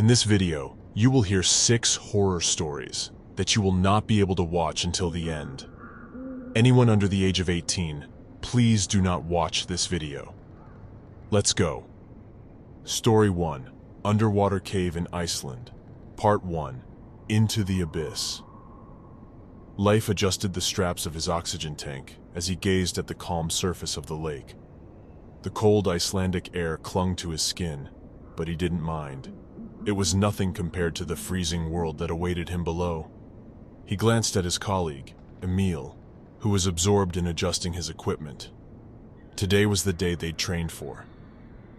In this video, you will hear 6 horror stories that you will not be able to watch until the end. Anyone under the age of 18, please do not watch this video. Let's go. Story 1. Underwater Cave in Iceland. Part 1. Into the Abyss. Leif adjusted the straps of his oxygen tank as he gazed at the calm surface of the lake. The cold Icelandic air clung to his skin, but he didn't mind. It was nothing compared to the freezing world that awaited him below. He glanced at his colleague, Emil, who was absorbed in adjusting his equipment. Today was the day they'd trained for.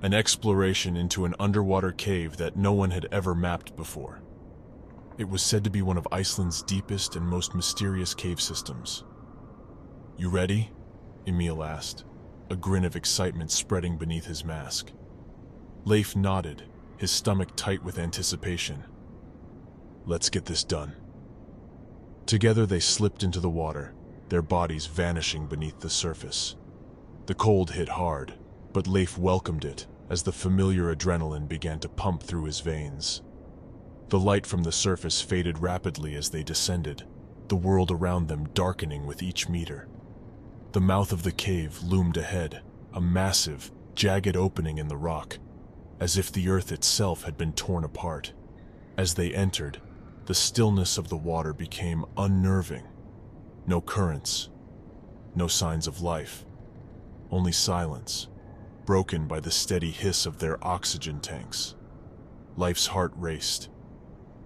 An exploration into an underwater cave that no one had ever mapped before. It was said to be one of Iceland's deepest and most mysterious cave systems. "You ready?" Emil asked, a grin of excitement spreading beneath his mask. Leif nodded, his stomach tight with anticipation. "Let's get this done." Together they slipped into the water, their bodies vanishing beneath the surface. The cold hit hard, but Leif welcomed it as the familiar adrenaline began to pump through his veins. The light from the surface faded rapidly as they descended, the world around them darkening with each meter. The mouth of the cave loomed ahead, a massive, jagged opening in the rock, as if the earth itself had been torn apart. As they entered, the stillness of the water became unnerving. No currents, no signs of life, only silence, broken by the steady hiss of their oxygen tanks. Leif's heart raced.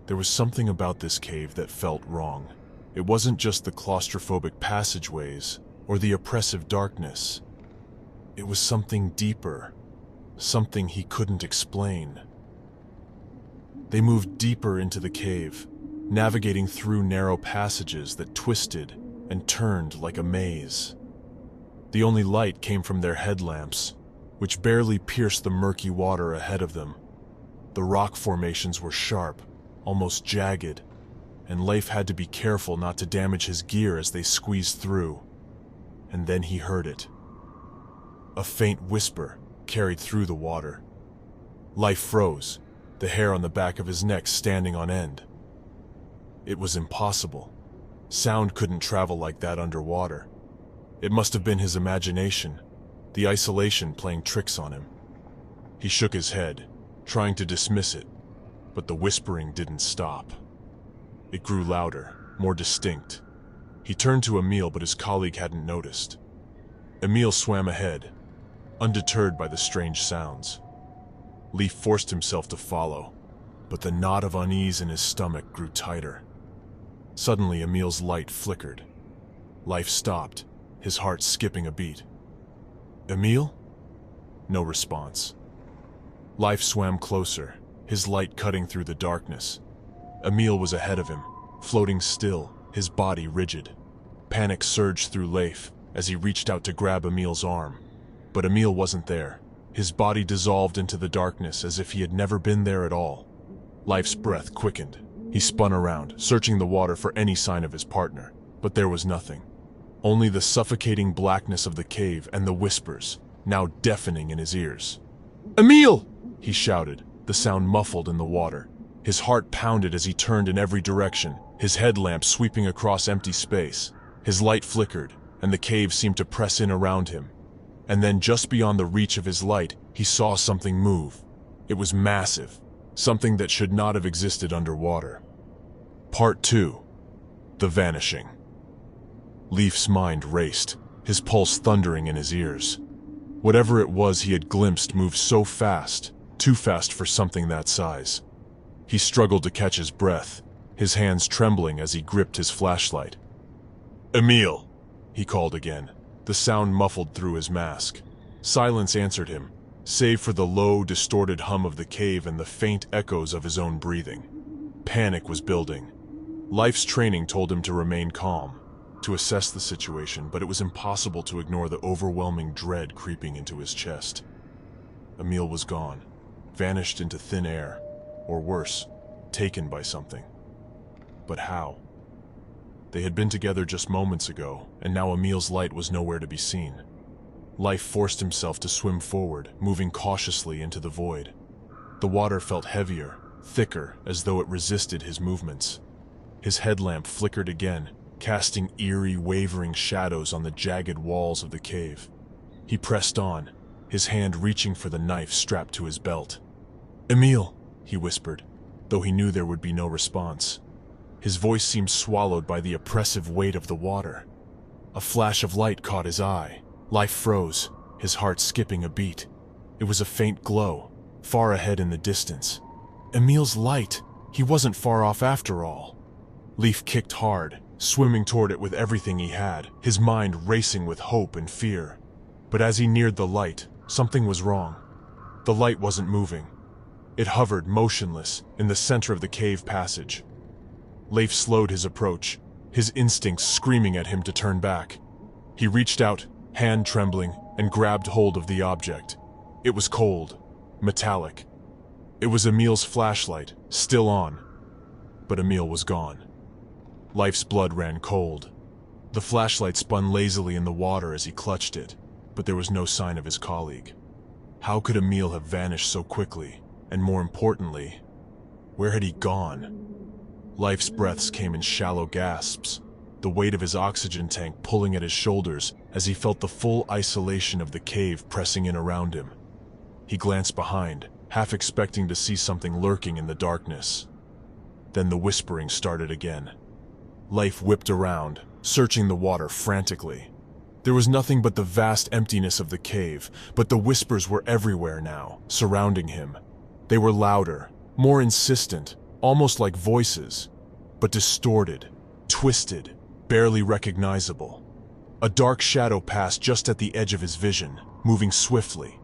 There was something about this cave that felt wrong. It wasn't just the claustrophobic passageways or the oppressive darkness. It was something deeper, something he couldn't explain. They moved deeper into the cave, navigating through narrow passages that twisted and turned like a maze. The only light came from their headlamps, which barely pierced the murky water ahead of them. The rock formations were sharp, almost jagged, and Leif had to be careful not to damage his gear as they squeezed through. And then he heard it. A faint whisper carried through the water. Leif froze, the hair on the back of his neck standing on end. It was impossible. Sound couldn't travel like that underwater. It must have been his imagination, the isolation playing tricks on him. He shook his head, trying to dismiss it, but the whispering didn't stop. It grew louder, more distinct. He turned to Emil, but his colleague hadn't noticed. Emil swam ahead, undeterred by the strange sounds. Leif forced himself to follow, but the knot of unease in his stomach grew tighter. Suddenly, Emil's light flickered. Leif stopped, his heart skipping a beat. "Emil?" No response. Leif swam closer, his light cutting through the darkness. Emil was ahead of him, floating still, his body rigid. Panic surged through Leif as he reached out to grab Emil's arm. But Emil wasn't there. His body dissolved into the darkness as if he had never been there at all. Leif's breath quickened. He spun around, searching the water for any sign of his partner, but there was nothing. Only the suffocating blackness of the cave and the whispers, now deafening in his ears. "Emil!" he shouted, the sound muffled in the water. His heart pounded as he turned in every direction, his headlamp sweeping across empty space. His light flickered, and the cave seemed to press in around him. And then, just beyond the reach of his light, he saw something move. It was massive, something that should not have existed underwater. Part 2. The Vanishing. Leif's mind raced, his pulse thundering in his ears. Whatever it was he had glimpsed moved so fast, too fast for something that size. He struggled to catch his breath, his hands trembling as he gripped his flashlight. "Emil!" he called again, the sound muffled through his mask. Silence answered him, save for the low, distorted hum of the cave and the faint echoes of his own breathing. Panic was building. Leif's training told him to remain calm, to assess the situation, but it was impossible to ignore the overwhelming dread creeping into his chest. Emil was gone, vanished into thin air, or worse, taken by something. But how? They had been together just moments ago, and now Emil's light was nowhere to be seen. Leif forced himself to swim forward, moving cautiously into the void. The water felt heavier, thicker as though it resisted his movements. His headlamp flickered again, casting eerie, wavering shadows on the jagged walls of the cave. He pressed on, his hand reaching for the knife strapped to his belt. "Emile," he whispered, though he knew there would be no response. His voice seemed swallowed by the oppressive weight of the water. A flash of light caught his eye. Life froze, his heart skipping a beat. It was a faint glow, far ahead in the distance. Emile's light! He wasn't far off after all. Leif kicked hard, swimming toward it with everything he had, his mind racing with hope and fear. But as he neared the light, something was wrong. The light wasn't moving. It hovered motionless in the center of the cave passage. Leif slowed his approach, his instincts screaming at him to turn back. He reached out, hand trembling, and grabbed hold of the object. It was cold, metallic. It was Emile's flashlight, still on. But Emile was gone. Leif's blood ran cold. The flashlight spun lazily in the water as he clutched it, but there was no sign of his colleague. How could Emile have vanished so quickly? And more importantly, where had he gone? Leif's breaths came in shallow gasps, the weight of his oxygen tank pulling at his shoulders as he felt the full isolation of the cave pressing in around him. He glanced behind, half expecting to see something lurking in the darkness. Then the whispering started again. Leif whipped around, searching the water frantically. There was nothing but the vast emptiness of the cave, but the whispers were everywhere now, surrounding him. They were louder, more insistent, almost like voices, but distorted, twisted, barely recognizable. A dark shadow passed just at the edge of his vision, moving swiftly.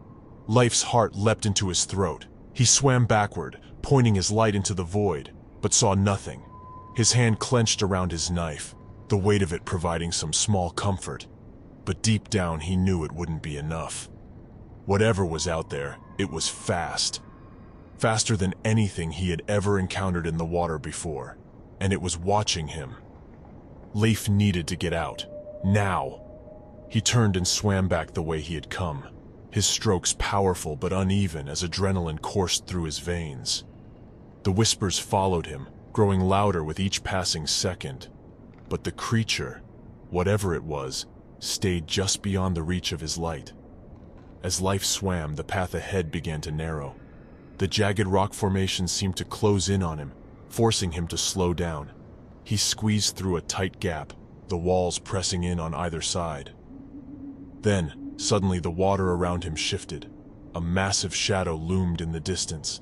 Leif's heart leapt into his throat. He swam backward, pointing his light into the void, but saw nothing. His hand clenched around his knife, the weight of it providing some small comfort. But deep down he knew it wouldn't be enough. Whatever was out there, it was fast. Faster than anything he had ever encountered in the water before, and it was watching him. Leif needed to get out, now. He turned and swam back the way he had come, his strokes powerful but uneven as adrenaline coursed through his veins. The whispers followed him, growing louder with each passing second. But the creature, whatever it was, stayed just beyond the reach of his light. As Leif swam, the path ahead began to narrow. The jagged rock formation seemed to close in on him, forcing him to slow down. He squeezed through a tight gap, the walls pressing in on either side. Then, suddenly the water around him shifted. A massive shadow loomed in the distance.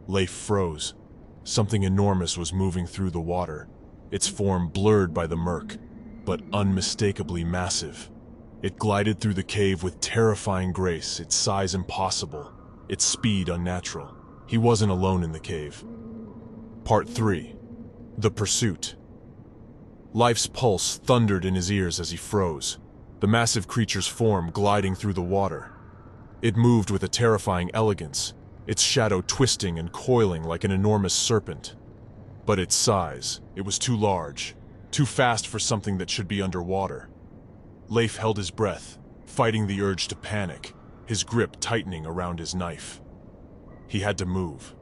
Leif froze. Something enormous was moving through the water, its form blurred by the murk, but unmistakably massive. It glided through the cave with terrifying grace, its size impossible, its speed unnatural. He wasn't alone in the cave. Part 3. The Pursuit. Leif's pulse thundered in his ears as he froze, the massive creature's form gliding through the water. It moved with a terrifying elegance, its shadow twisting and coiling like an enormous serpent. But its size, it was too large, too fast for something that should be underwater. Leif held his breath, fighting the urge to panic, his grip tightening around his knife. He had to move.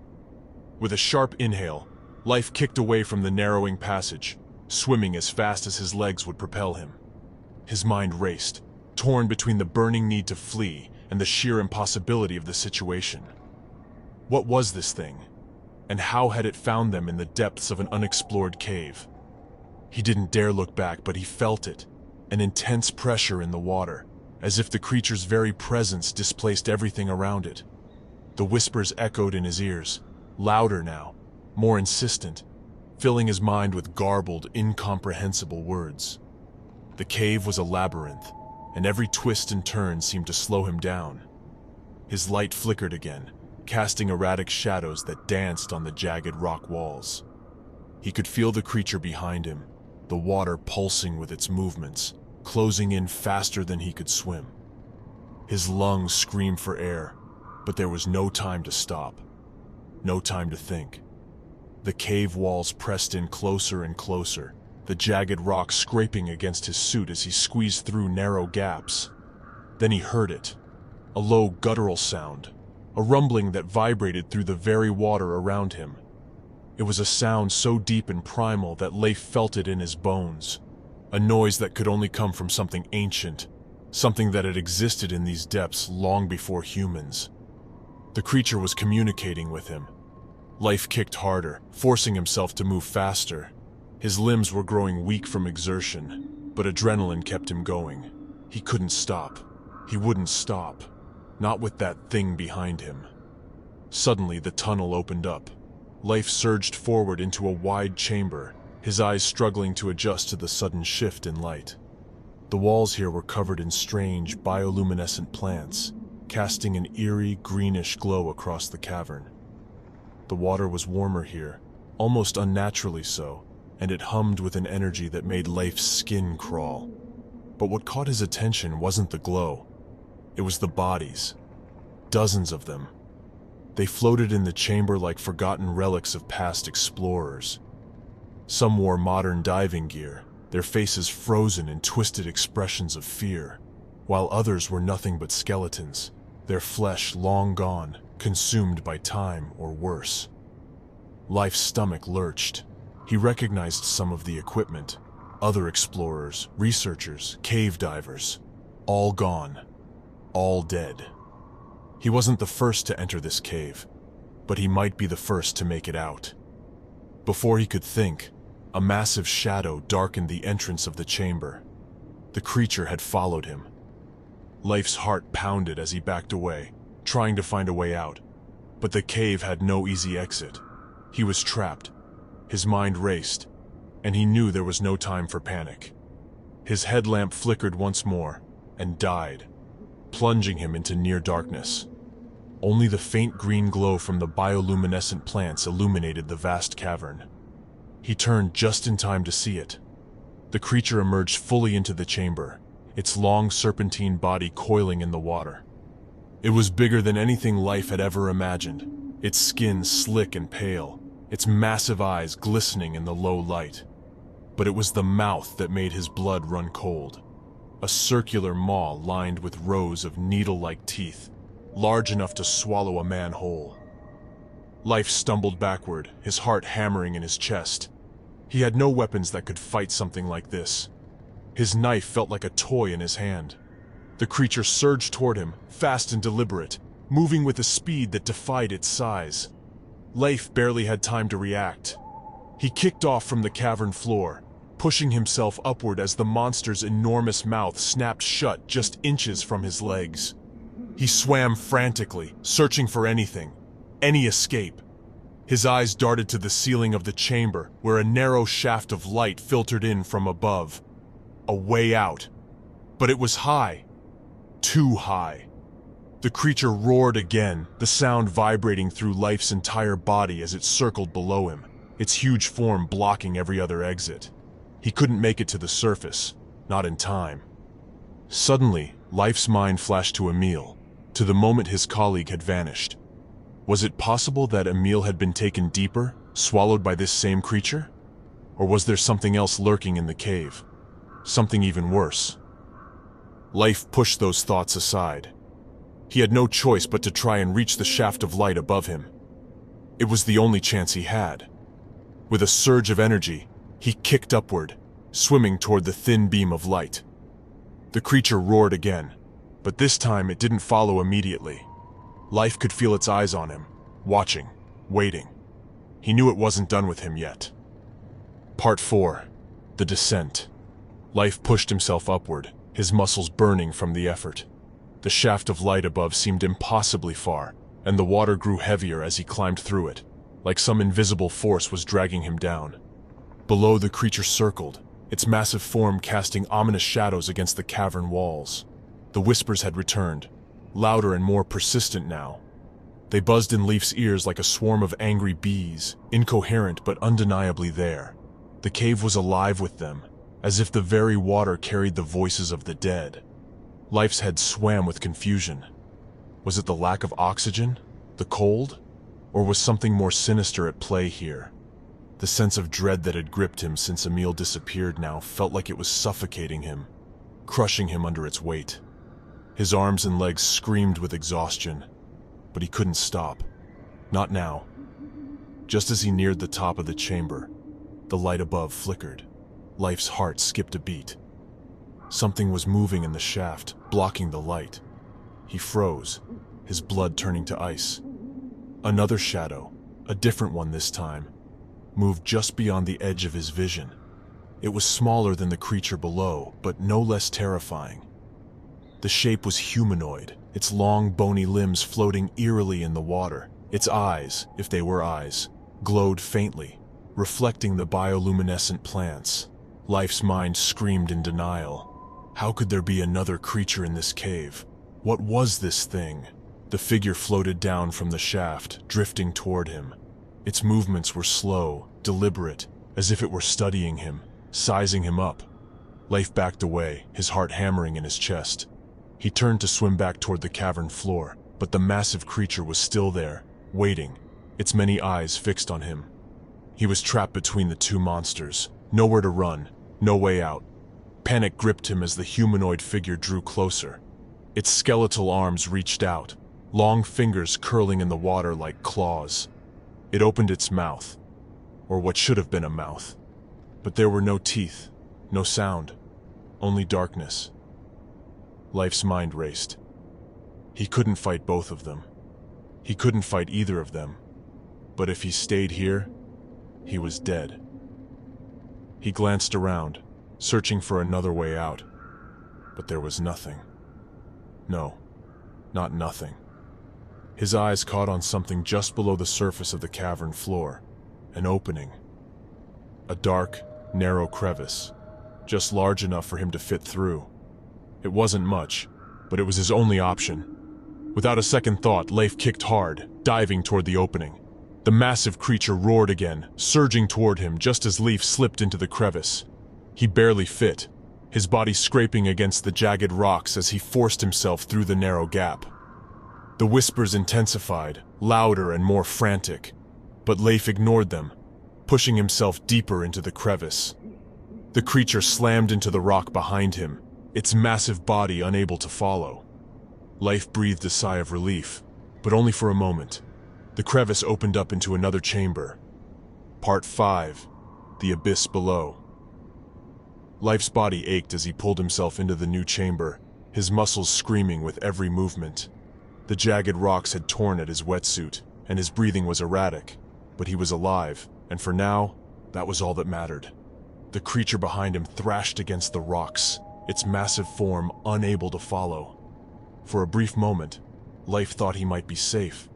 With a sharp inhale, Leif kicked away from the narrowing passage, swimming as fast as his legs would propel him. His mind raced, torn between the burning need to flee and the sheer impossibility of the situation. What was this thing? And how had it found them in the depths of an unexplored cave? He didn't dare look back, but he felt it, an intense pressure in the water, as if the creature's very presence displaced everything around it. The whispers echoed in his ears, louder now, more insistent, filling his mind with garbled, incomprehensible words. The cave was a labyrinth, and every twist and turn seemed to slow him down. His light flickered again, casting erratic shadows that danced on the jagged rock walls. He could feel the creature behind him, the water pulsing with its movements, closing in faster than he could swim. His lungs screamed for air, but there was no time to stop, no time to think. The cave walls pressed in closer and closer, the jagged rock scraping against his suit as he squeezed through narrow gaps. Then he heard it, a low guttural sound, a rumbling that vibrated through the very water around him, It was a sound so deep and primal that Leif felt it in his bones. A noise that could only come from something ancient, something that had existed in these depths long before humans. The creature was communicating with him. Leif kicked harder, forcing himself to move faster. His limbs were growing weak from exertion, but adrenaline kept him going. He couldn't stop. He wouldn't stop. Not with that thing behind him. Suddenly, the tunnel opened up. Leif surged forward into a wide chamber, his eyes struggling to adjust to the sudden shift in light. The walls here were covered in strange, bioluminescent plants, casting an eerie, greenish glow across the cavern. The water was warmer here, almost unnaturally so, and it hummed with an energy that made Leif's skin crawl. But what caught his attention wasn't the glow. It was the bodies. Dozens of them. They floated in the chamber like forgotten relics of past explorers. Some wore modern diving gear, their faces frozen in twisted expressions of fear, while others were nothing but skeletons, their flesh long gone, consumed by time or worse. Leif's stomach lurched. He recognized some of the equipment. Other explorers, researchers, cave divers. All gone. All dead. He wasn't the first to enter this cave, but he might be the first to make it out. Before he could think, a massive shadow darkened the entrance of the chamber. The creature had followed him. Leif's heart pounded as he backed away, trying to find a way out. But the cave had no easy exit. He was trapped. His mind raced, and he knew there was no time for panic. His headlamp flickered once more, and died, plunging him into near darkness. Only the faint green glow from the bioluminescent plants illuminated the vast cavern. He turned just in time to see it. The creature emerged fully into the chamber, its long serpentine body coiling in the water. It was bigger than anything Leif had ever imagined, its skin slick and pale, its massive eyes glistening in the low light. But it was the mouth that made his blood run cold. A circular maw lined with rows of needle-like teeth, large enough to swallow a man whole. Leif stumbled backward, his heart hammering in his chest. He had no weapons that could fight something like this. His knife felt like a toy in his hand. The creature surged toward him, fast and deliberate, moving with a speed that defied its size. Leif barely had time to react. He kicked off from the cavern floor, pushing himself upward as the monster's enormous mouth snapped shut just inches from his legs. He swam frantically, searching for anything, any escape. His eyes darted to the ceiling of the chamber, where a narrow shaft of light filtered in from above. A way out. But it was high. Too high. The creature roared again, the sound vibrating through Leif's entire body as it circled below him, its huge form blocking every other exit. He couldn't make it to the surface, not in time. Suddenly, Leif's mind flashed to Emil, to the moment his colleague had vanished. Was it possible that Emil had been taken deeper, swallowed by this same creature? Or was there something else lurking in the cave? Something even worse? Leif pushed those thoughts aside. He had no choice but to try and reach the shaft of light above him. It was the only chance he had. With a surge of energy, he kicked upward, swimming toward the thin beam of light. The creature roared again, but this time it didn't follow immediately. Leif could feel its eyes on him, watching, waiting. He knew it wasn't done with him yet. Part 4. The Descent. Leif pushed himself upward, his muscles burning from the effort. The shaft of light above seemed impossibly far, and the water grew heavier as he climbed through it, like some invisible force was dragging him down. Below, the creature circled, its massive form casting ominous shadows against the cavern walls. The whispers had returned, louder and more persistent now. They buzzed in Leif's ears like a swarm of angry bees, incoherent but undeniably there. The cave was alive with them, as if the very water carried the voices of the dead. Leif's head swam with confusion. Was it the lack of oxygen? The cold? Or was something more sinister at play here? The sense of dread that had gripped him since Emil disappeared now felt like it was suffocating him, crushing him under its weight. His arms and legs screamed with exhaustion, but he couldn't stop. Not now. Just as he neared the top of the chamber, the light above flickered. Life's heart skipped a beat. Something was moving in the shaft, blocking the light. He froze, his blood turning to ice. Another shadow, a different one this time, moved just beyond the edge of his vision. It was smaller than the creature below, but no less terrifying. The shape was humanoid, its long, bony limbs floating eerily in the water. Its eyes, if they were eyes, glowed faintly, reflecting the bioluminescent plants. Life's mind screamed in denial. How could there be another creature in this cave? What was this thing? The figure floated down from the shaft, drifting toward him. Its movements were slow, deliberate, as if it were studying him, sizing him up. Life backed away, his heart hammering in his chest. He turned to swim back toward the cavern floor, but the massive creature was still there, waiting, its many eyes fixed on him. He was trapped between the two monsters, nowhere to run, no way out. Panic gripped him as the humanoid figure drew closer. Its skeletal arms reached out, long fingers curling in the water like claws. It opened its mouth, or what should have been a mouth. But there were no teeth, no sound, only darkness. Life's mind raced. He couldn't fight both of them. He couldn't fight either of them. But if he stayed here, he was dead. He glanced around, searching for another way out. But there was nothing. No, not nothing. His eyes caught on something just below the surface of the cavern floor. An opening. A dark, narrow crevice, just large enough for him to fit through. It wasn't much, but it was his only option. Without a second thought, Leif kicked hard, diving toward the opening. The massive creature roared again, surging toward him just as Leif slipped into the crevice. He barely fit, his body scraping against the jagged rocks as he forced himself through the narrow gap. The whispers intensified, louder and more frantic, but Leif ignored them, pushing himself deeper into the crevice. The creature slammed into the rock behind him, its massive body unable to follow. Leif breathed a sigh of relief, but only for a moment. The crevice opened up into another chamber. Part 5. The Abyss Below. Leif's body ached as he pulled himself into the new chamber, his muscles screaming with every movement. The jagged rocks had torn at his wetsuit, and his breathing was erratic, but he was alive, and for now, that was all that mattered. The creature behind him thrashed against the rocks, its massive form unable to follow. For a brief moment, Leif thought he might be safe,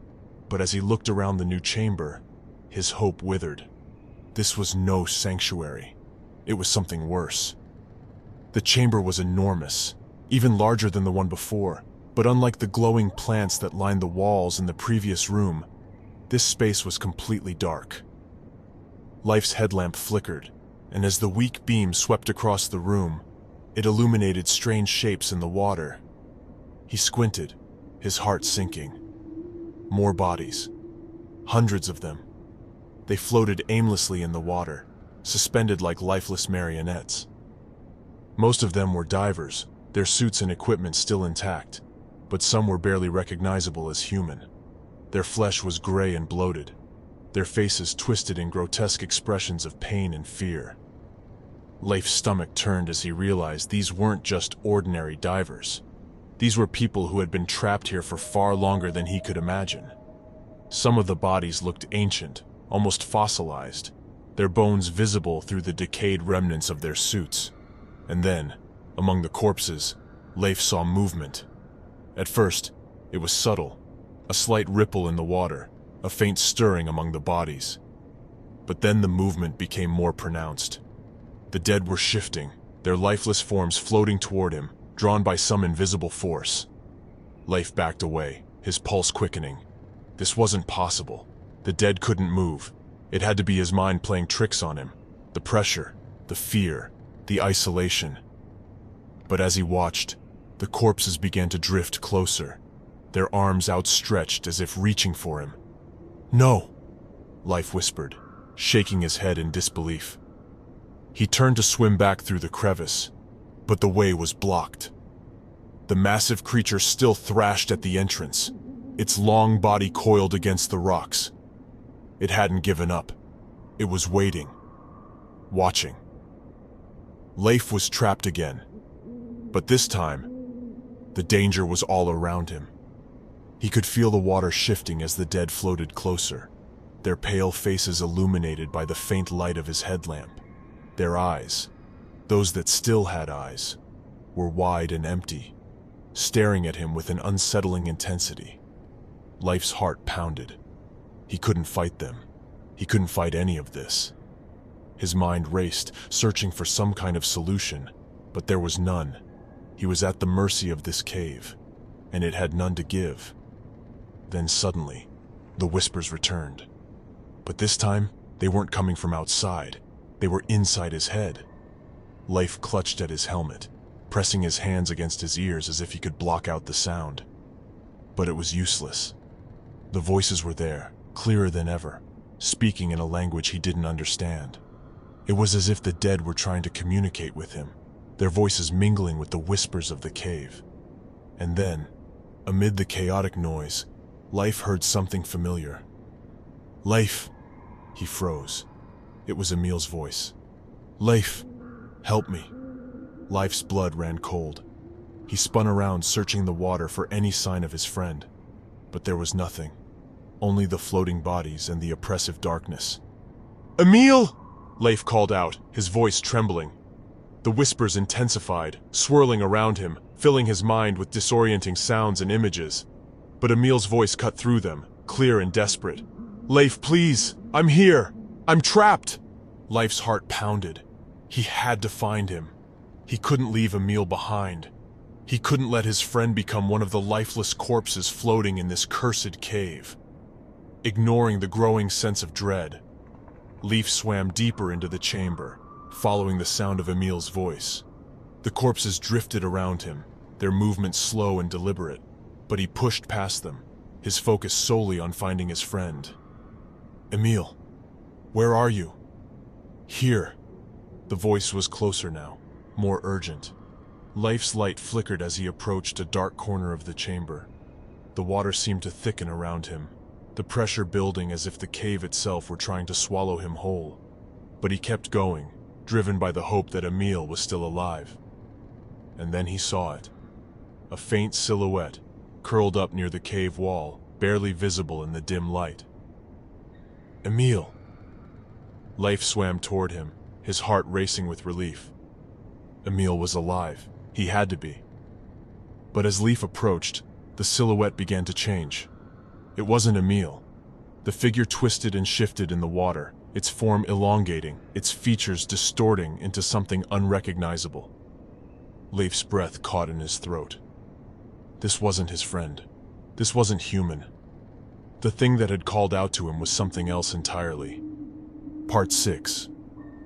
but as he looked around the new chamber, his hope withered. This was no sanctuary. It was something worse. The chamber was enormous, even larger than the one before, but unlike the glowing plants that lined the walls in the previous room, this space was completely dark. Leif's headlamp flickered, and as the weak beam swept across the room, it illuminated strange shapes in the water. He squinted, his heart sinking. More bodies. Hundreds of them. They floated aimlessly in the water, suspended like lifeless marionettes. Most of them were divers, their suits and equipment still intact, but some were barely recognizable as human. Their flesh was gray and bloated, their faces twisted in grotesque expressions of pain and fear. Leif's stomach turned as he realized these weren't just ordinary divers. These were people who had been trapped here for far longer than he could imagine. Some of the bodies looked ancient, almost fossilized, their bones visible through the decayed remnants of their suits. And then, among the corpses, Leif saw movement. At first, it was subtle, a slight ripple in the water, a faint stirring among the bodies. But then the movement became more pronounced. The dead were shifting, their lifeless forms floating toward him, drawn by some invisible force. Leif backed away, his pulse quickening. This wasn't possible. The dead couldn't move. It had to be his mind playing tricks on him. The pressure, the fear, the isolation. But as he watched, the corpses began to drift closer, their arms outstretched as if reaching for him. "No!" Leif whispered, shaking his head in disbelief. He turned to swim back through the crevice, but the way was blocked. The massive creature still thrashed at the entrance, its long body coiled against the rocks. It hadn't given up. It was waiting, watching. Leif was trapped again, but this time, the danger was all around him. He could feel the water shifting as the dead floated closer, their pale faces illuminated by the faint light of his headlamp. Their eyes, those that still had eyes, were wide and empty, staring at him with an unsettling intensity. Leif's heart pounded. He couldn't fight them. He couldn't fight any of this. His mind raced, searching for some kind of solution, but there was none. He was at the mercy of this cave, and it had none to give. Then suddenly, the whispers returned. But this time, they weren't coming from outside. They were inside his head. Leif clutched at his helmet, pressing his hands against his ears as if he could block out the sound. But it was useless. The voices were there, clearer than ever, speaking in a language he didn't understand. It was as if the dead were trying to communicate with him, their voices mingling with the whispers of the cave. And then, amid the chaotic noise, Leif heard something familiar. "Leif!" He froze. It was Emil's voice. "Leif, help me." Leif's blood ran cold. He spun around, searching the water for any sign of his friend. But there was nothing. Only the floating bodies and the oppressive darkness. "Emil!" Leif called out, his voice trembling. The whispers intensified, swirling around him, filling his mind with disorienting sounds and images. But Emil's voice cut through them, clear and desperate. "Leif, please! I'm here! I'm trapped!" Leif's heart pounded. He had to find him. He couldn't leave Emil behind. He couldn't let his friend become one of the lifeless corpses floating in this cursed cave. Ignoring the growing sense of dread, Leif swam deeper into the chamber, following the sound of Emil's voice. The corpses drifted around him, their movements slow and deliberate, but he pushed past them, his focus solely on finding his friend. "Emil, where are you?" "Here." The voice was closer now, more urgent. Leif's light flickered as he approached a dark corner of the chamber. The water seemed to thicken around him, the pressure building as if the cave itself were trying to swallow him whole. But he kept going, driven by the hope that Emil was still alive. And then he saw it. A faint silhouette, curled up near the cave wall, barely visible in the dim light. "Emil!" Leif swam toward him, his heart racing with relief. Emil was alive. He had to be. But as Leif approached, the silhouette began to change. It wasn't Emil. The figure twisted and shifted in the water, its form elongating, its features distorting into something unrecognizable. Leif's breath caught in his throat. This wasn't his friend. This wasn't human. The thing that had called out to him was something else entirely. Part 6.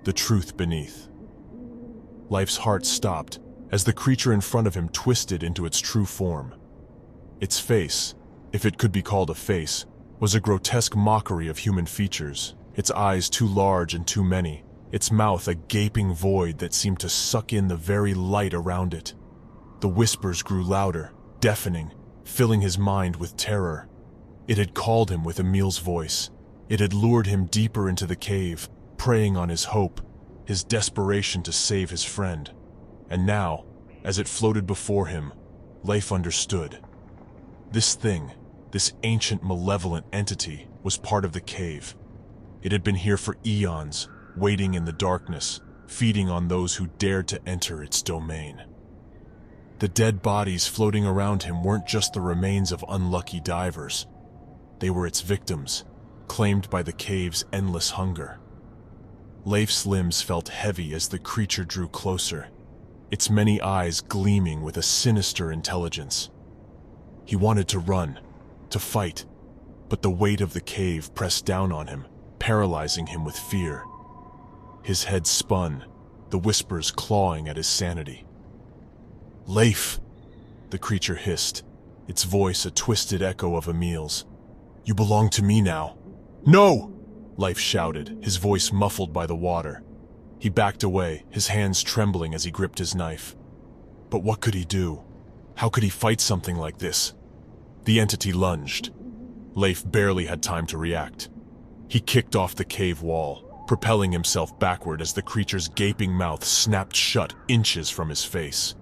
The Truth Beneath. Leif's heart stopped as the creature in front of him twisted into its true form. Its face, if it could be called a face, was a grotesque mockery of human features, its eyes too large and too many, its mouth a gaping void that seemed to suck in the very light around it. The whispers grew louder, deafening, filling his mind with terror. It had called him with Emil's voice. It had lured him deeper into the cave, preying on his hope, his desperation to save his friend. And now, as it floated before him, Leif understood. This thing, this ancient malevolent entity, was part of the cave. It had been here for eons, waiting in the darkness, feeding on those who dared to enter its domain. The dead bodies floating around him weren't just the remains of unlucky divers. They were its victims, claimed by the cave's endless hunger. Leif's limbs felt heavy as the creature drew closer, its many eyes gleaming with a sinister intelligence. He wanted to run, to fight, but the weight of the cave pressed down on him, paralyzing him with fear. His head spun, the whispers clawing at his sanity. "Leif!" the creature hissed, its voice a twisted echo of Emil's. "You belong to me now." "No!" Leif shouted, his voice muffled by the water. He backed away, his hands trembling as he gripped his knife. But what could he do? How could he fight something like this? The entity lunged. Leif barely had time to react. He kicked off the cave wall, propelling himself backward as the creature's gaping mouth snapped shut inches from his face.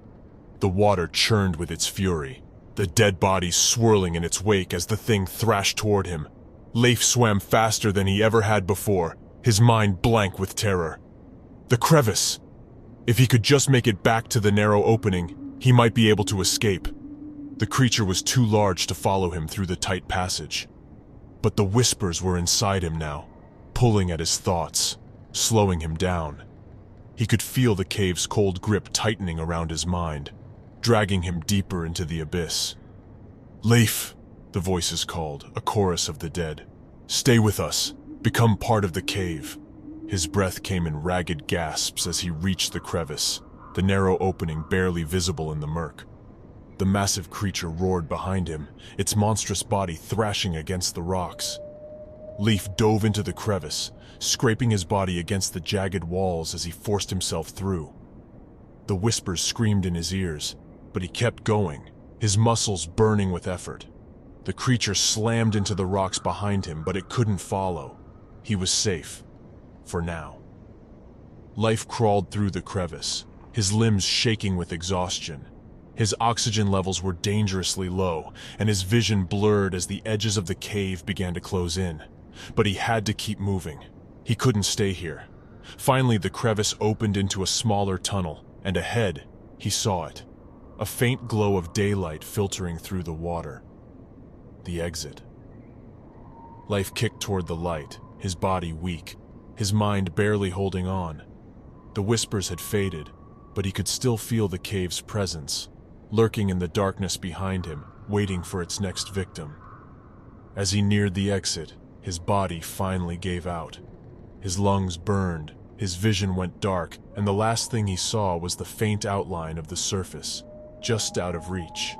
The water churned with its fury, the dead bodies swirling in its wake as the thing thrashed toward him. Leif swam faster than he ever had before, his mind blank with terror. The crevice! If he could just make it back to the narrow opening, he might be able to escape. The creature was too large to follow him through the tight passage. But the whispers were inside him now, pulling at his thoughts, slowing him down. He could feel the cave's cold grip tightening around his mind, dragging him deeper into the abyss. "Leif," the voices called, a chorus of the dead. "Stay with us. Become part of the cave." His breath came in ragged gasps as he reached the crevice, the narrow opening barely visible in the murk. The massive creature roared behind him, its monstrous body thrashing against the rocks. Leif dove into the crevice, scraping his body against the jagged walls as he forced himself through. The whispers screamed in his ears, but he kept going, his muscles burning with effort. The creature slammed into the rocks behind him, but it couldn't follow. He was safe. For now. Leif crawled through the crevice, his limbs shaking with exhaustion. His oxygen levels were dangerously low, and his vision blurred as the edges of the cave began to close in. But he had to keep moving. He couldn't stay here. Finally, the crevice opened into a smaller tunnel, and ahead, he saw it. A faint glow of daylight filtering through the water. The exit. Leif kicked toward the light, his body weak, his mind barely holding on. The whispers had faded, but he could still feel the cave's presence, lurking in the darkness behind him, waiting for its next victim. As he neared the exit, his body finally gave out. His lungs burned, his vision went dark, and the last thing he saw was the faint outline of the surface, just out of reach.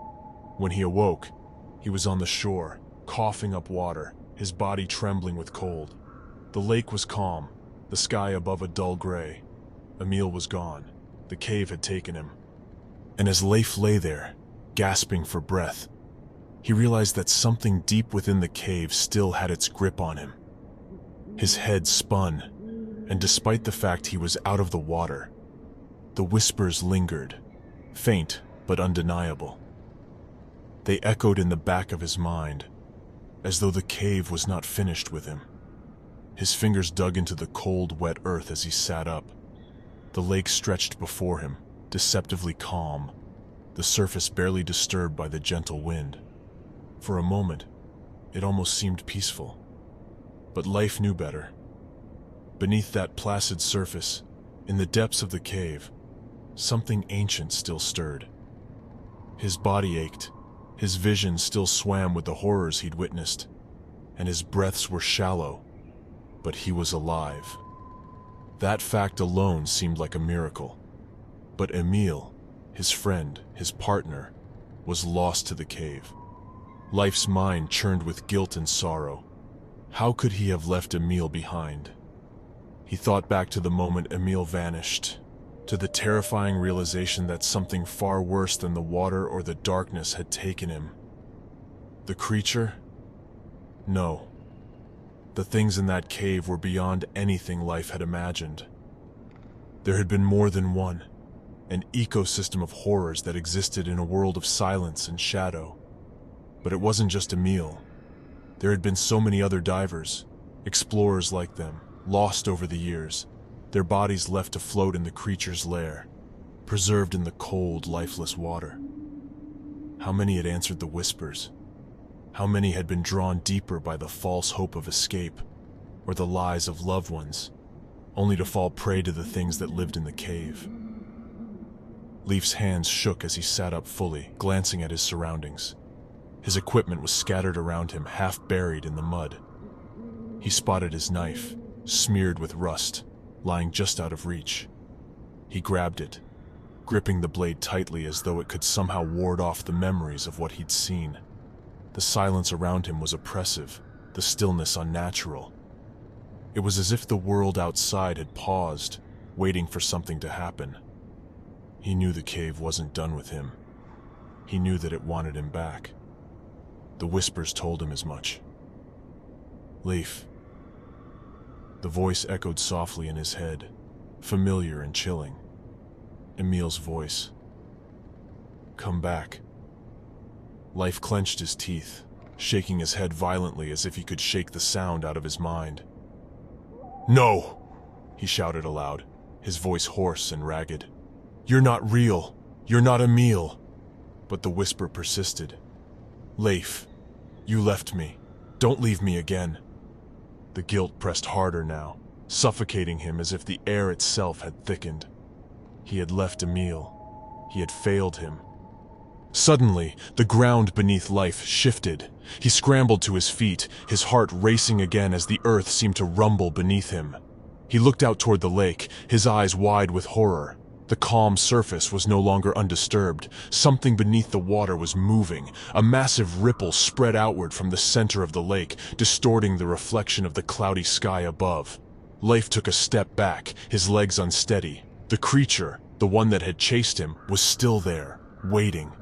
When he awoke, he was on the shore, coughing up water, his body trembling with cold. The lake was calm, the sky above a dull gray. Emil was gone. The cave had taken him. And as Leif lay there, gasping for breath, he realized that something deep within the cave still had its grip on him. His head spun, and despite the fact he was out of the water, the whispers lingered, faint but undeniable. They echoed in the back of his mind, as though the cave was not finished with him. His fingers dug into the cold, wet earth as he sat up. The lake stretched before him, deceptively calm, the surface barely disturbed by the gentle wind. For a moment, it almost seemed peaceful. But Leif knew better. Beneath that placid surface, in the depths of the cave, something ancient still stirred. His body ached, his vision still swam with the horrors he'd witnessed, and his breaths were shallow, but he was alive. That fact alone seemed like a miracle. But Emil, his friend, his partner, was lost to the cave. Leif's mind churned with guilt and sorrow. How could he have left Emil behind? He thought back to the moment Emil vanished, to the terrifying realization that something far worse than the water or the darkness had taken him. The creature? No. The things in that cave were beyond anything Leif had imagined. There had been more than one, an ecosystem of horrors that existed in a world of silence and shadow. But it wasn't just Emil. There had been so many other divers, explorers like them, lost over the years, their bodies left to float in the creature's lair, preserved in the cold, lifeless water. How many had answered the whispers? How many had been drawn deeper by the false hope of escape, or the lies of loved ones, only to fall prey to the things that lived in the cave? Leif's hands shook as he sat up fully, glancing at his surroundings. His equipment was scattered around him, half buried in the mud. He spotted his knife, smeared with rust, lying just out of reach. He grabbed it, gripping the blade tightly as though it could somehow ward off the memories of what he'd seen. The silence around him was oppressive, the stillness unnatural. It was as if the world outside had paused, waiting for something to happen. He knew the cave wasn't done with him. He knew that it wanted him back. The whispers told him as much. "Leif, The voice echoed softly in his head, familiar and chilling. Emil's voice. Come back. Life clenched his teeth, shaking his head violently as if he could shake the sound out of his mind. No! He shouted aloud, his voice hoarse and ragged. You're not real. You're not Emil. But the whisper persisted. Leif, you left me. Don't leave me again. The guilt pressed harder now, suffocating him as if the air itself had thickened. He had left Emil. He had failed him. Suddenly, the ground beneath Life shifted. He scrambled to his feet, his heart racing again as the earth seemed to rumble beneath him. He looked out toward the lake, his eyes wide with horror. The calm surface was no longer undisturbed. Something beneath the water was moving. A massive ripple spread outward from the center of the lake, distorting the reflection of the cloudy sky above. Leif took a step back, his legs unsteady. The creature, the one that had chased him, was still there, waiting.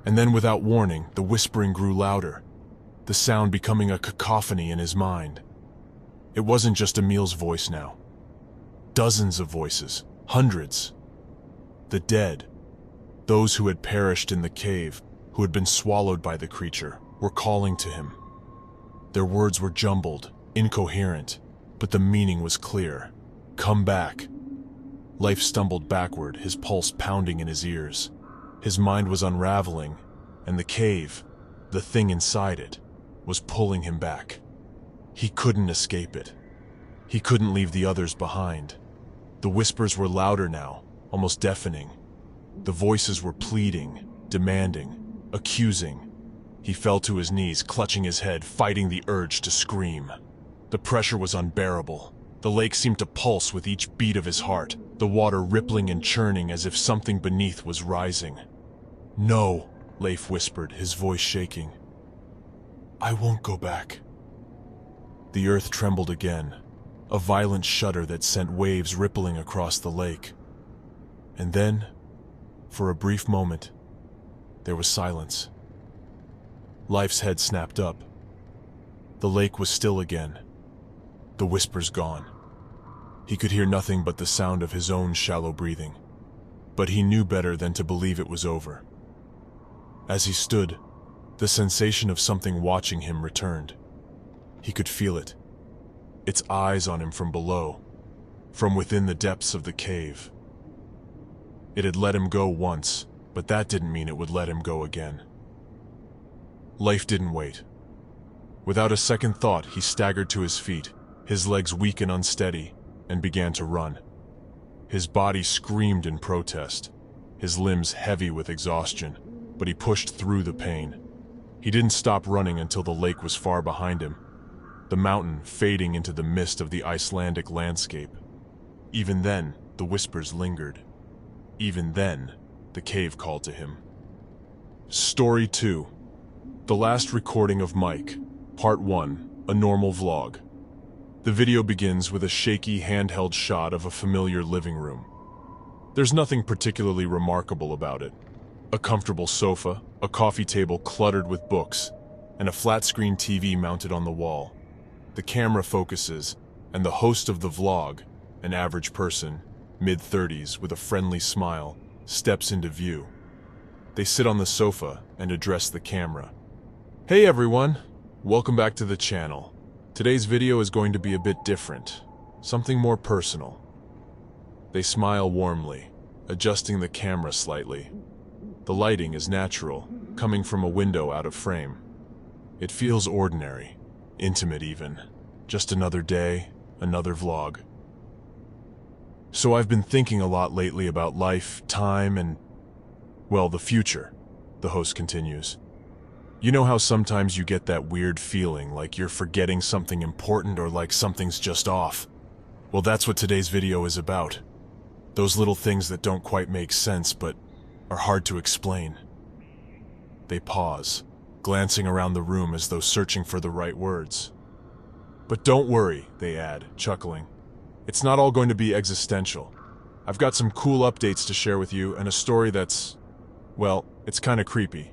And then without warning, the whispering grew louder, the sound becoming a cacophony in his mind. It wasn't just Emil's voice now. Dozens of voices, hundreds. The dead, those who had perished in the cave, who had been swallowed by the creature, were calling to him. Their words were jumbled, incoherent, but the meaning was clear. Come back. Life stumbled backward, his pulse pounding in his ears. His mind was unraveling, and the cave, the thing inside it, was pulling him back. He couldn't escape it. He couldn't leave the others behind. The whispers were louder now, almost deafening. The voices were pleading, demanding, accusing. He fell to his knees, clutching his head, fighting the urge to scream. The pressure was unbearable. The lake seemed to pulse with each beat of his heart, the water rippling and churning as if something beneath was rising. No, Leif whispered, his voice shaking. I won't go back. The earth trembled again, a violent shudder that sent waves rippling across the lake. And then, for a brief moment, there was silence. Life's head snapped up. The lake was still again, the whispers gone. He could hear nothing but the sound of his own shallow breathing, but he knew better than to believe it was over. As he stood, the sensation of something watching him returned. He could feel it, its eyes on him from below, from within the depths of the cave. It had let him go once, but that didn't mean it would let him go again. Life didn't wait. Without a second thought, he staggered to his feet, his legs weak and unsteady, and began to run. His body screamed in protest, his limbs heavy with exhaustion, but he pushed through the pain. He didn't stop running until the lake was far behind him, the mountain fading into the mist of the Icelandic landscape. Even then, the whispers lingered. Even then, the cave called to him. Story 2. The last recording of Mike, Part 1, a normal vlog. The video begins with a shaky handheld shot of a familiar living room. There's nothing particularly remarkable about it. A comfortable sofa, a coffee table cluttered with books, and a flat-screen TV mounted on the wall. The camera focuses, and the host of the vlog, an average person, mid-30s with a friendly smile, steps into view. They sit on the sofa and address the camera. Hey everyone, welcome back to the channel. Today's video is going to be a bit different, something more personal. They smile warmly, adjusting the camera slightly. The lighting is natural, coming from a window out of frame. It feels ordinary, intimate even. Just another day, another vlog. So I've been thinking a lot lately about life, time, and, well, the future, the host continues. You know how sometimes you get that weird feeling like you're forgetting something important or like something's just off? Well, that's what today's video is about. Those little things that don't quite make sense but are hard to explain. They pause, glancing around the room as though searching for the right words. But don't worry, they add, chuckling. It's not all going to be existential. I've got some cool updates to share with you and a story that's, well, it's kind of creepy.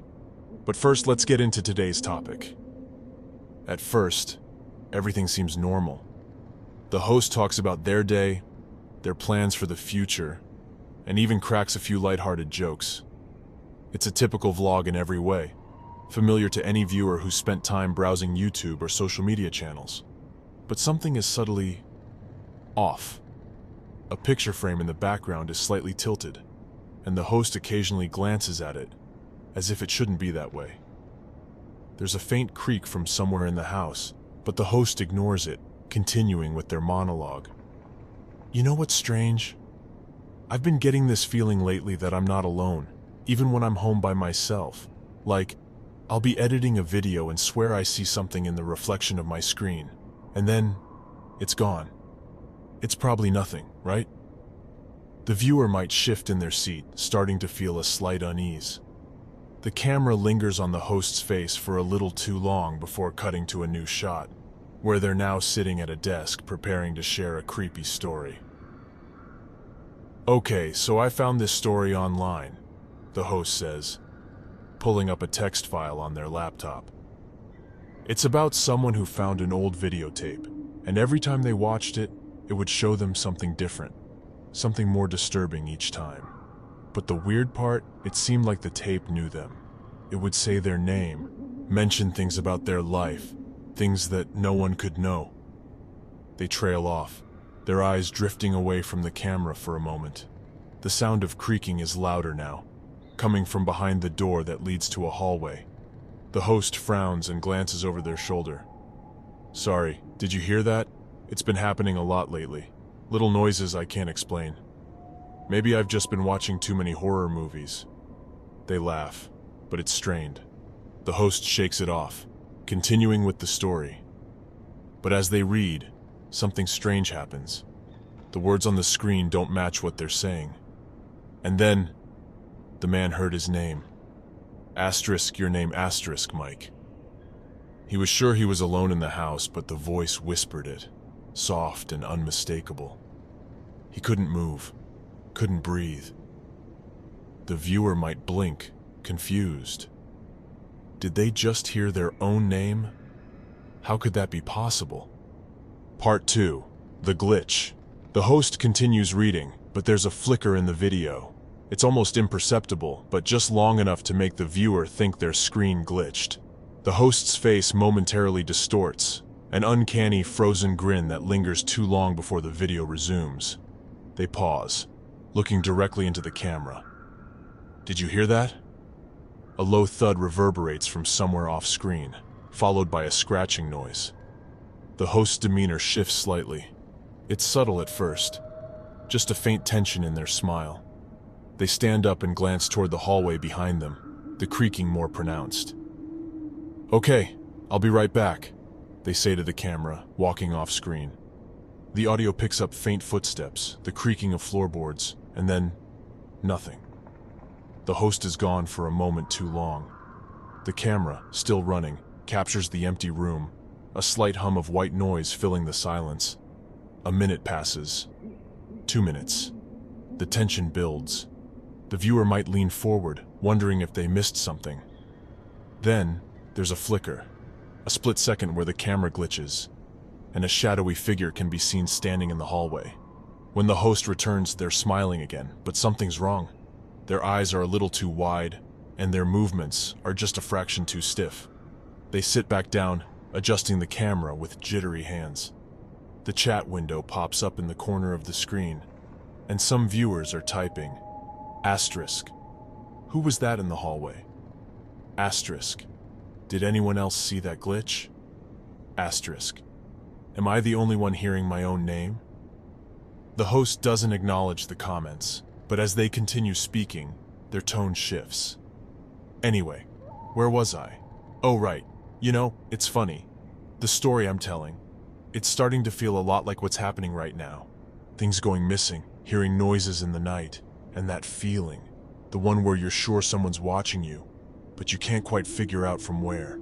But first, let's get into today's topic. At first, everything seems normal. The host talks about their day, their plans for the future, and even cracks a few lighthearted jokes. It's a typical vlog in every way, familiar to any viewer who spent time browsing YouTube or social media channels. But something is subtly off. A picture frame in the background is slightly tilted, and the host occasionally glances at it, as if it shouldn't be that way. There's a faint creak from somewhere in the house, but the host ignores it, continuing with their monologue. You know what's strange? I've been getting this feeling lately that I'm not alone, even when I'm home by myself. Like, I'll be editing a video and swear I see something in the reflection of my screen, and then it's gone. It's probably nothing, right? The viewer might shift in their seat, starting to feel a slight unease. The camera lingers on the host's face for a little too long before cutting to a new shot, where they're now sitting at a desk preparing to share a creepy story. Okay, so I found this story online, the host says, pulling up a text file on their laptop. It's about someone who found an old videotape, and every time they watched it, it would show them something different, something more disturbing each time. But the weird part, it seemed like the tape knew them. It would say their name, mention things about their life, things that no one could know. They trail off, their eyes drifting away from the camera for a moment. The sound of creaking is louder now, coming from behind the door that leads to a hallway. The host frowns and glances over their shoulder. Sorry, did you hear that? It's been happening a lot lately. Little noises I can't explain. Maybe I've just been watching too many horror movies. They laugh, but it's strained. The host shakes it off, continuing with the story. But as they read, something strange happens. The words on the screen don't match what they're saying. And then, the man heard his name. Asterisk your name asterisk, Mike. He was sure he was alone in the house, but the voice whispered it, soft and unmistakable. He couldn't move, couldn't breathe. The viewer might blink, confused. Did they just hear their own name? How could that be possible? Part 2. The glitch. The host continues reading, but there's a flicker in the video. It's almost imperceptible, but just long enough to make the viewer think their screen glitched. The host's face momentarily distorts, an uncanny frozen grin that lingers too long before the video resumes. They pause, looking directly into the camera. Did you hear that? A low thud reverberates from somewhere off-screen, followed by a scratching noise. The host's demeanor shifts slightly. It's subtle at first, just a faint tension in their smile. They stand up and glance toward the hallway behind them, the creaking more pronounced. Okay, I'll be right back, they say to the camera, walking off-screen. The audio picks up faint footsteps, the creaking of floorboards, and then nothing. The host is gone for a moment too long. The camera, still running, captures the empty room, a slight hum of white noise filling the silence. A minute passes. 2 minutes. The tension builds. The viewer might lean forward, wondering if they missed something. Then, there's a flicker, a split second where the camera glitches, and a shadowy figure can be seen standing in the hallway. When the host returns, they're smiling again, but something's wrong. Their eyes are a little too wide, and their movements are just a fraction too stiff. They sit back down, adjusting the camera with jittery hands. The chat window pops up in the corner of the screen, and some viewers are typing, asterisk. Who was that in the hallway? Asterisk. Did anyone else see that glitch? Asterisk. Am I the only one hearing my own name? The host doesn't acknowledge the comments, but as they continue speaking, their tone shifts. Anyway, where was I? Oh right, you know, it's funny. The story I'm telling, it's starting to feel a lot like what's happening right now. Things going missing, hearing noises in the night, and that feeling, the one where you're sure someone's watching you, but you can't quite figure out from where.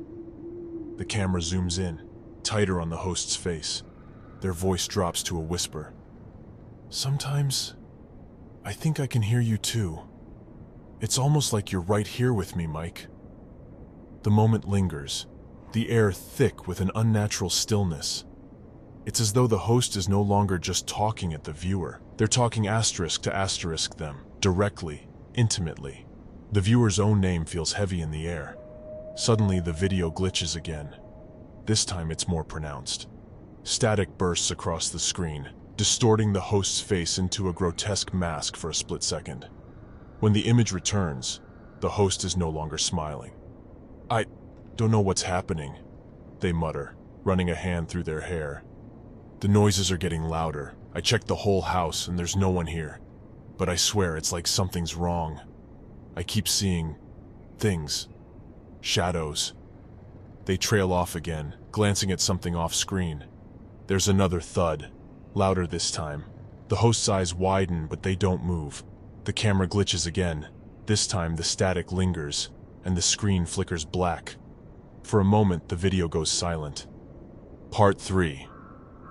The camera zooms in, tighter on the host's face. Their voice drops to a whisper. Sometimes, I think I can hear you too. It's almost like you're right here with me, Mike. The moment lingers, the air thick with an unnatural stillness. It's as though the host is no longer just talking at the viewer. They're talking asterisk to asterisk them, directly, intimately. The viewer's own name feels heavy in the air. Suddenly, the video glitches again. This time it's more pronounced. Static bursts across the screen, distorting the host's face into a grotesque mask for a split second. When the image returns, the host is no longer smiling. "I don't know what's happening," they mutter, running a hand through their hair. "The noises are getting louder. I checked the whole house and there's no one here. But I swear it's like something's wrong. I keep seeing things. Shadows." They trail off again, glancing at something off screen. There's another thud, louder this time. The host's eyes widen, but they don't move. The camera glitches again. This time the static lingers, and the screen flickers black. For a moment, the video goes silent. Part 3.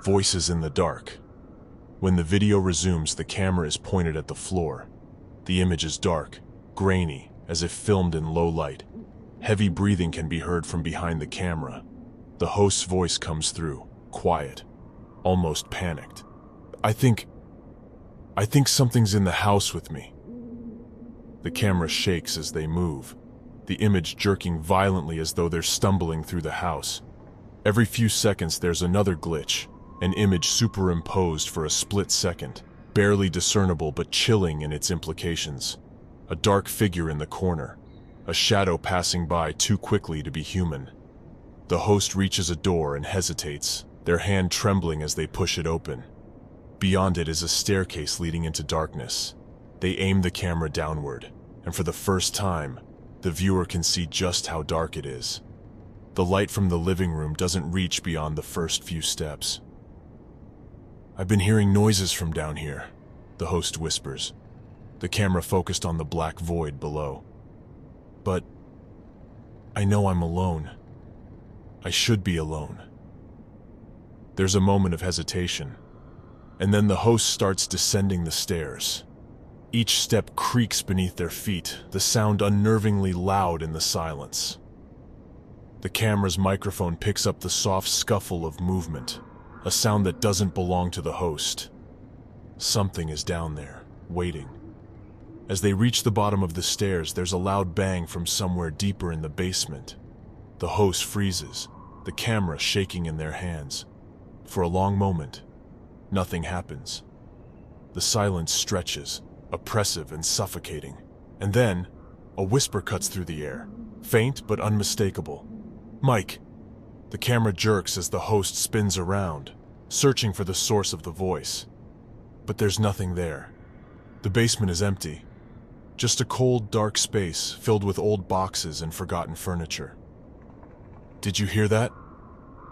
Voices in the dark. When the video resumes, the camera is pointed at the floor. The image is dark, grainy, as if filmed in low light. Heavy breathing can be heard from behind the camera. The host's voice comes through, quiet, almost panicked. I think something's in the house with me." The camera shakes as they move, the image jerking violently as though they're stumbling through the house. Every few seconds there's another glitch, an image superimposed for a split second, barely discernible but chilling in its implications. A dark figure in the corner, a shadow passing by too quickly to be human. The host reaches a door and hesitates, their hand trembling as they push it open. Beyond it is a staircase leading into darkness. They aim the camera downward, and for the first time, the viewer can see just how dark it is. The light from the living room doesn't reach beyond the first few steps. "I've been hearing noises from down here," the host whispers, the camera focused on the black void below. "But I know I'm alone. I should be alone." There's a moment of hesitation, and then the host starts descending the stairs. Each step creaks beneath their feet, the sound unnervingly loud in the silence. The camera's microphone picks up the soft scuffle of movement, a sound that doesn't belong to the host. Something is down there, waiting. As they reach the bottom of the stairs, there's a loud bang from somewhere deeper in the basement. The host freezes, the camera shaking in their hands. For a long moment, nothing happens. The silence stretches, oppressive and suffocating. And then, a whisper cuts through the air, faint but unmistakable. "Mike!" The camera jerks as the host spins around, searching for the source of the voice. But there's nothing there. The basement is empty. Just a cold, dark space filled with old boxes and forgotten furniture. "Did you hear that?"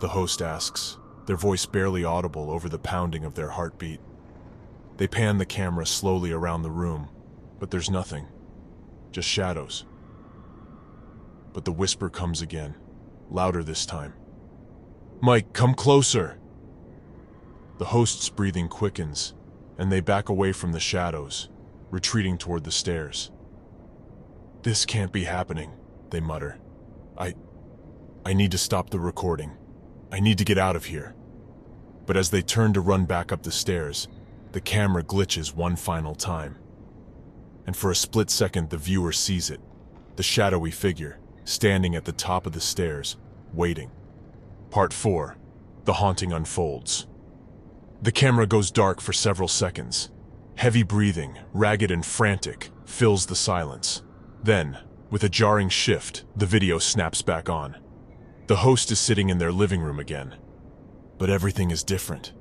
the host asks, their voice barely audible over the pounding of their heartbeat. They pan the camera slowly around the room, but there's nothing. Just shadows. But the whisper comes again, louder this time. "Mike, come closer!" The host's breathing quickens, and they back away from the shadows, retreating toward the stairs. "This can't be happening," they mutter. I need to stop the recording. I need to get out of here." But as they turn to run back up the stairs, the camera glitches one final time. And for a split second, the viewer sees it, the shadowy figure, standing at the top of the stairs, waiting. Part 4. The haunting unfolds. The camera goes dark for several seconds. Heavy breathing, ragged and frantic, fills the silence. Then, with a jarring shift, the video snaps back on. The host is sitting in their living room again. But everything is different.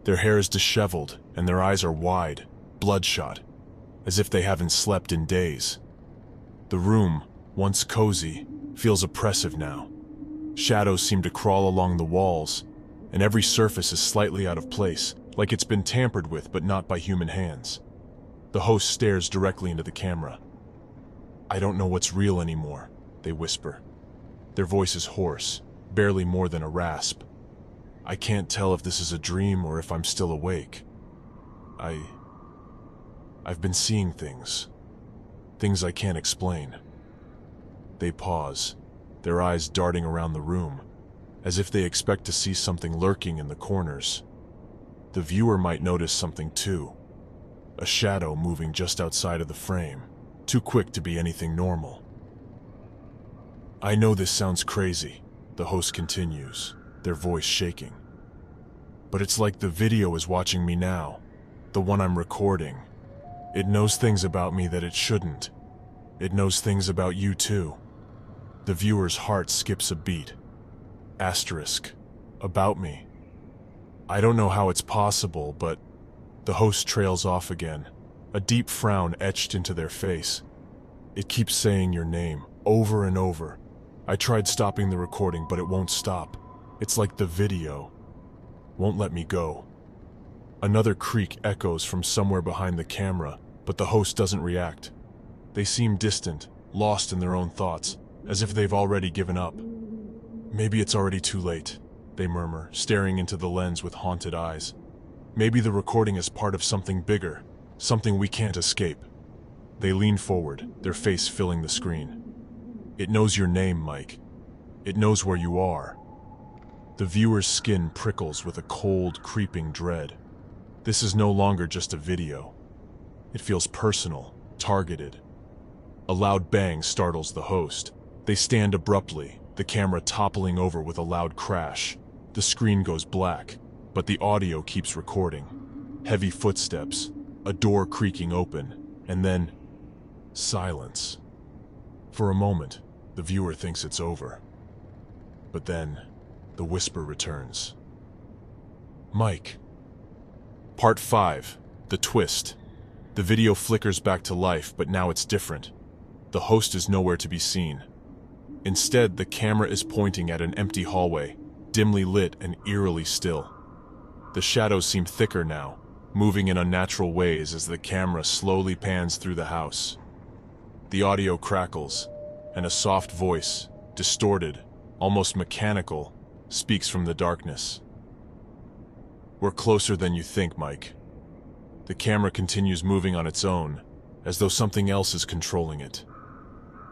Their hair is disheveled, and their eyes are wide, bloodshot, as if they haven't slept in days. The room, once cozy, feels oppressive now. Shadows seem to crawl along the walls, and every surface is slightly out of place, like it's been tampered with but not by human hands. The host stares directly into the camera. "I don't know what's real anymore," they whisper. Their voice is hoarse, barely more than a rasp. "I can't tell if this is a dream or if I'm still awake. I've been seeing things I can't explain." They pause, their eyes darting around the room. as if they expect to see something lurking in the corners. The viewer might notice something too. A shadow moving just outside of the frame, too quick to be anything normal. "I know this sounds crazy," the host continues, their voice shaking. "But it's like the video is watching me now, the one I'm recording. It knows things about me that it shouldn't. It knows things about you too." The viewer's heart skips a beat. Asterisk. About me. "I don't know how it's possible, but..." The host trails off again, a deep frown etched into their face. "It keeps saying your name, over and over. I tried stopping the recording, but it won't stop. It's like the video won't let me go." Another creak echoes from somewhere behind the camera, but the host doesn't react. They seem distant, lost in their own thoughts, as if they've already given up. "Maybe it's already too late," they murmur, staring into the lens with haunted eyes. "Maybe the recording is part of something bigger, something we can't escape." They lean forward, their face filling the screen. "It knows your name, Mike. It knows where you are." The viewer's skin prickles with a cold, creeping dread. This is no longer just a video. It feels personal, targeted. A loud bang startles the host. They stand abruptly, the camera toppling over with a loud crash. The screen goes black, but the audio keeps recording. Heavy footsteps, a door creaking open, and then silence. For a moment, the viewer thinks it's over. But then, the whisper returns. "Mike." Part 5. The twist. The video flickers back to life, but now it's different. The host is nowhere to be seen. Instead, the camera is pointing at an empty hallway, dimly lit and eerily still. The shadows seem thicker now, moving in unnatural ways as the camera slowly pans through the house. The audio crackles, and a soft voice, distorted, almost mechanical, speaks from the darkness. "We're closer than you think, Mike." The camera continues moving on its own, as though something else is controlling it.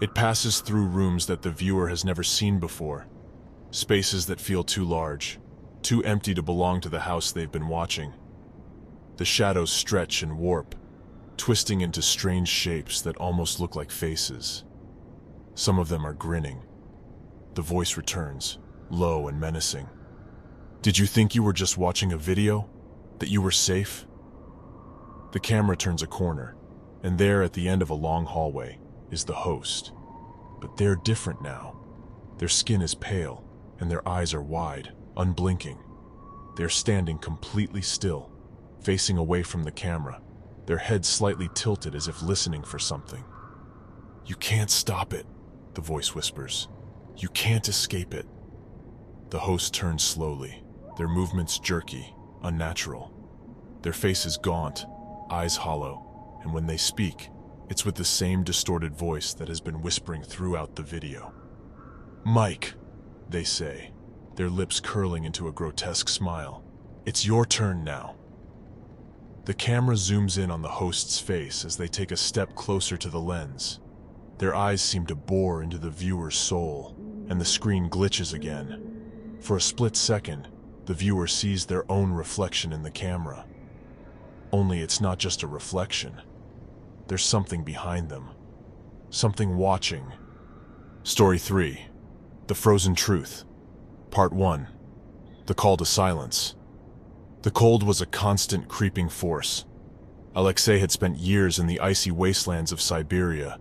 It passes through rooms that the viewer has never seen before, spaces that feel too large, too empty to belong to the house they've been watching. The shadows stretch and warp, twisting into strange shapes that almost look like faces. Some of them are grinning. The voice returns, low and menacing. "Did you think you were just watching a video? That you were safe?" The camera turns a corner, and there at the end of a long hallway is the host. But they're different now. Their skin is pale, and their eyes are wide, unblinking. They're standing completely still, facing away from the camera, their heads slightly tilted as if listening for something. "You can't stop it," the voice whispers. "You can't escape it." The host turns slowly, their movements jerky, unnatural. Their faces gaunt, eyes hollow, and when they speak, it's with the same distorted voice that has been whispering throughout the video. "Mike," they say, their lips curling into a grotesque smile. "It's your turn now." The camera zooms in on the host's face as they take a step closer to the lens. Their eyes seem to bore into the viewer's soul, and the screen glitches again. For a split second, the viewer sees their own reflection in the camera. Only it's not just a reflection. There's something behind them. Something watching. Story 3. The Frozen Truth. Part 1. The Call to Silence. The cold was a constant creeping force. Alexei had spent years in the icy wastelands of Siberia,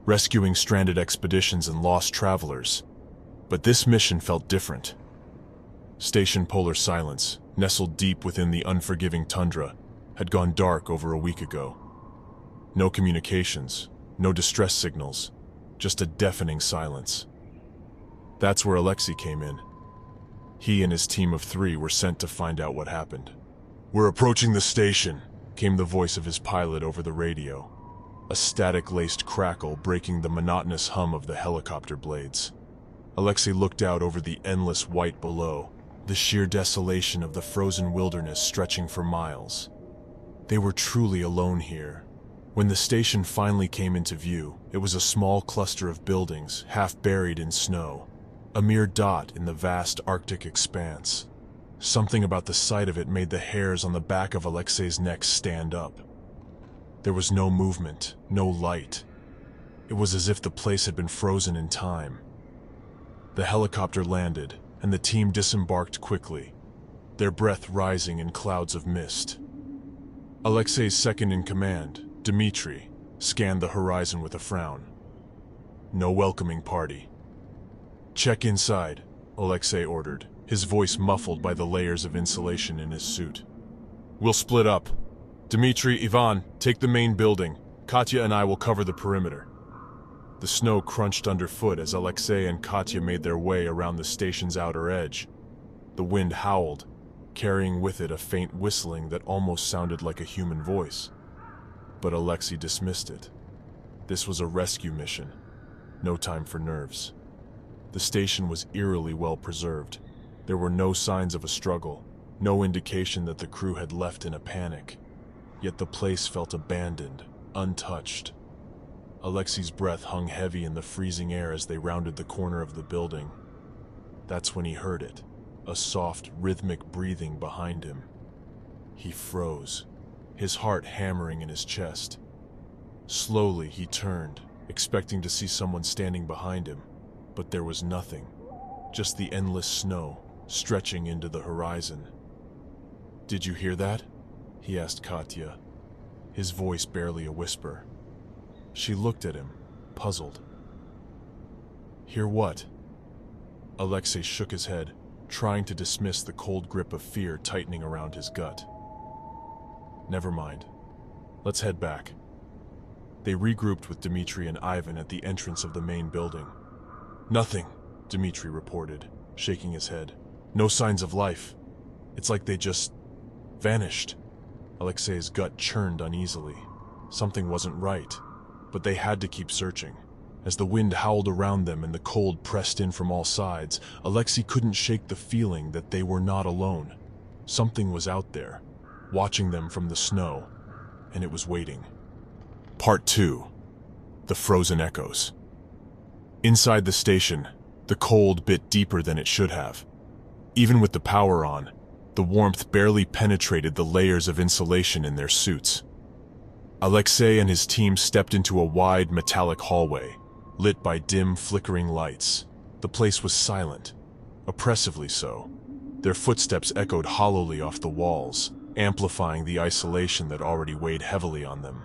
rescuing stranded expeditions and lost travelers. But this mission felt different. Station Polar Silence, nestled deep within the unforgiving tundra, had gone dark over a week ago. No communications, no distress signals, just a deafening silence. That's where Alexei came in. He and his team of 3 were sent to find out what happened. "We're approaching the station," came the voice of his pilot over the radio, a static-laced crackle breaking the monotonous hum of the helicopter blades. Alexei looked out over the endless white below, the sheer desolation of the frozen wilderness stretching for miles. They were truly alone here. When the station finally came into view, it was a small cluster of buildings, half buried in snow. a mere dot in the vast Arctic expanse. Something about the sight of it made the hairs on the back of Alexei's neck stand up. There was no movement, no light. It was as if the place had been frozen in time. The helicopter landed, and the team disembarked quickly, their breath rising in clouds of mist. Alexei's second-in-command, Dmitri, scanned the horizon with a frown. No welcoming party. "Check inside," Alexei ordered, his voice muffled by the layers of insulation in his suit. "We'll split up. Dmitri, Ivan, take the main building. Katya and I will cover the perimeter." The snow crunched underfoot as Alexei and Katya made their way around the station's outer edge. The wind howled, carrying with it a faint whistling that almost sounded like a human voice. But Alexei dismissed it. This was a rescue mission. No time for nerves. The station was eerily well preserved. There were no signs of a struggle, no indication that the crew had left in a panic. Yet the place felt abandoned, untouched. Alexei's breath hung heavy in the freezing air as they rounded the corner of the building. That's when he heard it, a soft, rhythmic breathing behind him. He froze, his heart hammering in his chest. Slowly he turned, expecting to see someone standing behind him, but there was nothing, just the endless snow stretching into the horizon. "Did you hear that?" he asked Katya, his voice barely a whisper. She looked at him, puzzled. "Hear what?" Alexei shook his head, trying to dismiss the cold grip of fear tightening around his gut. "Never mind. Let's head back." They regrouped with Dmitri and Ivan at the entrance of the main building. "Nothing," Dmitri reported, shaking his head. "No signs of life. It's like they just vanished." Alexei's gut churned uneasily. Something wasn't right, but they had to keep searching. As the wind howled around them and the cold pressed in from all sides, Alexei couldn't shake the feeling that they were not alone. Something was out there, watching them from the snow, and it was waiting. Part 2. The Frozen Echoes. Inside the station, the cold bit deeper than it should have. Even with the power on, the warmth barely penetrated the layers of insulation in their suits. Alexei and his team stepped into a wide metallic hallway, lit by dim, flickering lights. The place was silent, oppressively so. Their footsteps echoed hollowly off the walls, amplifying the isolation that already weighed heavily on them.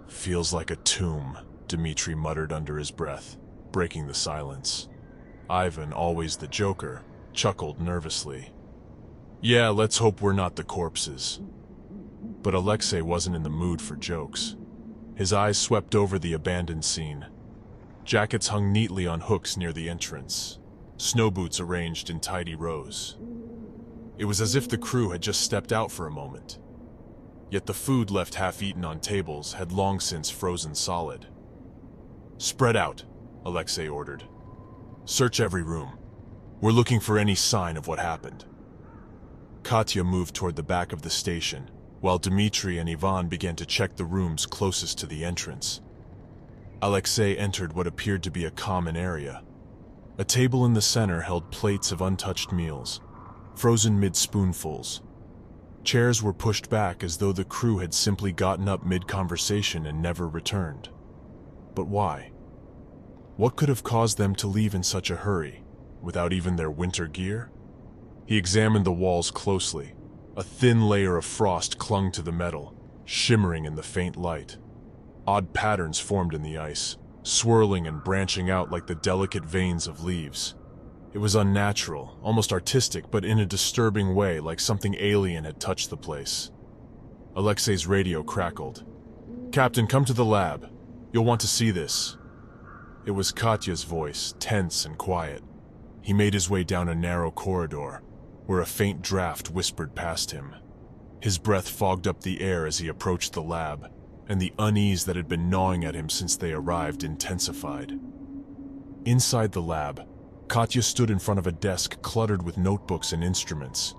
"Feels like a tomb," Dmitri muttered under his breath, breaking the silence. Ivan, always the joker, chuckled nervously. "Yeah, let's hope we're not the corpses." But Alexei wasn't in the mood for jokes. His eyes swept over the abandoned scene. Jackets hung neatly on hooks near the entrance, snow boots arranged in tidy rows. It was as if the crew had just stepped out for a moment. Yet the food left half-eaten on tables had long since frozen solid. "Spread out," Alexei ordered. "Search every room. We're looking for any sign of what happened." Katya moved toward the back of the station, while Dmitri and Ivan began to check the rooms closest to the entrance. Alexei entered what appeared to be a common area. A table in the center held plates of untouched meals, frozen mid-spoonfuls. Chairs were pushed back as though the crew had simply gotten up mid-conversation and never returned. But why? What could have caused them to leave in such a hurry, without even their winter gear? He examined the walls closely. A thin layer of frost clung to the metal, shimmering in the faint light. Odd patterns formed in the ice, swirling and branching out like the delicate veins of leaves. It was unnatural, almost artistic, but in a disturbing way, like something alien had touched the place. Alexei's radio crackled. "Captain, come to the lab. You'll want to see this." It was Katya's voice, tense and quiet. He made his way down a narrow corridor, where a faint draft whispered past him. His breath fogged up the air as he approached the lab, and the unease that had been gnawing at him since they arrived intensified. Inside the lab, Katya stood in front of a desk cluttered with notebooks and instruments.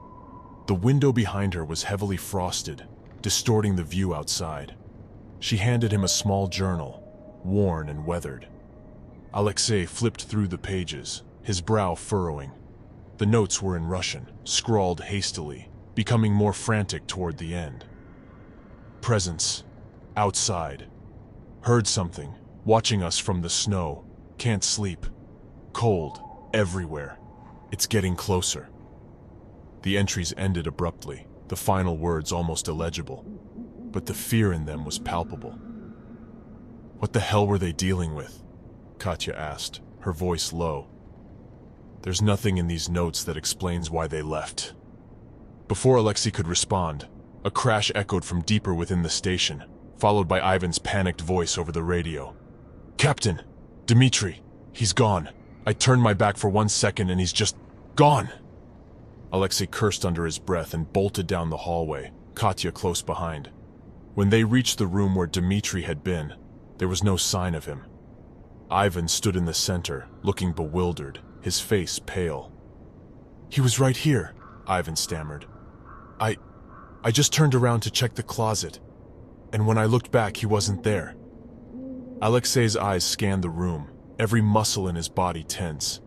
The window behind her was heavily frosted, distorting the view outside. She handed him a small journal, worn and weathered. Alexei flipped through the pages, his brow furrowing. The notes were in Russian, scrawled hastily, becoming more frantic toward the end. Presence. Outside. Heard something. Watching us from the snow. Can't sleep. Cold. Everywhere. It's getting closer. The entries ended abruptly, the final words almost illegible. But the fear in them was palpable. What the hell were they dealing with? Katya asked, her voice low. There's nothing in these notes that explains why they left. Before Alexei could respond, a crash echoed from deeper within the station, followed by Ivan's panicked voice over the radio. Captain! Dmitri! He's gone! I turned my back for 1 second and he's just gone! Alexei cursed under his breath and bolted down the hallway, Katya close behind. When they reached the room where Dmitri had been, there was no sign of him. Ivan stood in the center, looking bewildered, his face pale. He was right here, Ivan stammered. I just turned around to check the closet, and when I looked back, he wasn't there. Alexei's eyes scanned the room, every muscle in his body tense.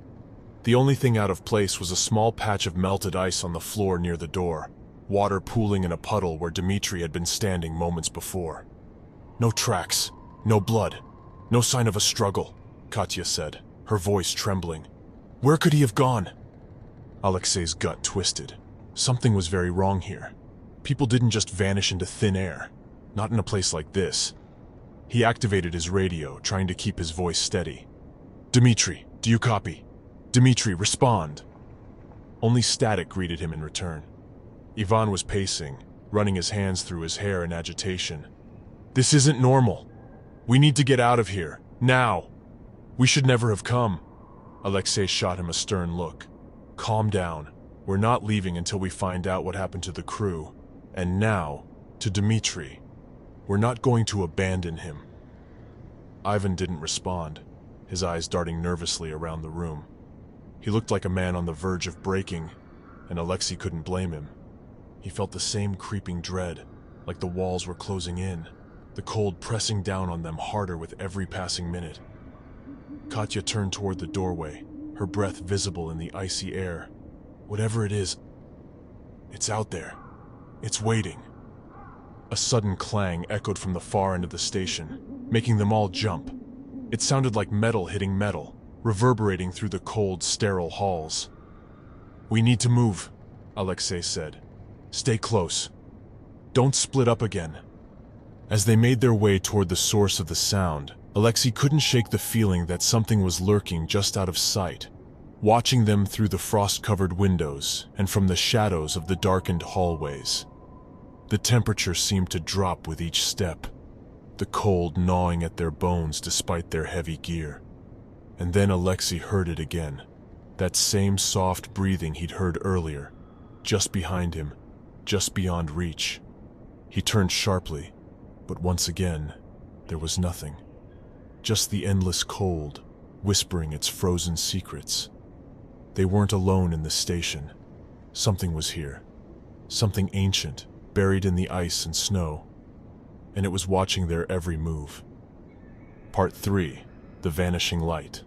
The only thing out of place was a small patch of melted ice on the floor near the door, water pooling in a puddle where Dmitri had been standing moments before. No tracks, no blood, no sign of a struggle, Katya said, her voice trembling. Where could he have gone? Alexei's gut twisted. Something was very wrong here. People didn't just vanish into thin air, not in a place like this. He activated his radio, trying to keep his voice steady. Dmitri, do you copy? Dmitri, respond. Only static greeted him in return. Ivan was pacing, running his hands through his hair in agitation. This isn't normal. We need to get out of here, now. We should never have come. Alexei shot him a stern look. Calm down. We're not leaving until we find out what happened to the crew. And now, to Dmitri. We're not going to abandon him. Ivan didn't respond, his eyes darting nervously around the room. He looked like a man on the verge of breaking, and Alexei couldn't blame him. He felt the same creeping dread, like the walls were closing in, the cold pressing down on them harder with every passing minute. Katya turned toward the doorway, her breath visible in the icy air. Whatever it is, it's out there. It's waiting. A sudden clang echoed from the far end of the station, making them all jump. It sounded like metal hitting metal, reverberating through the cold, sterile halls. We need to move, Alexei said. Stay close. Don't split up again. As they made their way toward the source of the sound, Alexei couldn't shake the feeling that something was lurking just out of sight, watching them through the frost-covered windows and from the shadows of the darkened hallways. The temperature seemed to drop with each step, the cold gnawing at their bones despite their heavy gear. And then Alexei heard it again, that same soft breathing he'd heard earlier, just behind him, just beyond reach. He turned sharply, but once again, there was nothing. Just the endless cold, whispering its frozen secrets. They weren't alone in the station. Something was here. Something ancient, buried in the ice and snow. And it was watching their every move. Part 3. The Vanishing Light.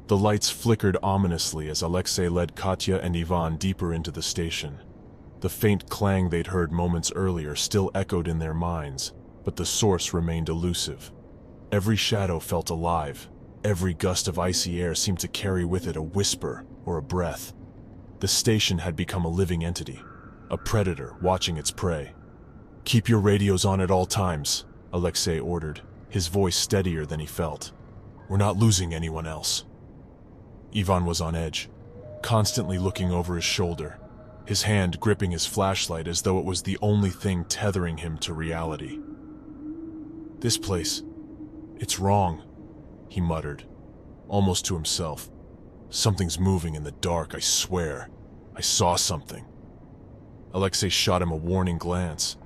The lights flickered ominously as Alexei led Katya and Ivan deeper into the station. The faint clang they'd heard moments earlier still echoed in their minds, but the source remained elusive. Every shadow felt alive. Every gust of icy air seemed to carry with it a whisper or a breath. The station had become a living entity, a predator watching its prey. Keep your radios on at all times, Alexei ordered, his voice steadier than he felt. We're not losing anyone else. Ivan was on edge, constantly looking over his shoulder, his hand gripping his flashlight as though it was the only thing tethering him to reality. This place, it's wrong, he muttered, almost to himself. Something's moving in the dark, I swear. I saw something. Alexei shot him a warning glance.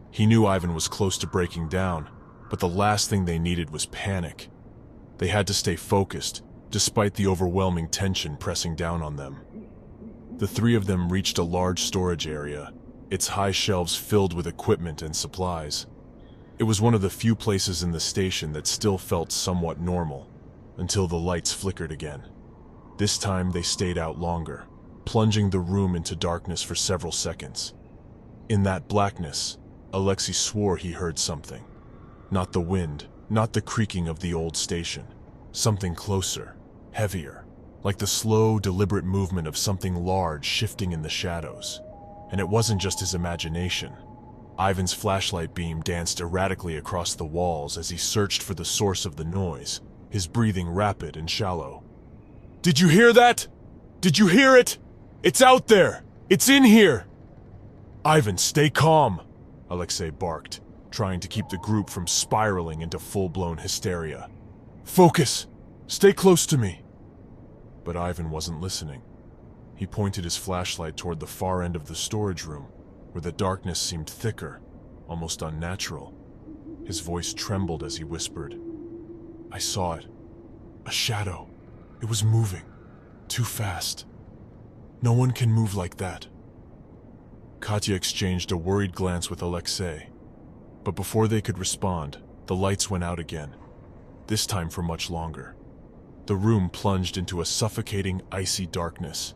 He knew Ivan was close to breaking down, but the last thing they needed was panic. They had to stay focused, despite the overwhelming tension pressing down on them. The three of them reached a large storage area, its high shelves filled with equipment and supplies. It was one of the few places in the station that still felt somewhat normal, until the lights flickered again. This time they stayed out longer, plunging the room into darkness for several seconds. In that blackness, Alexei swore he heard something. Not the wind, not the creaking of the old station. Something closer, heavier, like the slow, deliberate movement of something large shifting in the shadows. And it wasn't just his imagination. Ivan's flashlight beam danced erratically across the walls as he searched for the source of the noise, his breathing rapid and shallow. "Did you hear that? Did you hear it? It's out there! It's in here!" "Ivan, stay calm," Alexei barked, trying to keep the group from spiraling into full-blown hysteria. "Focus! Stay close to me!" But Ivan wasn't listening. He pointed his flashlight toward the far end of the storage room, where the darkness seemed thicker, almost unnatural. His voice trembled as he whispered, "I saw it. A shadow. It was moving. Too fast. No one can move like that." Katya exchanged a worried glance with Alexei, but before they could respond, the lights went out again, this time for much longer. The room plunged into a suffocating, icy darkness.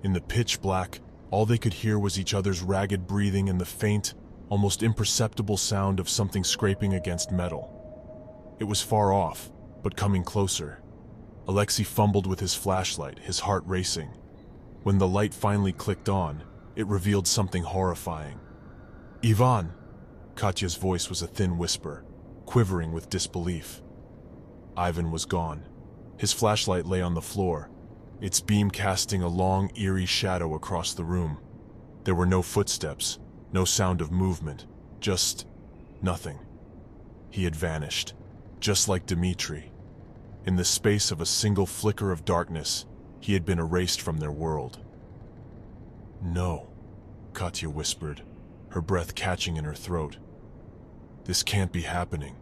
In the pitch black, all they could hear was each other's ragged breathing and the faint, almost imperceptible sound of something scraping against metal. It was far off, but coming closer. Alexei fumbled with his flashlight, his heart racing. When the light finally clicked on, it revealed something horrifying. "Ivan!" Katya's voice was a thin whisper, quivering with disbelief. Ivan was gone. His flashlight lay on the floor, its beam casting a long, eerie shadow across the room. There were no footsteps, no sound of movement, just nothing. He had vanished, just like Dmitri. In the space of a single flicker of darkness, he had been erased from their world. "No," Katya whispered, her breath catching in her throat. "This can't be happening."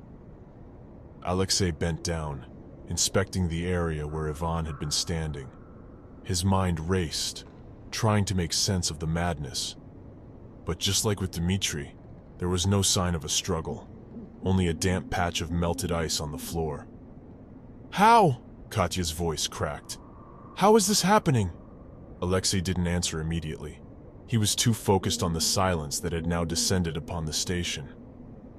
Alexei bent down, inspecting the area where Ivan had been standing. His mind raced, trying to make sense of the madness. But just like with Dmitri, there was no sign of a struggle, only a damp patch of melted ice on the floor. "How?" Katya's voice cracked. "How is this happening?" Alexei didn't answer immediately. He was too focused on the silence that had now descended upon the station.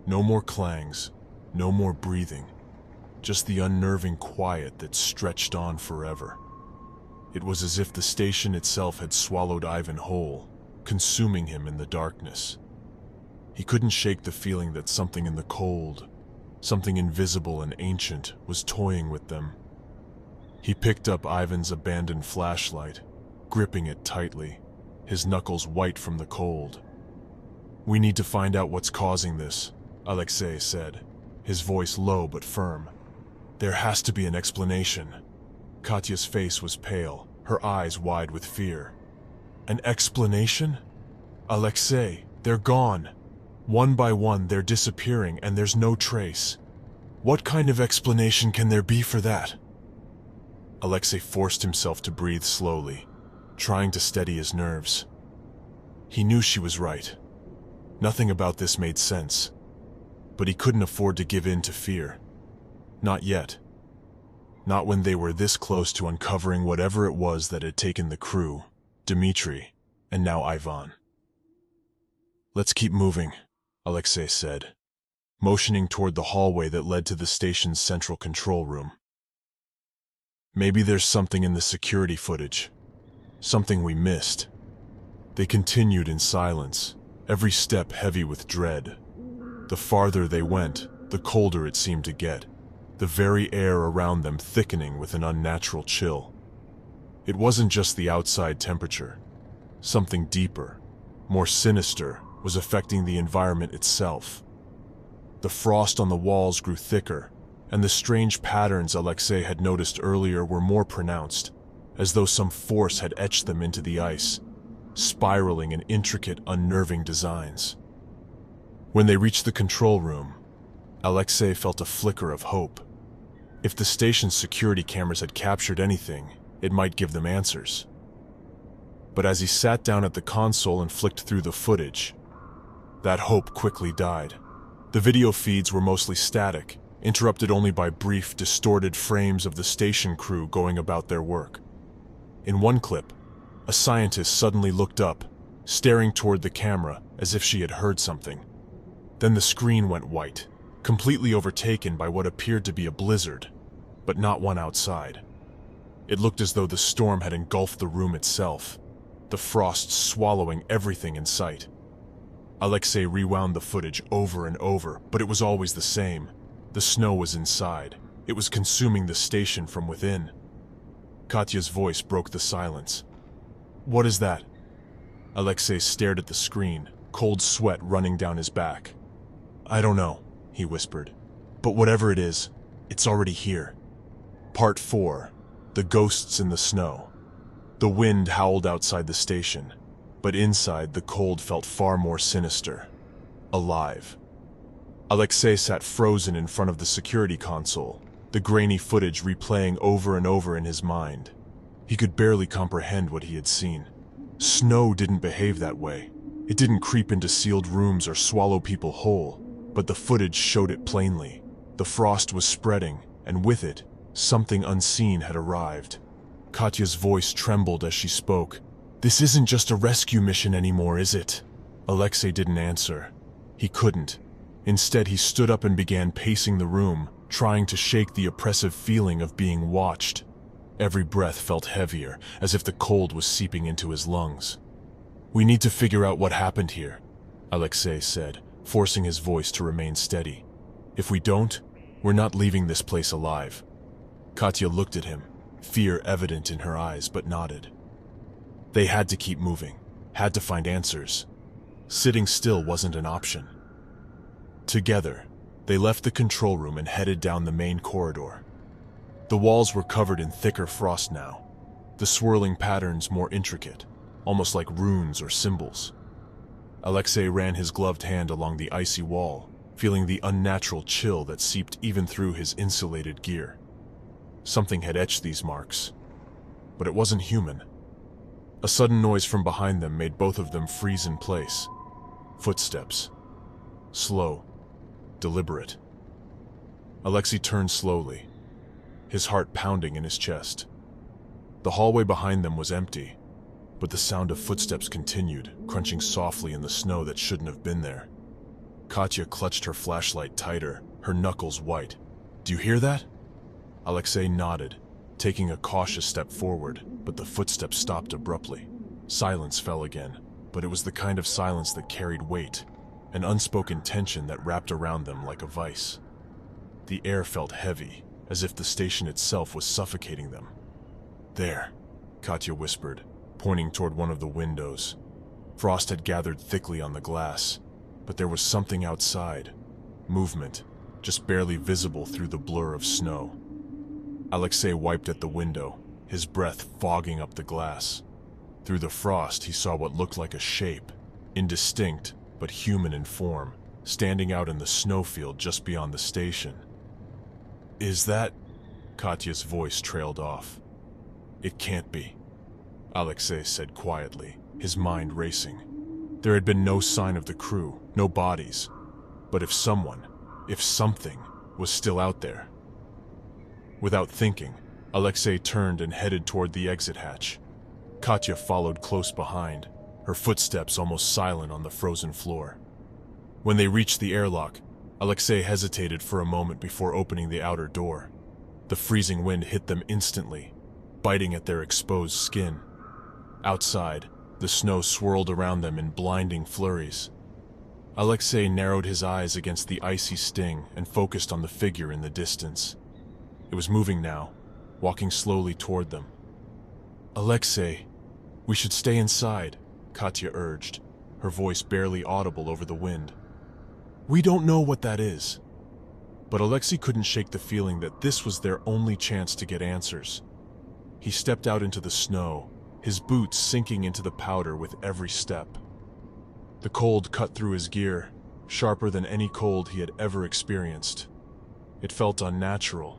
No more clangs, no more breathing, just the unnerving quiet that stretched on forever. It was as if the station itself had swallowed Ivan whole, consuming him in the darkness. He couldn't shake the feeling that something in the cold, something invisible and ancient, was toying with them. He picked up Ivan's abandoned flashlight, gripping it tightly, his knuckles white from the cold. "We need to find out what's causing this," Alexei said, his voice low but firm. "There has to be an explanation." Katya's face was pale, her eyes wide with fear. "An explanation? Alexei, they're gone. One by one, they're disappearing, and there's no trace. What kind of explanation can there be for that?" Alexei forced himself to breathe slowly, trying to steady his nerves. He knew she was right. Nothing about this made sense. But he couldn't afford to give in to fear. Not yet. Not when they were this close to uncovering whatever it was that had taken the crew, Dmitri, and now Ivan. "Let's keep moving," Alexei said, motioning toward the hallway that led to the station's central control room. "Maybe there's something in the security footage, something we missed." They continued in silence, every step heavy with dread. The farther they went, the colder it seemed to get, the very air around them thickening with an unnatural chill. It wasn't just the outside temperature. Something deeper, more sinister, was affecting the environment itself. The frost on the walls grew thicker, and the strange patterns Alexei had noticed earlier were more pronounced, as though some force had etched them into the ice, spiraling in intricate, unnerving designs. When they reached the control room, Alexei felt a flicker of hope. If the station's security cameras had captured anything, it might give them answers. But as he sat down at the console and flicked through the footage, that hope quickly died. The video feeds were mostly static, interrupted only by brief, distorted frames of the station crew going about their work. In one clip, a scientist suddenly looked up, staring toward the camera as if she had heard something. Then the screen went white, completely overtaken by what appeared to be a blizzard, but not one outside. It looked as though the storm had engulfed the room itself, the frost swallowing everything in sight. Alexei rewound the footage over and over, but it was always the same. The snow was inside. It was consuming the station from within. Katya's voice broke the silence. "What is that?" Alexei stared at the screen, cold sweat running down his back. "I don't know," he whispered. "But whatever it is, it's already here." Part 4. The Ghosts in the Snow. The wind howled outside the station, but inside the cold felt far more sinister. Alive. Alexei sat frozen in front of the security console, the grainy footage replaying over and over in his mind. He could barely comprehend what he had seen. Snow didn't behave that way. It didn't creep into sealed rooms or swallow people whole, but the footage showed it plainly. The frost was spreading, and with it, something unseen had arrived. Katya's voice trembled as she spoke. "This isn't just a rescue mission anymore, is it?" Alexei didn't answer. He couldn't. Instead, he stood up and began pacing the room, trying to shake the oppressive feeling of being watched. Every breath felt heavier, as if the cold was seeping into his lungs. "We need to figure out what happened here," Alexei said, forcing his voice to remain steady. "If we don't, we're not leaving this place alive." Katya looked at him, fear evident in her eyes, but nodded. They had to keep moving, had to find answers. Sitting still wasn't an option. Together, they left the control room and headed down the main corridor. The walls were covered in thicker frost now, the swirling patterns more intricate, almost like runes or symbols. Alexei ran his gloved hand along the icy wall, feeling the unnatural chill that seeped even through his insulated gear. Something had etched these marks, but it wasn't human. A sudden noise from behind them made both of them freeze in place. Footsteps. Slow, deliberate. Alexei turned slowly, his heart pounding in his chest. The hallway behind them was empty, but the sound of footsteps continued, crunching softly in the snow that shouldn't have been there. Katya clutched her flashlight tighter, her knuckles white. "Do you hear that?" Alexei nodded, taking a cautious step forward, but the footsteps stopped abruptly. Silence fell again, but it was the kind of silence that carried weight, an unspoken tension that wrapped around them like a vice. The air felt heavy, as if the station itself was suffocating them. "There," Katya whispered, pointing toward one of the windows. Frost had gathered thickly on the glass, but there was something outside. Movement, just barely visible through the blur of snow. Alexei wiped at the window, his breath fogging up the glass. Through the frost, he saw what looked like a shape, indistinct but human in form, standing out in the snowfield just beyond the station. "Is that—" Katya's voice trailed off. "It can't be," Alexei said quietly, his mind racing. There had been no sign of the crew, no bodies. But if someone, if something, was still out there. Without thinking, Alexei turned and headed toward the exit hatch. Katya followed close behind, her footsteps almost silent on the frozen floor. When they reached the airlock, Alexei hesitated for a moment before opening the outer door. The freezing wind hit them instantly, biting at their exposed skin. Outside, the snow swirled around them in blinding flurries. Alexei narrowed his eyes against the icy sting and focused on the figure in the distance. It was moving now, walking slowly toward them. "Alexei, we should stay inside," Katya urged, her voice barely audible over the wind. "We don't know what that is." But Alexei couldn't shake the feeling that this was their only chance to get answers. He stepped out into the snow, his boots sinking into the powder with every step. The cold cut through his gear, sharper than any cold he had ever experienced. It felt unnatural,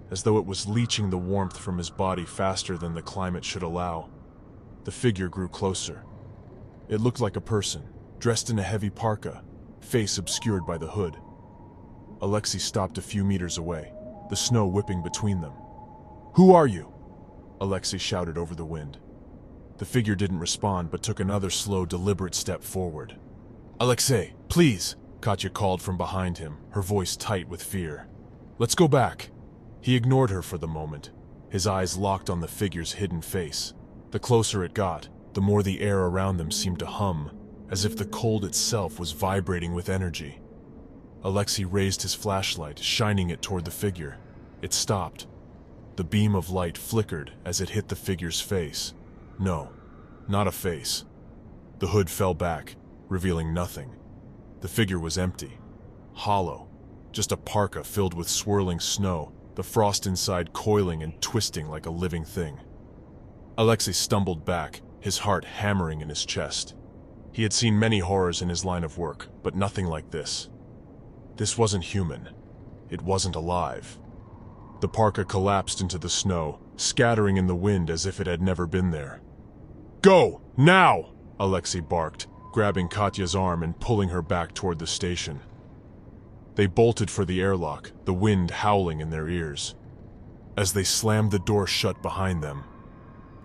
as though it was leaching the warmth from his body faster than the climate should allow. The figure grew closer. It looked like a person, dressed in a heavy parka, face obscured by the hood. Alexei stopped a few meters away, the snow whipping between them. "Who are you?" Alexei shouted over the wind. The figure didn't respond, but took another slow, deliberate step forward. "Alexei, please!" Katya called from behind him, her voice tight with fear. "Let's go back." He ignored her for the moment, his eyes locked on the figure's hidden face. The closer it got, the more the air around them seemed to hum, as if the cold itself was vibrating with energy. Alexei raised his flashlight, shining it toward the figure. It stopped. The beam of light flickered as it hit the figure's face. No, not a face. The hood fell back, revealing nothing. The figure was empty, hollow, just a parka filled with swirling snow, the frost inside coiling and twisting like a living thing. Alexei stumbled back, his heart hammering in his chest. He had seen many horrors in his line of work, but nothing like this. This wasn't human. It wasn't alive. The parka collapsed into the snow, scattering in the wind as if it had never been there. "Go, now!" Alexei barked, grabbing Katya's arm and pulling her back toward the station. They bolted for the airlock, the wind howling in their ears. As they slammed the door shut behind them,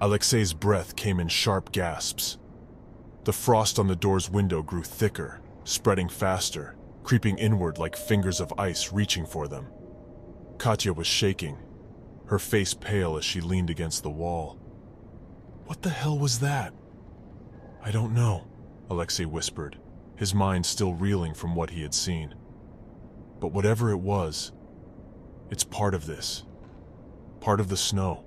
Alexei's breath came in sharp gasps. The frost on the door's window grew thicker, spreading faster, creeping inward like fingers of ice reaching for them. Katya was shaking, her face pale as she leaned against the wall. "What the hell was that?" "I don't know," Alexei whispered, his mind still reeling from what he had seen. "But whatever it was, it's part of this. Part of the snow.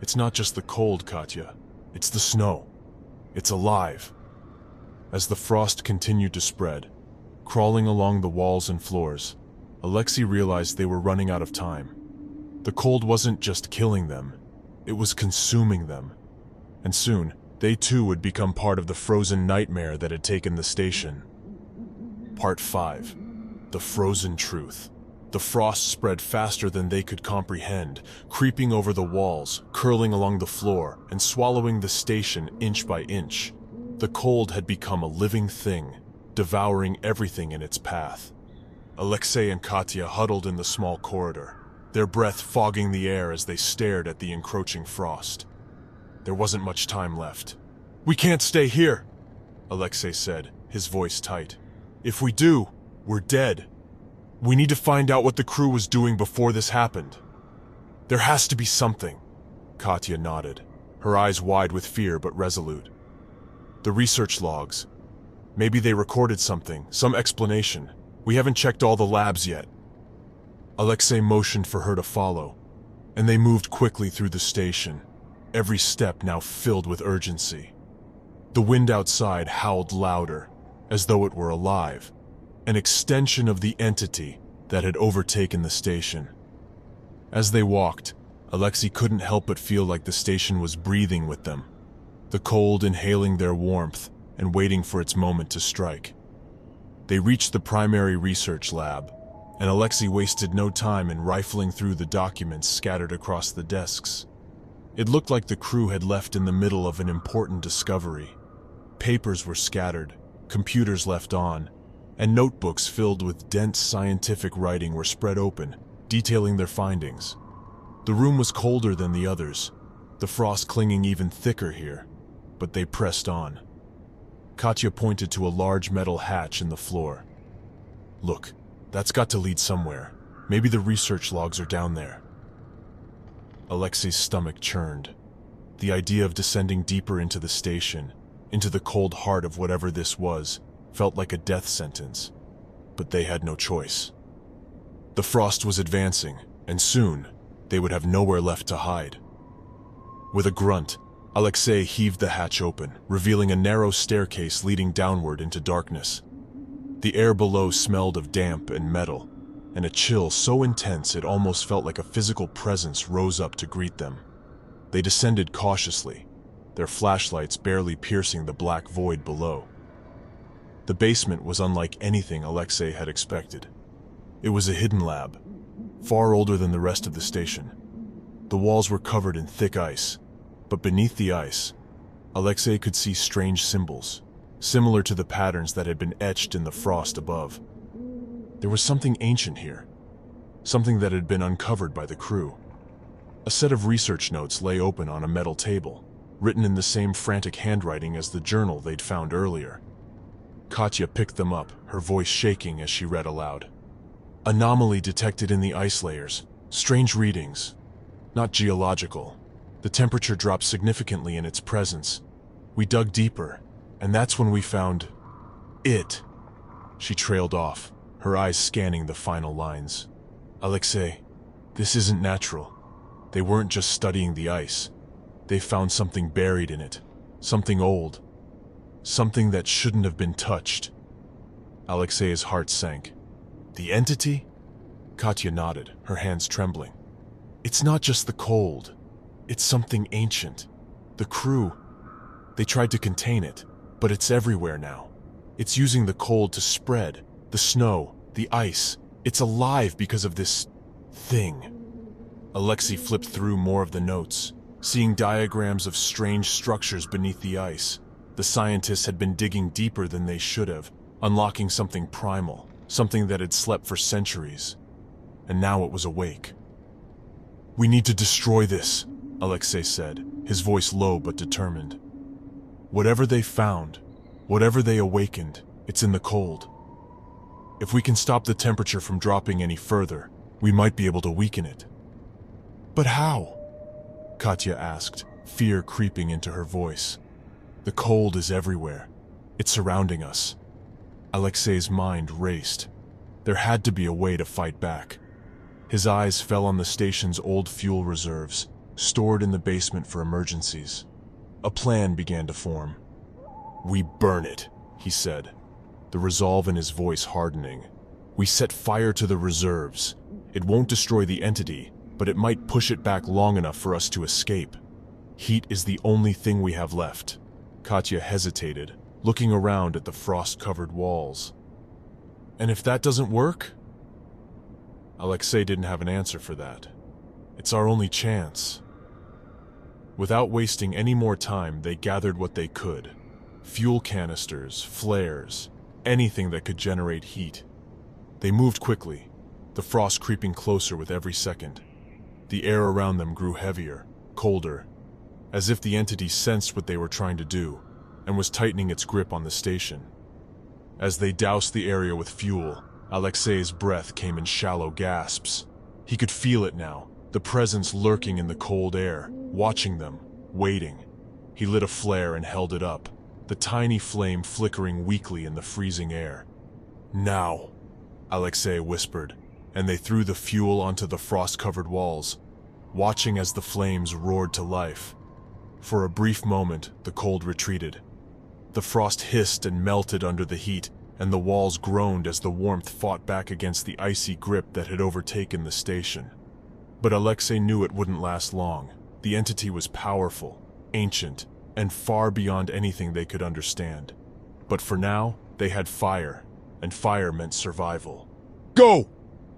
It's not just the cold, Katya. It's the snow. It's alive." As the frost continued to spread, crawling along the walls and floors, Alexei realized they were running out of time. The cold wasn't just killing them, it was consuming them. And soon, they too would become part of the frozen nightmare that had taken the station. Part 5. The Frozen Truth. The frost spread faster than they could comprehend, creeping over the walls, curling along the floor, and swallowing the station inch by inch. The cold had become a living thing, devouring everything in its path. Alexei and Katya huddled in the small corridor, their breath fogging the air as they stared at the encroaching frost. There wasn't much time left. "We can't stay here," Alexei said, his voice tight. "If we do, we're dead. We need to find out what the crew was doing before this happened." "There has to be something," Katya nodded, her eyes wide with fear but resolute. "The research logs. Maybe they recorded something, some explanation. We haven't checked all the labs yet." Alexei motioned for her to follow, and they moved quickly through the station, every step now filled with urgency. The wind outside howled louder, as though it were alive, an extension of the entity that had overtaken the station. As they walked, Alexei couldn't help but feel like the station was breathing with them, the cold inhaling their warmth and waiting for its moment to strike. They reached the primary research lab, and Alexei wasted no time in rifling through the documents scattered across the desks. It looked like the crew had left in the middle of an important discovery. Papers were scattered, computers left on, and notebooks filled with dense scientific writing were spread open, detailing their findings. The room was colder than the others, the frost clinging even thicker here, but they pressed on. Katya pointed to a large metal hatch in the floor. "Look, that's got to lead somewhere. Maybe the research logs are down there." Alexei's stomach churned. The idea of descending deeper into the station, into the cold heart of whatever this was, felt like a death sentence. But they had no choice. The frost was advancing, and soon they would have nowhere left to hide. With a grunt, Alexei heaved the hatch open, revealing a narrow staircase leading downward into darkness. The air below smelled of damp and metal, and a chill so intense it almost felt like a physical presence rose up to greet them. They descended cautiously, their flashlights barely piercing the black void below. The basement was unlike anything Alexei had expected. It was a hidden lab, far older than the rest of the station. The walls were covered in thick ice, but beneath the ice, Alexei could see strange symbols, similar to the patterns that had been etched in the frost above. There was something ancient here, something that had been uncovered by the crew. A set of research notes lay open on a metal table, written in the same frantic handwriting as the journal they'd found earlier. Katya picked them up, her voice shaking as she read aloud. Anomaly detected in the ice layers. Strange readings. Not geological. The temperature dropped significantly in its presence. We dug deeper, and that's when we found it. She trailed off, her eyes scanning the final lines. Alexei, this isn't natural. They weren't just studying the ice. They found something buried in it. Something old. Something that shouldn't have been touched. Alexei's heart sank. The entity? Katya nodded, her hands trembling. It's not just the cold. It's something ancient. The crew, they tried to contain it, but it's everywhere now. It's using the cold to spread, the snow, the ice. It's alive because of this thing. Alexei flipped through more of the notes, seeing diagrams of strange structures beneath the ice. The scientists had been digging deeper than they should have, unlocking something primal, something that had slept for centuries. And now it was awake. We need to destroy this, Alexei said, his voice low but determined. Whatever they found, whatever they awakened, it's in the cold. If we can stop the temperature from dropping any further, we might be able to weaken it. But how? Katya asked, fear creeping into her voice. The cold is everywhere. It's surrounding us. Alexei's mind raced. There had to be a way to fight back. His eyes fell on the station's old fuel reserves, stored in the basement for emergencies. A plan began to form. We burn it, he said, the resolve in his voice hardening. We set fire to the reserves. It won't destroy the entity, but it might push it back long enough for us to escape. Heat is the only thing we have left. Katya hesitated, looking around at the frost-covered walls. And if that doesn't work? Alexei didn't have an answer for that. It's our only chance. Without wasting any more time, they gathered what they could. Fuel canisters, flares, anything that could generate heat. They moved quickly, the frost creeping closer with every second. The air around them grew heavier, colder, as if the entity sensed what they were trying to do and was tightening its grip on the station. As they doused the area with fuel, Alexei's breath came in shallow gasps. He could feel it now, the presence lurking in the cold air, watching them, waiting. He lit a flare and held it up, the tiny flame flickering weakly in the freezing air. Now, Alexei whispered, and they threw the fuel onto the frost-covered walls, watching as the flames roared to life. For a brief moment, the cold retreated. The frost hissed and melted under the heat, and the walls groaned as the warmth fought back against the icy grip that had overtaken the station. But Alexei knew it wouldn't last long. The entity was powerful, ancient, and far beyond anything they could understand. But for now, they had fire, and fire meant survival. Go!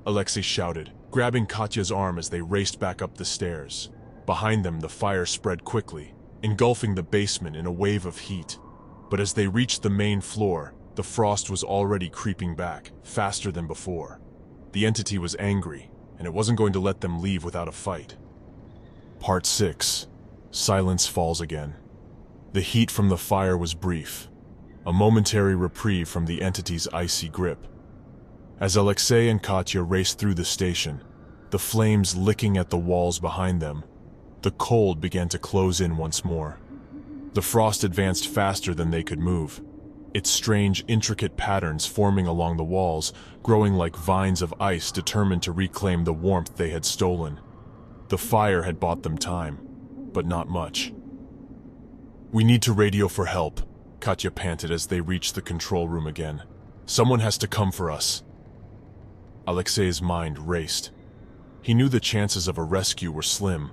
Alexei shouted, grabbing Katya's arm as they raced back up the stairs. Behind them, the fire spread quickly, engulfing the basement in a wave of heat. But as they reached the main floor, the frost was already creeping back, faster than before. The entity was angry, and it wasn't going to let them leave without a fight. Part 6. Silence falls again. The heat from the fire was brief, a momentary reprieve from the entity's icy grip. As Alexei and Katya raced through the station, the flames licking at the walls behind them, the cold began to close in once more. The frost advanced faster than they could move, its strange, intricate patterns forming along the walls, growing like vines of ice determined to reclaim the warmth they had stolen. The fire had bought them time, but not much. We need to radio for help, Katya panted as they reached the control room again. Someone has to come for us. Alexei's mind raced. He knew the chances of a rescue were slim.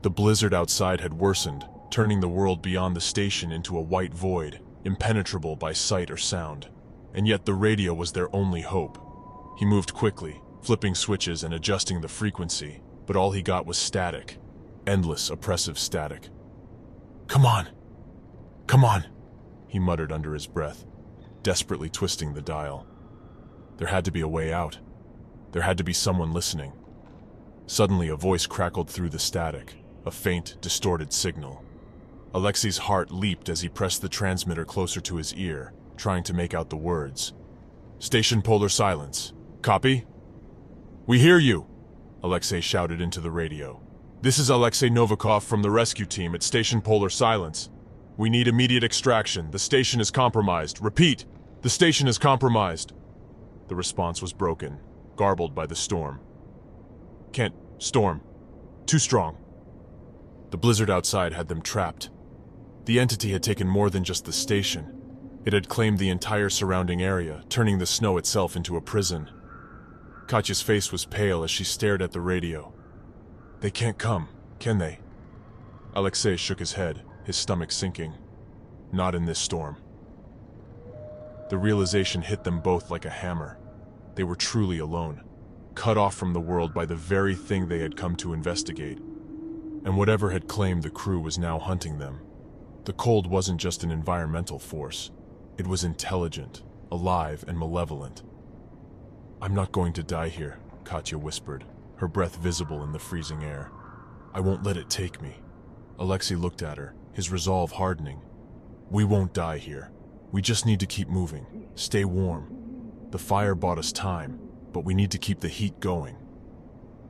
The blizzard outside had worsened, turning the world beyond the station into a white void, impenetrable by sight or sound. And yet the radio was their only hope. He moved quickly, flipping switches and adjusting the frequency, but all he got was static. Endless, oppressive static. Come on! Come on! He muttered under his breath, desperately twisting the dial. There had to be a way out. There had to be someone listening. Suddenly, a voice crackled through the static, a faint, distorted signal. Alexei's heart leaped as he pressed the transmitter closer to his ear, trying to make out the words. "Station Polar Silence. Copy?" "We hear you," Alexei shouted into the radio. "This is Alexei Novikov from the rescue team at Station Polar Silence. We need immediate extraction. The station is compromised. Repeat, the station is compromised." The response was broken, garbled by the storm. "Can't. Storm. Too strong." The blizzard outside had them trapped. The entity had taken more than just the station. It had claimed the entire surrounding area, turning the snow itself into a prison. Katya's face was pale as she stared at the radio. "They can't come, can they?" Alexei shook his head, his stomach sinking. "Not in this storm." The realization hit them both like a hammer. They were truly alone, cut off from the world by the very thing they had come to investigate. And whatever had claimed the crew was now hunting them. The cold wasn't just an environmental force. It was intelligent, alive, and malevolent. "I'm not going to die here," Katya whispered, her breath visible in the freezing air. "I won't let it take me." Alexei looked at her, his resolve hardening. "We won't die here. We just need to keep moving, stay warm. The fire bought us time, but we need to keep the heat going."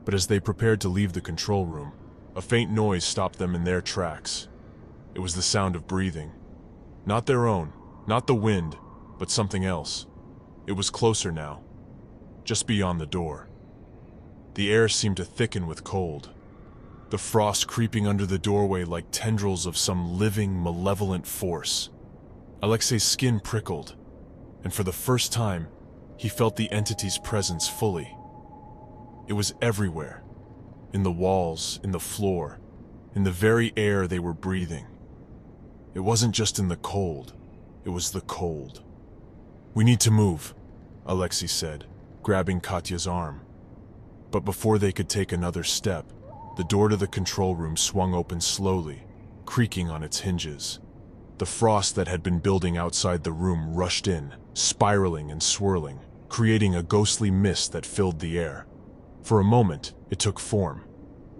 But as they prepared to leave the control room, a faint noise stopped them in their tracks. It was the sound of breathing. Not their own, not the wind, but something else. It was closer now, just beyond the door. The air seemed to thicken with cold, the frost creeping under the doorway like tendrils of some living, malevolent force. Alexei's skin prickled, and for the first time, he felt the entity's presence fully. It was everywhere, in the walls, in the floor, in the very air they were breathing. It wasn't just in the cold, it was the cold. "We need to move," Alexei said, grabbing Katya's arm. But before they could take another step, the door to the control room swung open slowly, creaking on its hinges. The frost that had been building outside the room rushed in, spiraling and swirling, creating a ghostly mist that filled the air. For a moment, it took form.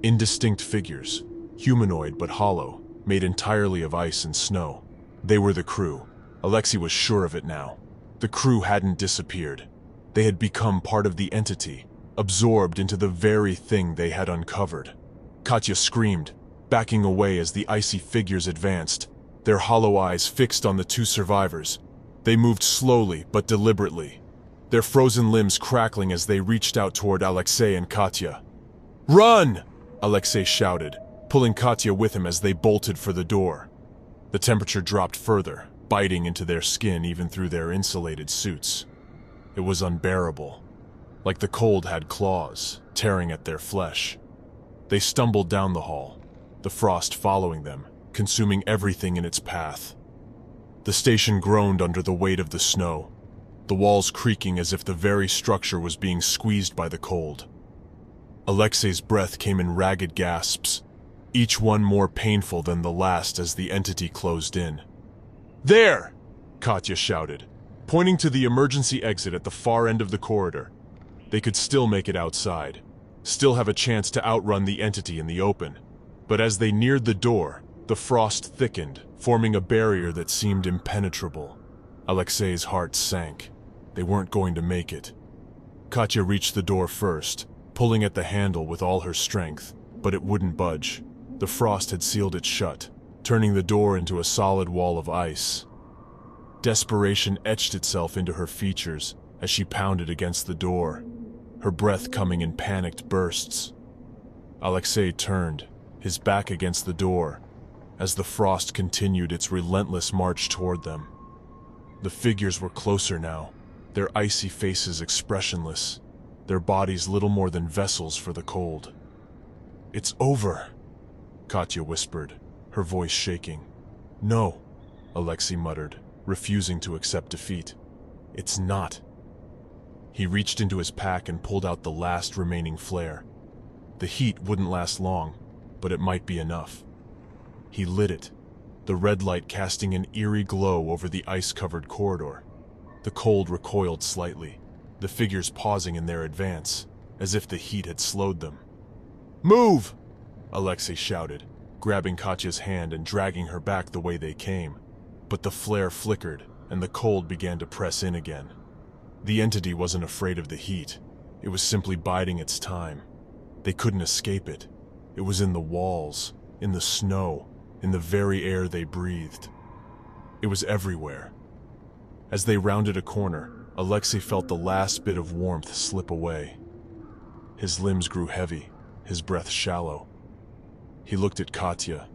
Indistinct figures, humanoid but hollow, made entirely of ice and snow. They were the crew. Alexei was sure of it now. The crew hadn't disappeared. They had become part of the entity, absorbed into the very thing they had uncovered. Katya screamed, backing away as the icy figures advanced, their hollow eyes fixed on the two survivors. They moved slowly but deliberately, their frozen limbs crackling as they reached out toward Alexei and Katya. "Run!" Alexei shouted, pulling Katya with him as they bolted for the door. The temperature dropped further, biting into their skin even through their insulated suits. It was unbearable, like the cold had claws, tearing at their flesh. They stumbled down the hall, the frost following them, consuming everything in its path. The station groaned under the weight of the snow, the walls creaking as if the very structure was being squeezed by the cold. Alexei's breath came in ragged gasps, each one more painful than the last as the entity closed in. "There!" Katya shouted, pointing to the emergency exit at the far end of the corridor. They could still make it outside, still have a chance to outrun the entity in the open. But as they neared the door, the frost thickened, forming a barrier that seemed impenetrable. Alexei's heart sank. They weren't going to make it. Katya reached the door first, pulling at the handle with all her strength, but it wouldn't budge. The frost had sealed it shut, turning the door into a solid wall of ice. Desperation etched itself into her features as she pounded against the door, her breath coming in panicked bursts. Alexei turned, his back against the door, as the frost continued its relentless march toward them. The figures were closer now, their icy faces expressionless, their bodies little more than vessels for the cold. "It's over," Katya whispered, her voice shaking. "No," Alexei muttered, refusing to accept defeat. "It's not." He reached into his pack and pulled out the last remaining flare. The heat wouldn't last long, but it might be enough. He lit it, the red light casting an eerie glow over the ice-covered corridor. The cold recoiled slightly, the figures pausing in their advance, as if the heat had slowed them. Move! Alexei shouted, grabbing Katya's hand and dragging her back the way they came. But the flare flickered, and the cold began to press in again. The entity wasn't afraid of the heat. It was simply biding its time. They couldn't escape it. It was in the walls, in the snow, in the very air they breathed. It was everywhere. As they rounded a corner, Alexei felt the last bit of warmth slip away. His limbs grew heavy, his breath shallow. He looked at Katya,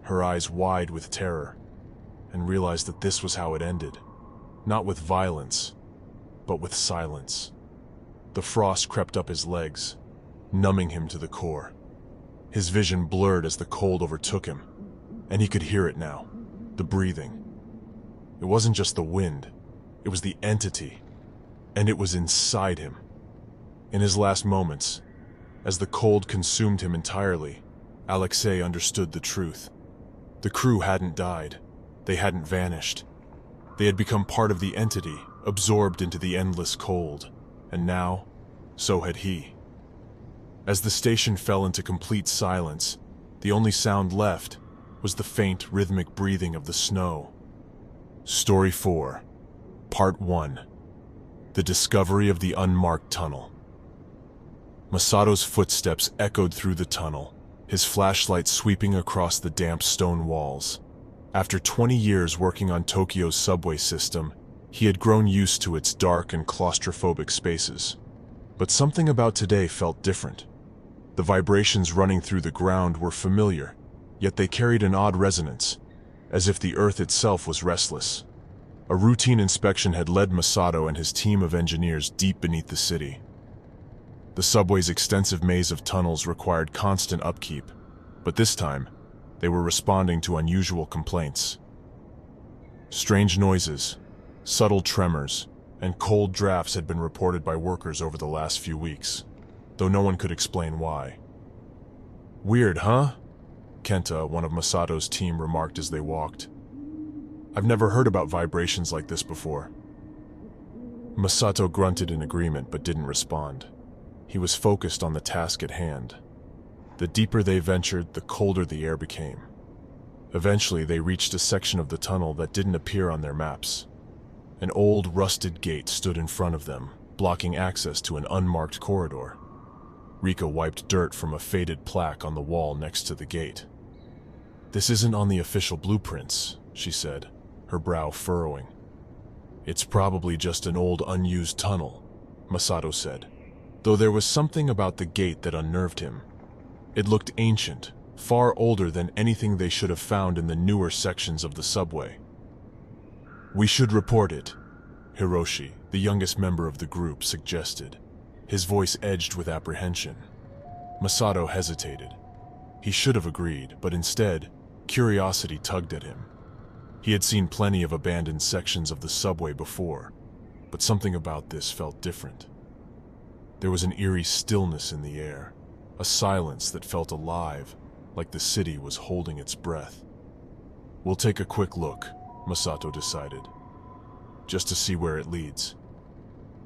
her eyes wide with terror, and realized that this was how it ended. Not with violence, but with silence. The frost crept up his legs, numbing him to the core. His vision blurred as the cold overtook him, and he could hear it now, the breathing. It wasn't just the wind, it was the entity, and it was inside him. In his last moments, as the cold consumed him entirely, Alexei understood the truth. The crew hadn't died. They hadn't vanished. They had become part of the entity, absorbed into the endless cold. And now, so had he. As the station fell into complete silence, the only sound left was the faint, rhythmic breathing of the snow. Story 4, Part 1. The Discovery of the Unmarked Tunnel. Masato's footsteps echoed through the tunnel, his flashlight sweeping across the damp stone walls. After 20 years working on Tokyo's subway system, he had grown used to its dark and claustrophobic spaces. But something about today felt different. The vibrations running through the ground were familiar, yet they carried an odd resonance, as if the earth itself was restless. A routine inspection had led Masato and his team of engineers deep beneath the city. The subway's extensive maze of tunnels required constant upkeep, but this time, they were responding to unusual complaints. Strange noises, subtle tremors, and cold drafts had been reported by workers over the last few weeks, though no one could explain why. Weird, huh? Kenta, one of Masato's team, remarked as they walked. I've never heard about vibrations like this before. Masato grunted in agreement but didn't respond. He was focused on the task at hand. The deeper they ventured, the colder the air became. Eventually, they reached a section of the tunnel that didn't appear on their maps. An old, rusted gate stood in front of them, blocking access to an unmarked corridor. Rika wiped dirt from a faded plaque on the wall next to the gate. "This isn't on the official blueprints," she said, her brow furrowing. "It's probably just an old, unused tunnel," Masato said, though there was something about the gate that unnerved him. It looked ancient, far older than anything they should have found in the newer sections of the subway. "We should report it," Hiroshi, the youngest member of the group, suggested, his voice edged with apprehension. Masato hesitated. He should have agreed, but instead, curiosity tugged at him. He had seen plenty of abandoned sections of the subway before, but something about this felt different. There was an eerie stillness in the air, a silence that felt alive, like the city was holding its breath. "We'll take a quick look," Masato decided, "just to see where it leads."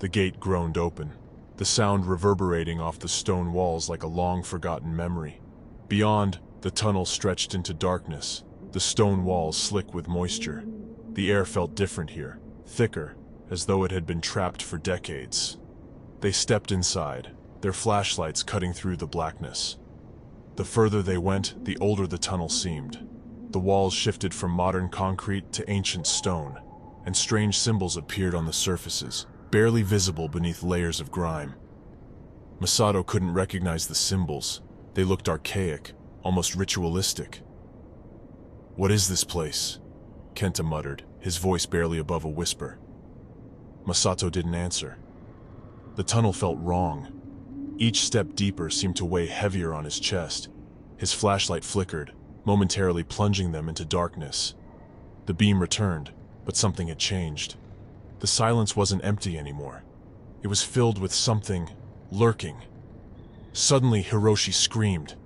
The gate groaned open, the sound reverberating off the stone walls like a long-forgotten memory. Beyond, the tunnel stretched into darkness, the stone walls slick with moisture. The air felt different here, thicker, as though it had been trapped for decades. They stepped inside, their flashlights cutting through the blackness. The further they went, the older the tunnel seemed. The walls shifted from modern concrete to ancient stone, and strange symbols appeared on the surfaces, barely visible beneath layers of grime. Masato couldn't recognize the symbols. They looked archaic, almost ritualistic. "What is this place?" Kenta muttered, his voice barely above a whisper. Masato didn't answer. The tunnel felt wrong. Each step deeper seemed to weigh heavier on his chest. His flashlight flickered, momentarily plunging them into darkness. The beam returned, but something had changed. The silence wasn't empty anymore. It was filled with something lurking. Suddenly, Hiroshi screamed.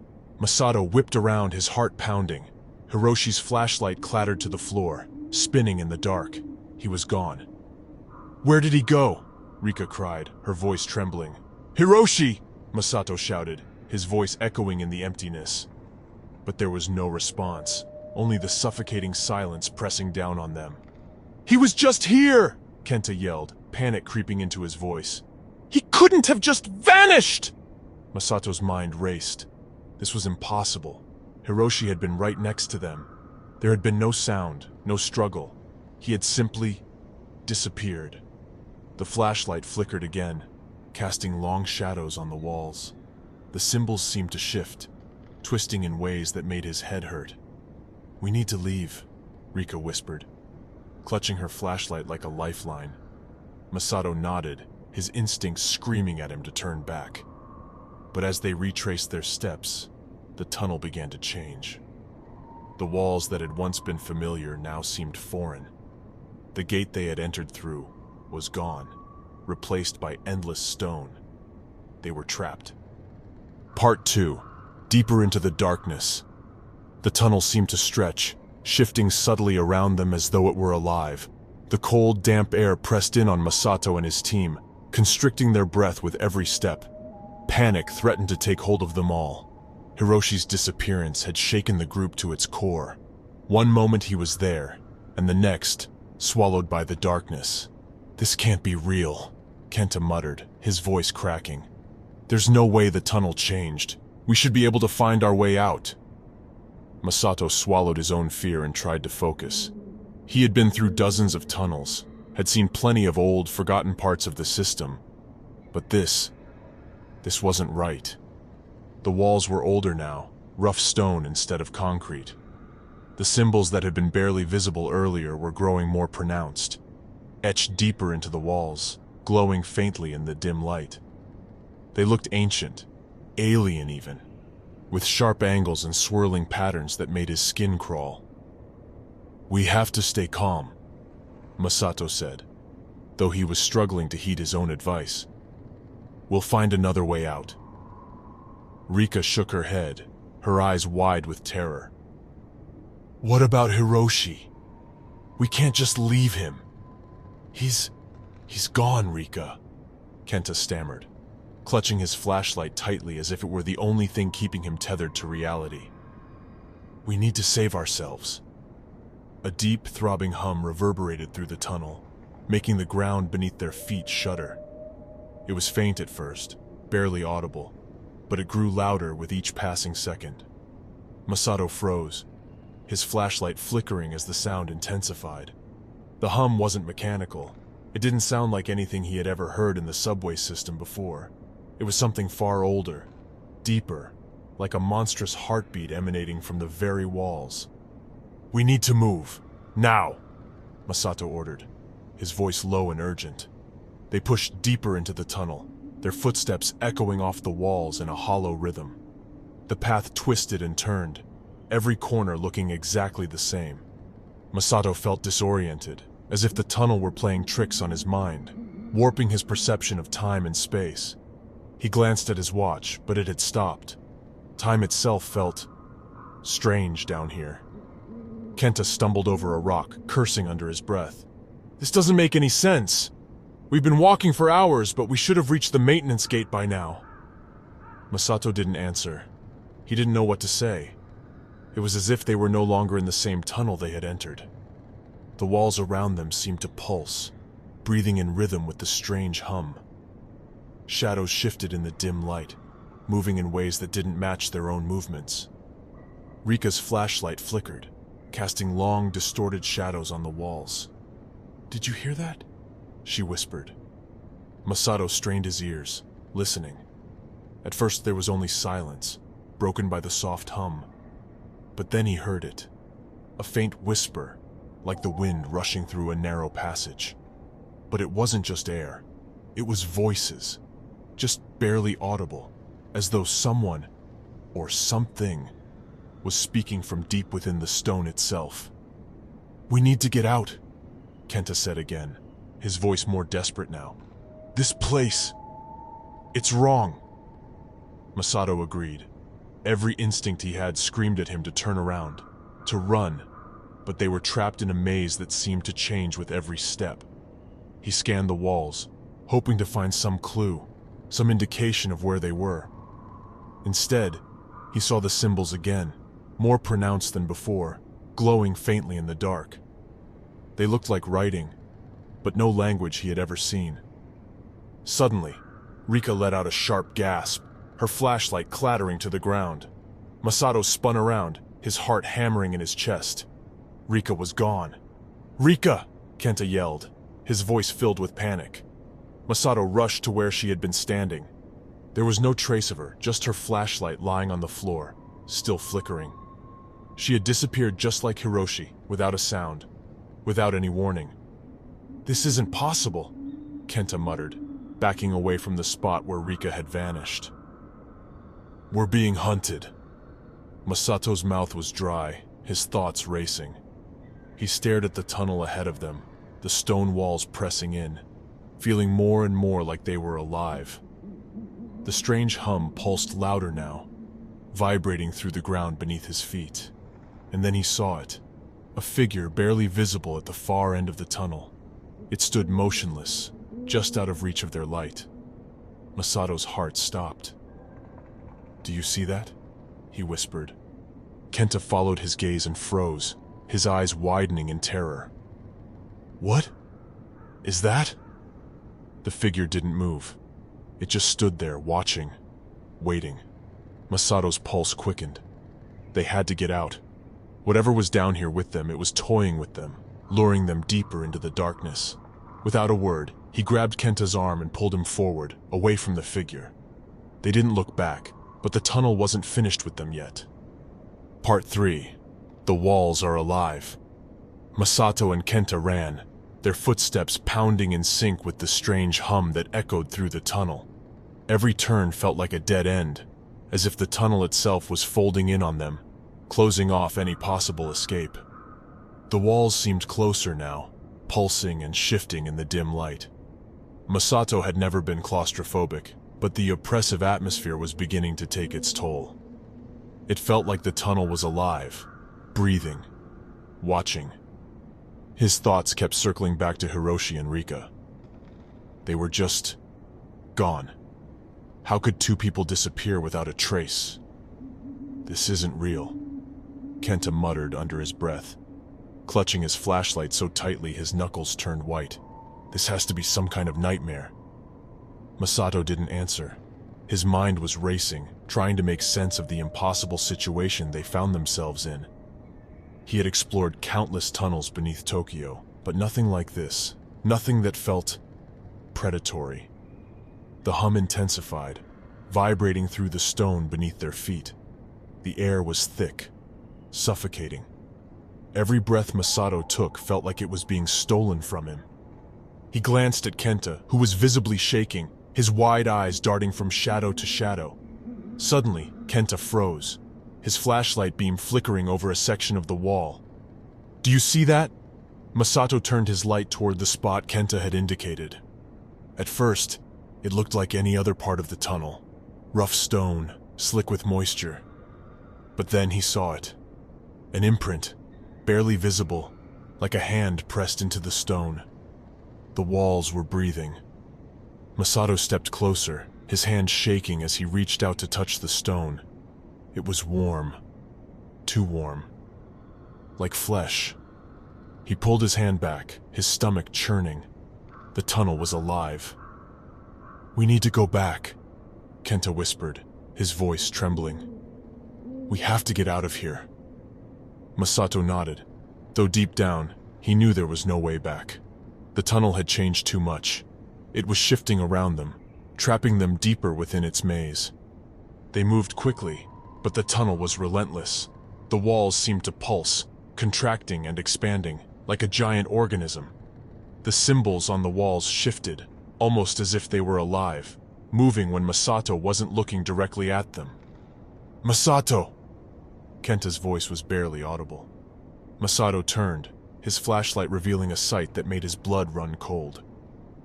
Masato whipped around, his heart pounding. Hiroshi's flashlight clattered to the floor, spinning in the dark. He was gone. "Where did he go?" Rika cried, her voice trembling. "Hiroshi!" Masato shouted, his voice echoing in the emptiness. But there was no response, only the suffocating silence pressing down on them. "He was just here!" Kenta yelled, panic creeping into his voice. "He couldn't have just vanished!" Masato's mind raced. This was impossible. Hiroshi had been right next to them. There had been no sound, no struggle. He had simply disappeared. The flashlight flickered again, casting long shadows on the walls. The symbols seemed to shift, twisting in ways that made his head hurt. "We need to leave," Rika whispered, clutching her flashlight like a lifeline. Masato nodded, his instincts screaming at him to turn back. But as they retraced their steps, the tunnel began to change. The walls that had once been familiar now seemed foreign. The gate they had entered through was gone, replaced by endless stone. They were trapped. Part 2. Deeper into the darkness. The tunnel seemed to stretch, shifting subtly around them as though it were alive. The cold, damp air pressed in on Masato and his team, constricting their breath with every step. Panic threatened to take hold of them all. Hiroshi's disappearance had shaken the group to its core. One moment he was there, and the next, swallowed by the darkness. "This can't be real," Kenta muttered, his voice cracking. "There's no way the tunnel changed. We should be able to find our way out." Masato swallowed his own fear and tried to focus. He had been through dozens of tunnels, had seen plenty of old, forgotten parts of the system. But this wasn't right. The walls were older now, rough stone instead of concrete. The symbols that had been barely visible earlier were growing more pronounced, etched deeper into the walls, glowing faintly in the dim light. They looked ancient, alien even, with sharp angles and swirling patterns that made his skin crawl. "We have to stay calm," Masato said, though he was struggling to heed his own advice. "We'll find another way out." Rika shook her head, her eyes wide with terror. "What about Hiroshi? We can't just leave him." He's gone, Rika," Kenta stammered, clutching his flashlight tightly as if it were the only thing keeping him tethered to reality. "We need to save ourselves." A deep, throbbing hum reverberated through the tunnel, making the ground beneath their feet shudder. It was faint at first, barely audible, but it grew louder with each passing second. Masato froze, his flashlight flickering as the sound intensified. The hum wasn't mechanical. It didn't sound like anything he had ever heard in the subway system before. It was something far older, deeper, like a monstrous heartbeat emanating from the very walls. "We need to move, now," Masato ordered, his voice low and urgent. They pushed deeper into the tunnel, their footsteps echoing off the walls in a hollow rhythm. The path twisted and turned, every corner looking exactly the same. Masato felt disoriented, as if the tunnel were playing tricks on his mind, warping his perception of time and space. He glanced at his watch, but it had stopped. Time itself felt strange down here. Kenta stumbled over a rock, cursing under his breath. "This doesn't make any sense. We've been walking for hours, but we should have reached the maintenance gate by now." Masato didn't answer. He didn't know what to say. It was as if they were no longer in the same tunnel they had entered. The walls around them seemed to pulse, breathing in rhythm with the strange hum. Shadows shifted in the dim light, moving in ways that didn't match their own movements. Rika's flashlight flickered, casting long, distorted shadows on the walls. "Did you hear that?" she whispered. Masato strained his ears, listening. At first there was only silence, broken by the soft hum. But then he heard it, a faint whisper, like the wind rushing through a narrow passage. But it wasn't just air, it was voices, just barely audible, as though someone, or something, was speaking from deep within the stone itself. "We need to get out," Kenta said again, his voice more desperate now. "This place, it's wrong." Masato agreed. Every instinct he had screamed at him to turn around, to run, but they were trapped in a maze that seemed to change with every step. He scanned the walls, hoping to find some clue, some indication of where they were. Instead, he saw the symbols again, more pronounced than before, glowing faintly in the dark. They looked like writing, but no language he had ever seen. Suddenly, Rika let out a sharp gasp, her flashlight clattering to the ground. Masato spun around, his heart hammering in his chest. Rika was gone. "Rika!" Kenta yelled, his voice filled with panic. Masato rushed to where she had been standing. There was no trace of her, just her flashlight lying on the floor, still flickering. She had disappeared just like Hiroshi, without a sound, without any warning. "This isn't possible," Kenta muttered, backing away from the spot where Rika had vanished. "We're being hunted." Masato's mouth was dry, his thoughts racing. He stared at the tunnel ahead of them, the stone walls pressing in, feeling more and more like they were alive. The strange hum pulsed louder now, vibrating through the ground beneath his feet. And then he saw it, a figure barely visible at the far end of the tunnel. It stood motionless, just out of reach of their light. Masato's heart stopped. "Do you see that?" he whispered. Kenta followed his gaze and froze, his eyes widening in terror. "What is that?" The figure didn't move. It just stood there, watching, waiting. Masato's pulse quickened. They had to get out. Whatever was down here with them, it was toying with them, luring them deeper into the darkness. Without a word, he grabbed Kenta's arm and pulled him forward, away from the figure. They didn't look back, but the tunnel wasn't finished with them yet. Part 3. The walls are alive. Masato and Kenta ran, their footsteps pounding in sync with the strange hum that echoed through the tunnel. Every turn felt like a dead end, as if the tunnel itself was folding in on them, closing off any possible escape. The walls seemed closer now, pulsing and shifting in the dim light. Masato had never been claustrophobic, but the oppressive atmosphere was beginning to take its toll. It felt like the tunnel was alive, breathing, watching. His thoughts kept circling back to Hiroshi and Rika. They were just gone. How could two people disappear without a trace? "This isn't real," Kenta muttered under his breath, clutching his flashlight so tightly his knuckles turned white. "This has to be some kind of nightmare." Masato didn't answer. His mind was racing, trying to make sense of the impossible situation they found themselves in. He had explored countless tunnels beneath Tokyo, but nothing like this. Nothing that felt predatory. The hum intensified, vibrating through the stone beneath their feet. The air was thick, suffocating. Every breath Masato took felt like it was being stolen from him. He glanced at Kenta, who was visibly shaking, his wide eyes darting from shadow to shadow. Suddenly, Kenta froze, his flashlight beam flickering over a section of the wall. "Do you see that?" Masato turned his light toward the spot Kenta had indicated. At first, it looked like any other part of the tunnel. Rough stone, slick with moisture. But then he saw it. An imprint, barely visible, like a hand pressed into the stone. The walls were breathing. Masato stepped closer, his hand shaking as he reached out to touch the stone. It was warm. Too warm. Like flesh. He pulled his hand back, his stomach churning. The tunnel was alive. "We need to go back," Kenta whispered, his voice trembling. "We have to get out of here." Masato nodded, though deep down, he knew there was no way back. The tunnel had changed too much. It was shifting around them, trapping them deeper within its maze. They moved quickly, but the tunnel was relentless. The walls seemed to pulse, contracting and expanding, like a giant organism. The symbols on the walls shifted, almost as if they were alive, moving when Masato wasn't looking directly at them. "Masato!" Kenta's voice was barely audible. Masato turned, his flashlight revealing a sight that made his blood run cold.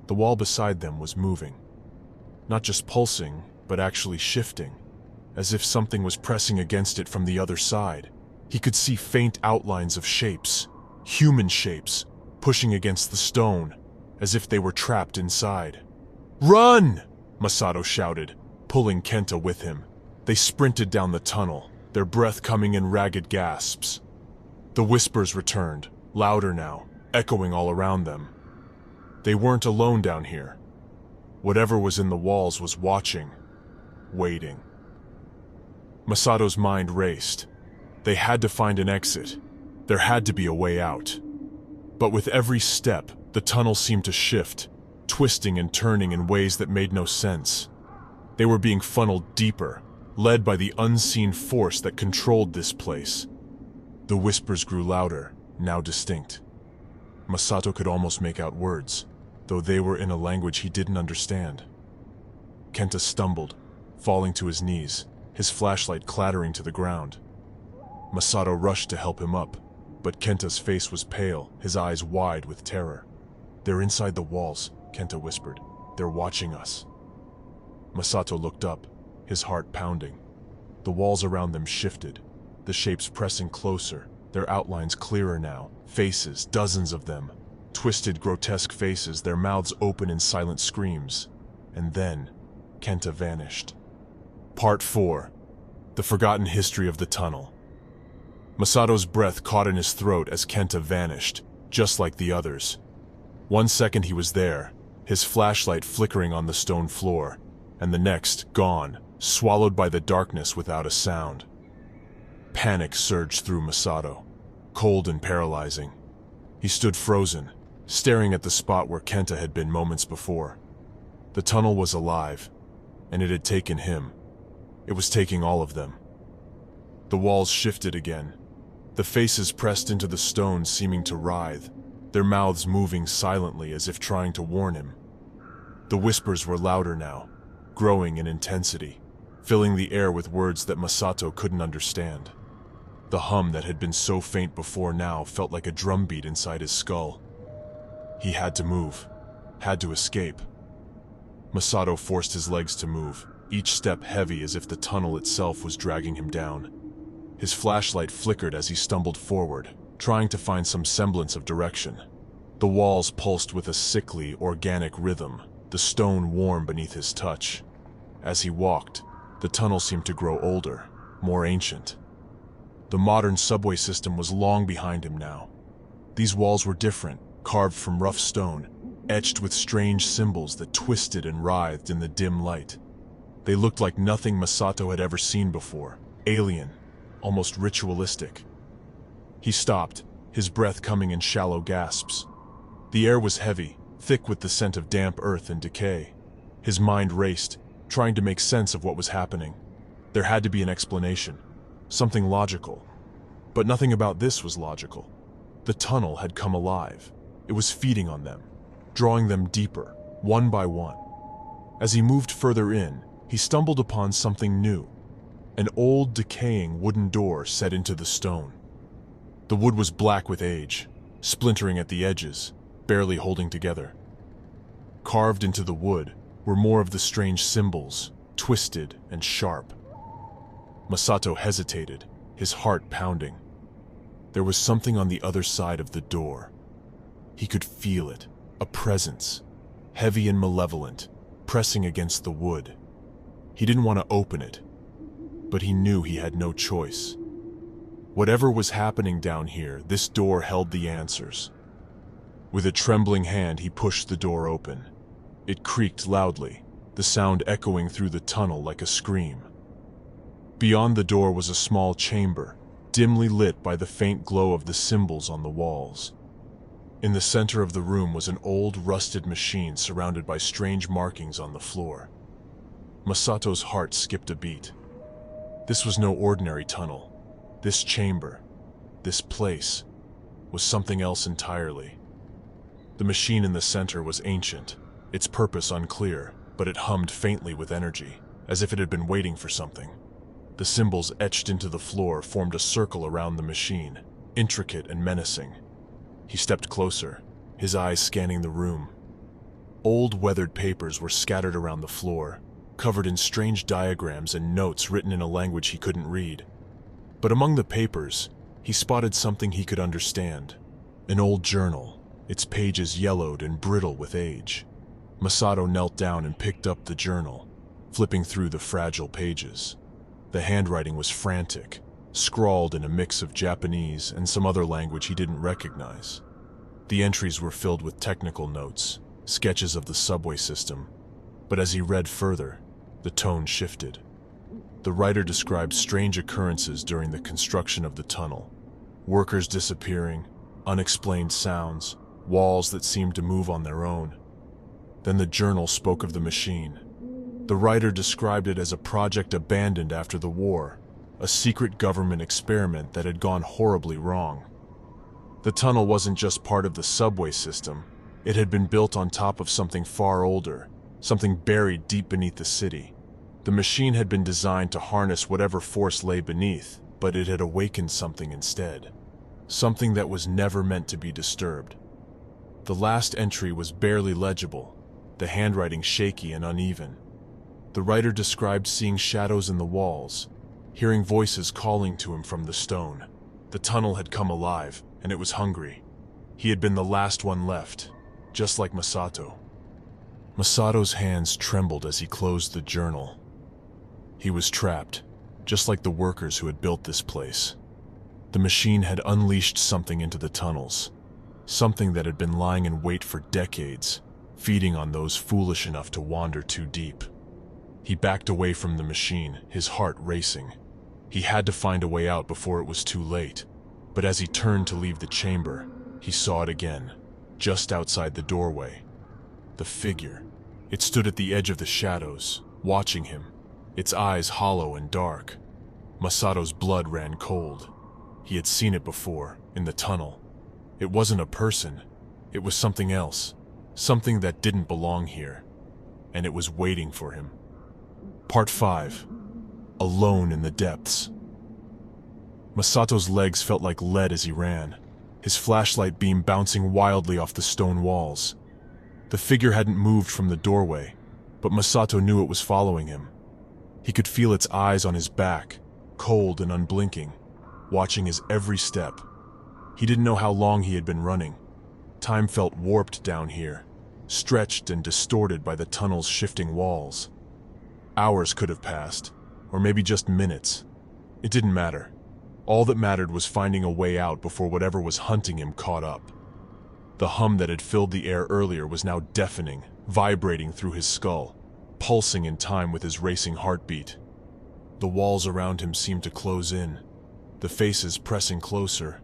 The wall beside them was moving. Not just pulsing, but actually shifting, as if something was pressing against it from the other side. He could see faint outlines of shapes, human shapes, pushing against the stone, as if they were trapped inside. "Run!" Masato shouted, pulling Kenta with him. They sprinted down the tunnel, their breath coming in ragged gasps. The whispers returned, louder now, echoing all around them. They weren't alone down here. Whatever was in the walls was watching, waiting. Masato's mind raced. They had to find an exit. There had to be a way out. But with every step, the tunnel seemed to shift, twisting and turning in ways that made no sense. They were being funneled deeper, led by the unseen force that controlled this place. The whispers grew louder, now distinct. Masato could almost make out words, though they were in a language he didn't understand. Kenta stumbled, falling to his knees, his flashlight clattering to the ground. Masato rushed to help him up, but Kenta's face was pale, his eyes wide with terror. "They're inside the walls," Kenta whispered. "They're watching us." Masato looked up, his heart pounding. The walls around them shifted, the shapes pressing closer, their outlines clearer now, faces, dozens of them. Twisted, grotesque faces, their mouths open in silent screams. And then, Kenta vanished. Part 4. The Forgotten History of the Tunnel. Masato's breath caught in his throat as Kenta vanished, just like the others. 1 second he was there, his flashlight flickering on the stone floor, and the next, gone, swallowed by the darkness without a sound. Panic surged through Masato, cold and paralyzing. He stood frozen, staring at the spot where Kenta had been moments before. The tunnel was alive, and it had taken him. It was taking all of them. The walls shifted again, the faces pressed into the stone seeming to writhe, their mouths moving silently as if trying to warn him. The whispers were louder now, growing in intensity, filling the air with words that Masato couldn't understand. The hum that had been so faint before now felt like a drumbeat inside his skull. He had to move, had to escape. Masato forced his legs to move, each step heavy as if the tunnel itself was dragging him down. His flashlight flickered as he stumbled forward, trying to find some semblance of direction. The walls pulsed with a sickly, organic rhythm, the stone warm beneath his touch. As he walked, the tunnel seemed to grow older, more ancient. The modern subway system was long behind him now. These walls were different, carved from rough stone, etched with strange symbols that twisted and writhed in the dim light. They looked like nothing Masato had ever seen before, alien, almost ritualistic. He stopped, his breath coming in shallow gasps. The air was heavy, thick with the scent of damp earth and decay. His mind raced, trying to make sense of what was happening. There had to be an explanation, something logical. But nothing about this was logical. The tunnel had come alive. It was feeding on them, drawing them deeper, one by one. As he moved further in, he stumbled upon something new. An old, decaying wooden door set into the stone. The wood was black with age, splintering at the edges, barely holding together. Carved into the wood were more of the strange symbols, twisted and sharp. Masato hesitated, his heart pounding. There was something on the other side of the door. He could feel it, a presence, heavy and malevolent, pressing against the wood. He didn't want to open it, but he knew he had no choice. Whatever was happening down here, this door held the answers. With a trembling hand, he pushed the door open. It creaked loudly, the sound echoing through the tunnel like a scream. Beyond the door was a small chamber, dimly lit by the faint glow of the symbols on the walls. In the center of the room was an old, rusted machine surrounded by strange markings on the floor. Masato's heart skipped a beat. This was no ordinary tunnel. This chamber, this place, was something else entirely. The machine in the center was ancient, its purpose unclear, but it hummed faintly with energy, as if it had been waiting for something. The symbols etched into the floor formed a circle around the machine, intricate and menacing. He stepped closer, his eyes scanning the room. Old weathered papers were scattered around the floor, covered in strange diagrams and notes written in a language he couldn't read. But among the papers, he spotted something he could understand. An old journal, its pages yellowed and brittle with age. Masato knelt down and picked up the journal, flipping through the fragile pages. The handwriting was frantic, scrawled in a mix of Japanese and some other language he didn't recognize. The entries were filled with technical notes, sketches of the subway system, but as he read further, the tone shifted. The writer described strange occurrences during the construction of the tunnel. Workers disappearing, unexplained sounds, walls that seemed to move on their own. Then the journal spoke of the machine. The writer described it as a project abandoned after the war, a secret government experiment that had gone horribly wrong. The tunnel wasn't just part of the subway system, it had been built on top of something far older, something buried deep beneath the city. The machine had been designed to harness whatever force lay beneath, but it had awakened something instead. Something that was never meant to be disturbed. The last entry was barely legible, the handwriting shaky and uneven. The writer described seeing shadows in the walls, hearing voices calling to him from the stone. The tunnel had come alive, and it was hungry. He had been the last one left, just like Masato. Masato's hands trembled as he closed the journal. He was trapped, just like the workers who had built this place. The machine had unleashed something into the tunnels, something that had been lying in wait for decades, feeding on those foolish enough to wander too deep. He backed away from the machine, his heart racing. He had to find a way out before it was too late, but as he turned to leave the chamber, he saw it again, just outside the doorway. The figure. It stood at the edge of the shadows, watching him, its eyes hollow and dark. Masato's blood ran cold. He had seen it before, in the tunnel. It wasn't a person, it was something else, something that didn't belong here, and it was waiting for him. Part 5. Alone in the depths. Masato's legs felt like lead as he ran, his flashlight beam bouncing wildly off the stone walls. The figure hadn't moved from the doorway, but Masato knew it was following him. He could feel its eyes on his back, cold and unblinking, watching his every step. He didn't know how long he had been running. Time felt warped down here, stretched and distorted by the tunnel's shifting walls. Hours could have passed, or maybe just minutes. It didn't matter. All that mattered was finding a way out before whatever was hunting him caught up. The hum that had filled the air earlier was now deafening, vibrating through his skull, pulsing in time with his racing heartbeat. The walls around him seemed to close in, the faces pressing closer,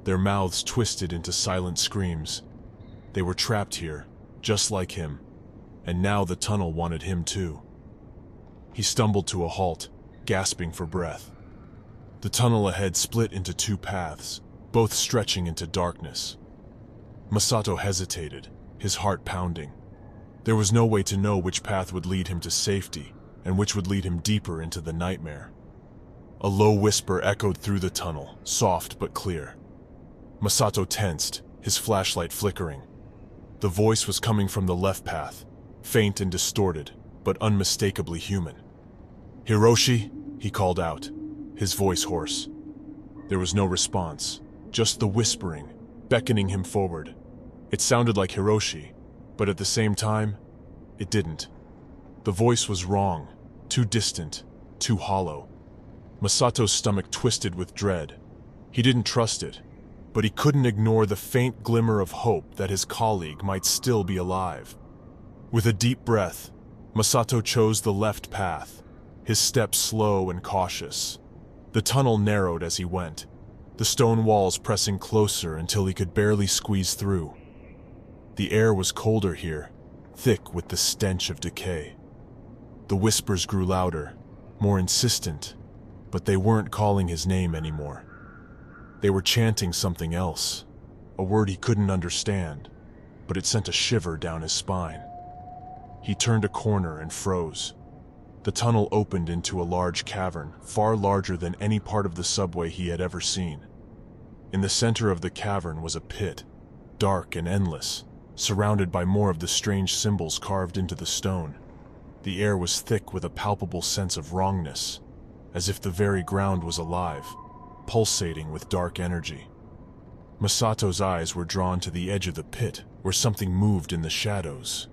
their mouths twisted into silent screams. They were trapped here, just like him, and now the tunnel wanted him too. He stumbled to a halt, gasping for breath. The tunnel ahead split into two paths, both stretching into darkness. Masato hesitated, his heart pounding. There was no way to know which path would lead him to safety, and which would lead him deeper into the nightmare. A low whisper echoed through the tunnel, soft but clear. Masato tensed, his flashlight flickering. The voice was coming from the left path, faint and distorted, but unmistakably human. "Hiroshi?" he called out, his voice hoarse. There was no response, just the whispering, beckoning him forward. It sounded like Hiroshi, but at the same time, it didn't. The voice was wrong, too distant, too hollow. Masato's stomach twisted with dread. He didn't trust it, but he couldn't ignore the faint glimmer of hope that his colleague might still be alive. With a deep breath, Masato chose the left path, his steps slow and cautious. The tunnel narrowed as he went, the stone walls pressing closer until he could barely squeeze through. The air was colder here, thick with the stench of decay. The whispers grew louder, more insistent, but they weren't calling his name anymore. They were chanting something else, a word he couldn't understand, but it sent a shiver down his spine. He turned a corner and froze. The tunnel opened into a large cavern, far larger than any part of the subway he had ever seen. In the center of the cavern was a pit, dark and endless, surrounded by more of the strange symbols carved into the stone. The air was thick with a palpable sense of wrongness, as if the very ground was alive, pulsating with dark energy. Masato's eyes were drawn to the edge of the pit, where something moved in the shadows.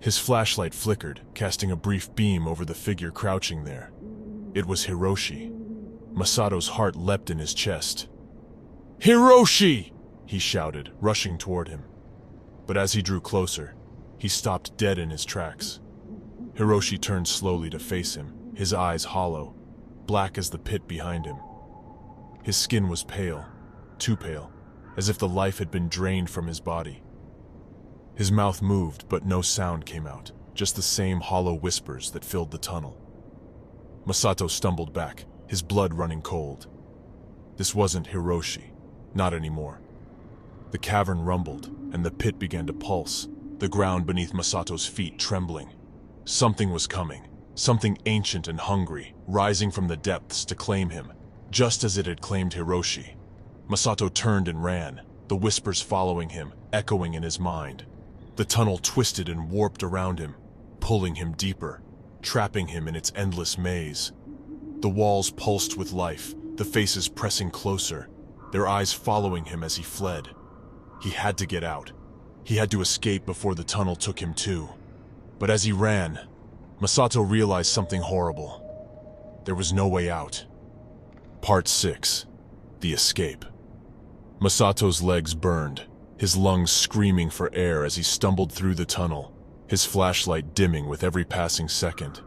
His flashlight flickered, casting a brief beam over the figure crouching there. It was Hiroshi. Masato's heart leapt in his chest. "Hiroshi!" he shouted, rushing toward him. But as he drew closer, he stopped dead in his tracks. Hiroshi turned slowly to face him, his eyes hollow, black as the pit behind him. His skin was pale, too pale, as if the life had been drained from his body. His mouth moved, but no sound came out, just the same hollow whispers that filled the tunnel. Masato stumbled back, his blood running cold. This wasn't Hiroshi, not anymore. The cavern rumbled, and the pit began to pulse, the ground beneath Masato's feet trembling. Something was coming, something ancient and hungry, rising from the depths to claim him, just as it had claimed Hiroshi. Masato turned and ran, the whispers following him, echoing in his mind. The tunnel twisted and warped around him, pulling him deeper, trapping him in its endless maze. The walls pulsed with life, the faces pressing closer, their eyes following him as he fled. He had to get out. He had to escape before the tunnel took him too. But as he ran, Masato realized something horrible. There was no way out. Part 6. The Escape. Masato's legs burned, his lungs screaming for air as he stumbled through the tunnel, his flashlight dimming with every passing second.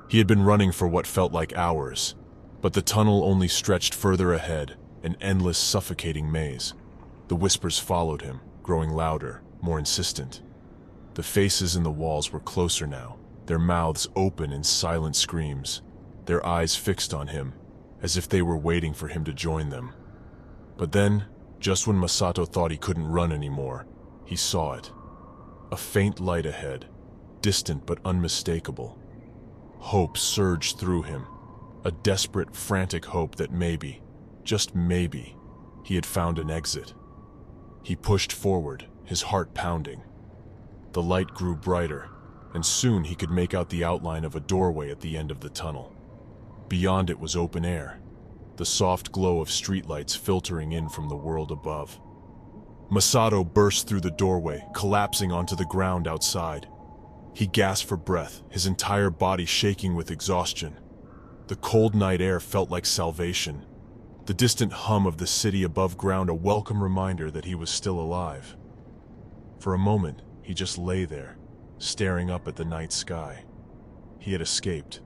He had been running for what felt like hours, but the tunnel only stretched further ahead, an endless, suffocating maze. The whispers followed him, growing louder, more insistent. The faces in the walls were closer now, their mouths open in silent screams, their eyes fixed on him, as if they were waiting for him to join them. But then, just when Masato thought he couldn't run anymore, he saw it. A faint light ahead, distant but unmistakable. Hope surged through him, a desperate, frantic hope that maybe, just maybe, he had found an exit. He pushed forward, his heart pounding. The light grew brighter, and soon he could make out the outline of a doorway at the end of the tunnel. Beyond it was open air, the soft glow of streetlights filtering in from the world above. Masato burst through the doorway, collapsing onto the ground outside. He gasped for breath, his entire body shaking with exhaustion. The cold night air felt like salvation. The distant hum of the city above ground a welcome reminder that he was still alive. For a moment, he just lay there, staring up at the night sky. He had escaped.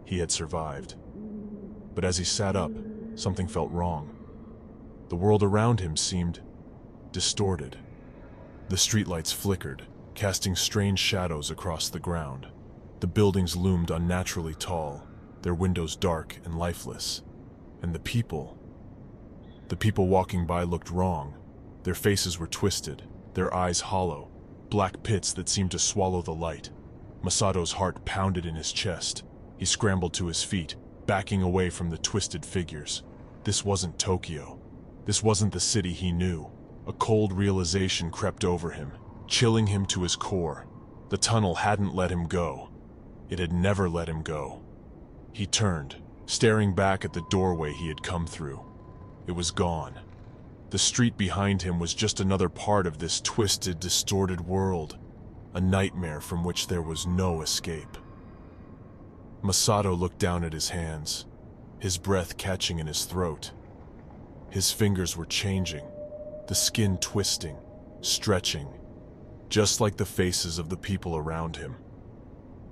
He had survived. But as he sat up, something felt wrong. The world around him seemed distorted. The streetlights flickered, casting strange shadows across the ground. The buildings loomed unnaturally tall, their windows dark and lifeless. And the people walking by looked wrong. Their faces were twisted, their eyes hollow, black pits that seemed to swallow the light. Masato's heart pounded in his chest. He scrambled to his feet, backing away from the twisted figures. This wasn't Tokyo. This wasn't the city he knew. A cold realization crept over him, chilling him to his core. The tunnel hadn't let him go. It had never let him go. He turned, staring back at the doorway he had come through. It was gone. The street behind him was just another part of this twisted, distorted world, a nightmare from which there was no escape. Masato looked down at his hands, his breath catching in his throat. His fingers were changing, the skin twisting, stretching, just like the faces of the people around him.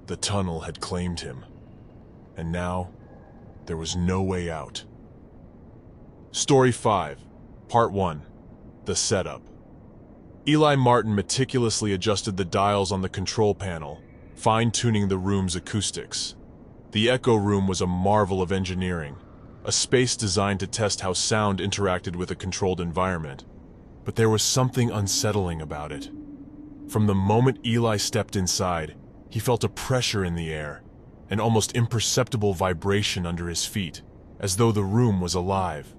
The tunnel had claimed him, and now there was no way out. Story 5, Part 1, The Setup. Eli Martin meticulously adjusted the dials on the control panel, fine-tuning the room's acoustics. The Echo Room was a marvel of engineering, a space designed to test how sound interacted with a controlled environment. But there was something unsettling about it. From the moment Eli stepped inside, he felt a pressure in the air, an almost imperceptible vibration under his feet, as though the room was alive.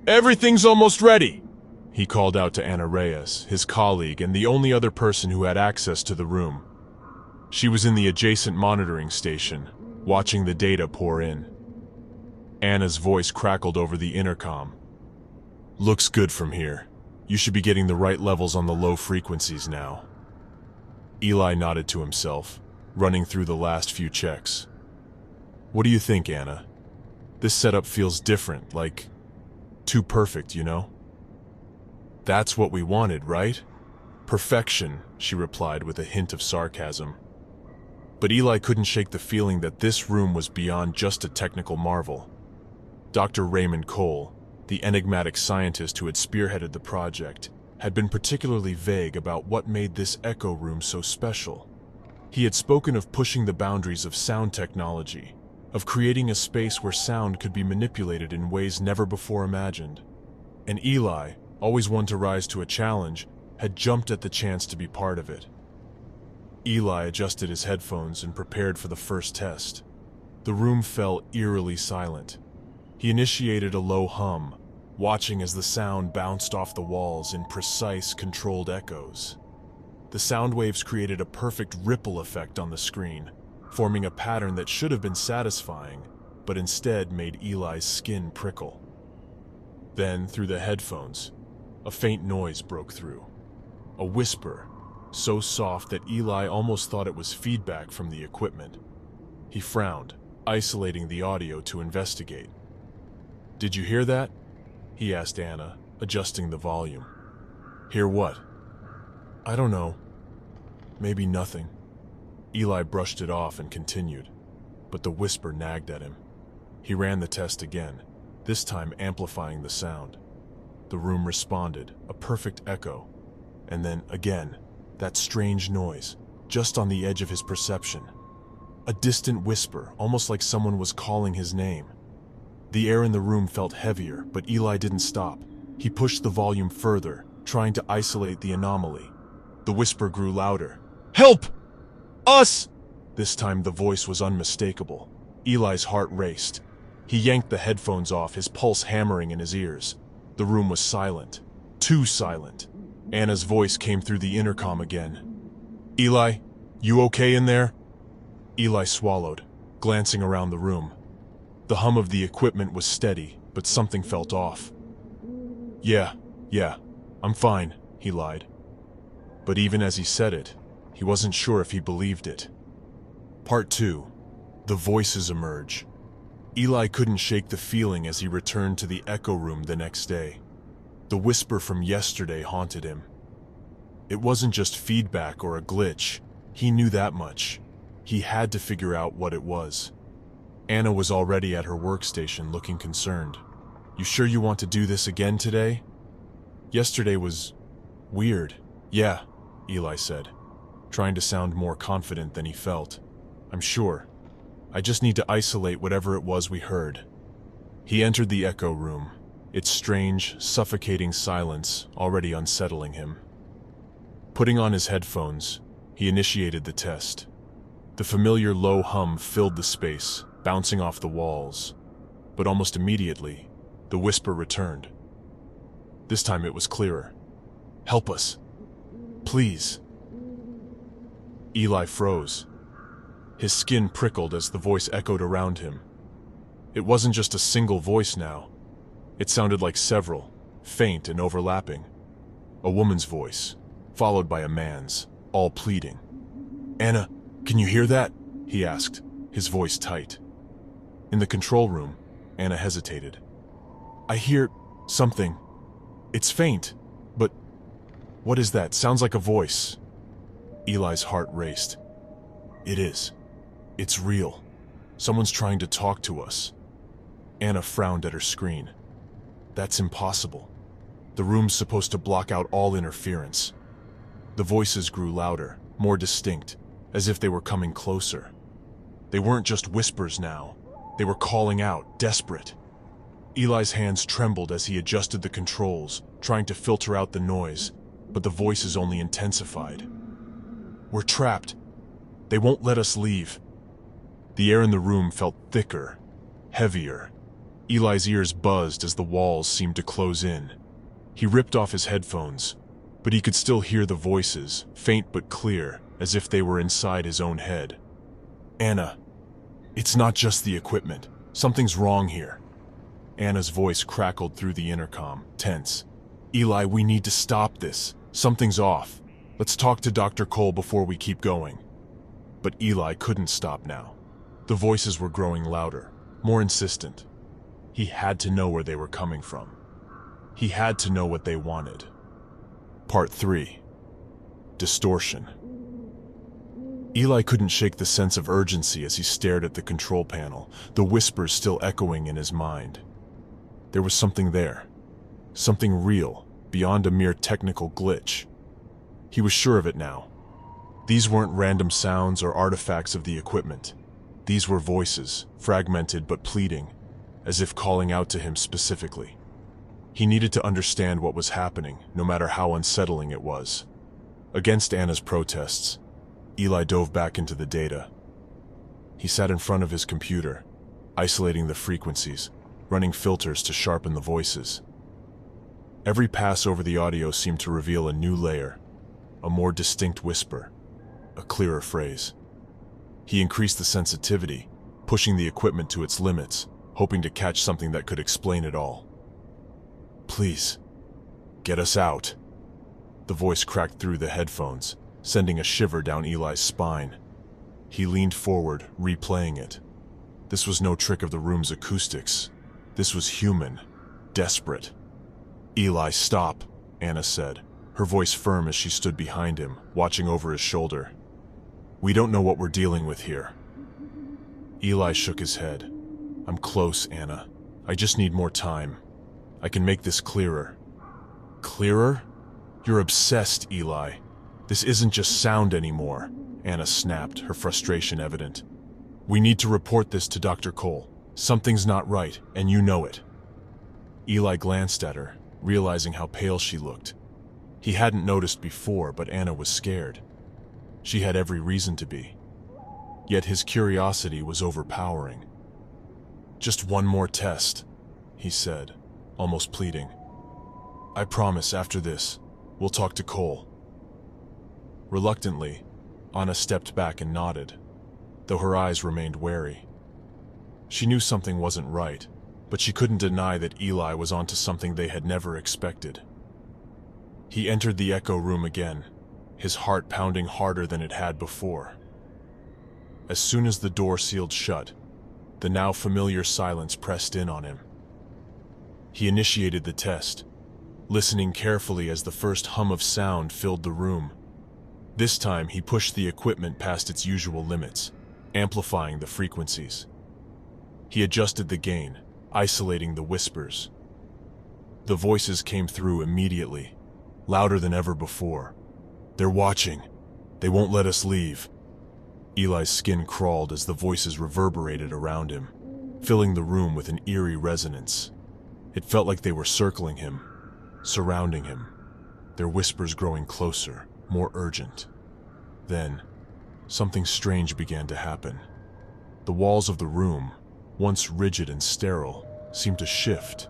"Everything's almost ready," he called out to Anna Reyes, his colleague and the only other person who had access to the room. She was in the adjacent monitoring station, watching the data pour in. Anna's voice crackled over the intercom. "Looks good from here. You should be getting the right levels on the low frequencies now." Eli nodded to himself, running through the last few checks. What do you think, Anna? This setup feels different, like too perfect, you know? That's what we wanted, right? Perfection, she replied with a hint of sarcasm. But Eli couldn't shake the feeling that this room was beyond just a technical marvel. Dr. Raymond Cole, the enigmatic scientist who had spearheaded the project, had been particularly vague about what made this echo room so special. He had spoken of pushing the boundaries of sound technology, of creating a space where sound could be manipulated in ways never before imagined. And Eli, always one to rise to a challenge, had jumped at the chance to be part of it. Eli adjusted his headphones and prepared for the first test. The room fell eerily silent. He initiated a low hum, watching as the sound bounced off the walls in precise, controlled echoes. The sound waves created a perfect ripple effect on the screen, forming a pattern that should have been satisfying, but instead made Eli's skin prickle. Then, through the headphones, a faint noise broke through. A whisper, so soft that Eli almost thought it was feedback from the equipment. He frowned, isolating the audio to investigate. "Did you hear that?" he asked Anna, adjusting the volume. "Hear what?" "I don't know. Maybe nothing." Eli brushed it off and continued, but the whisper nagged at him. He ran the test again, this time amplifying the sound. The room responded, a perfect echo. And then, again, that strange noise, just on the edge of his perception. A distant whisper, almost like someone was calling his name. The air in the room felt heavier, but Eli didn't stop. He pushed the volume further, trying to isolate the anomaly. The whisper grew louder. "Help! Us!" This time the voice was unmistakable. Eli's heart raced. He yanked the headphones off, his pulse hammering in his ears. The room was silent. Too silent. Anna's voice came through the intercom again. "Eli, you okay in there?" Eli swallowed, glancing around the room. The hum of the equipment was steady, but something felt off. Yeah, I'm fine," he lied. But even as he said it, he wasn't sure if he believed it. Part 2. The voices emerge. Eli couldn't shake the feeling as he returned to the echo room the next day. The whisper from yesterday haunted him. It wasn't just feedback or a glitch. He knew that much. He had to figure out what it was. Anna was already at her workstation, looking concerned. "You sure you want to do this again today?" "Yesterday was weird." "Yeah," Eli said, trying to sound more confident than he felt. "I'm sure. I just need to isolate whatever it was we heard." He entered the echo room, its strange, suffocating silence already unsettling him. Putting on his headphones, he initiated the test. The familiar low hum filled the space, bouncing off the walls. But almost immediately, the whisper returned. This time it was clearer. "Help us. Please." Eli froze. His skin prickled as the voice echoed around him. It wasn't just a single voice now. It sounded like several, faint and overlapping. A woman's voice, followed by a man's, all pleading. "Anna, can you hear that?" he asked, his voice tight. In the control room, Anna hesitated. "I hear something. It's faint, but what is that? Sounds like a voice." Eli's heart raced. "It is. It's real. Someone's trying to talk to us." Anna frowned at her screen. "That's impossible. The room's supposed to block out all interference." The voices grew louder, more distinct, as if they were coming closer. They weren't just whispers now. They were calling out, desperate. Eli's hands trembled as he adjusted the controls, trying to filter out the noise, but the voices only intensified. "We're trapped. They won't let us leave." The air in the room felt thicker, heavier. Eli's ears buzzed as the walls seemed to close in. He ripped off his headphones, but he could still hear the voices, faint but clear, as if they were inside his own head. "Anna, it's not just the equipment. Something's wrong here." Anna's voice crackled through the intercom, tense. "Eli, we need to stop this. Something's off. Let's talk to Dr. Cole before we keep going." But Eli couldn't stop now. The voices were growing louder, more insistent. He had to know where they were coming from. He had to know what they wanted. Part 3. Distortion. Eli couldn't shake the sense of urgency as he stared at the control panel, the whispers still echoing in his mind. There was something there. Something real, beyond a mere technical glitch. He was sure of it now. These weren't random sounds or artifacts of the equipment. These were voices, fragmented but pleading, as if calling out to him specifically. He needed to understand what was happening, no matter how unsettling it was. Against Anna's protests, Eli dove back into the data. He sat in front of his computer, isolating the frequencies, running filters to sharpen the voices. Every pass over the audio seemed to reveal a new layer, a more distinct whisper, a clearer phrase. He increased the sensitivity, pushing the equipment to its limits, hoping to catch something that could explain it all. "Please, get us out." The voice cracked through the headphones, sending a shiver down Eli's spine. He leaned forward, replaying it. This was no trick of the room's acoustics. This was human, desperate. "Eli, stop," Anna said, her voice firm as she stood behind him, watching over his shoulder. "We don't know what we're dealing with here." Eli shook his head. "I'm close, Anna. I just need more time. I can make this clearer." "Clearer? You're obsessed, Eli. This isn't just sound anymore," Anna snapped, her frustration evident. "We need to report this to Dr. Cole. Something's not right, and you know it." Eli glanced at her, realizing how pale she looked. He hadn't noticed before, but Anna was scared. She had every reason to be. Yet his curiosity was overpowering. "Just one more test," he said, almost pleading. "I promise after this, we'll talk to Cole." Reluctantly, Anna stepped back and nodded, though her eyes remained wary. She knew something wasn't right, but she couldn't deny that Eli was onto something they had never expected. He entered the echo room again, his heart pounding harder than it had before. As soon as the door sealed shut, the now familiar silence pressed in on him. He initiated the test, listening carefully as the first hum of sound filled the room. This time he pushed the equipment past its usual limits, amplifying the frequencies. He adjusted the gain, isolating the whispers. The voices came through immediately, louder than ever before. "They're watching. They won't let us leave." Eli's skin crawled as the voices reverberated around him, filling the room with an eerie resonance. It felt like they were circling him, surrounding him, their whispers growing closer, more urgent. Then, something strange began to happen. The walls of the room, once rigid and sterile, seemed to shift.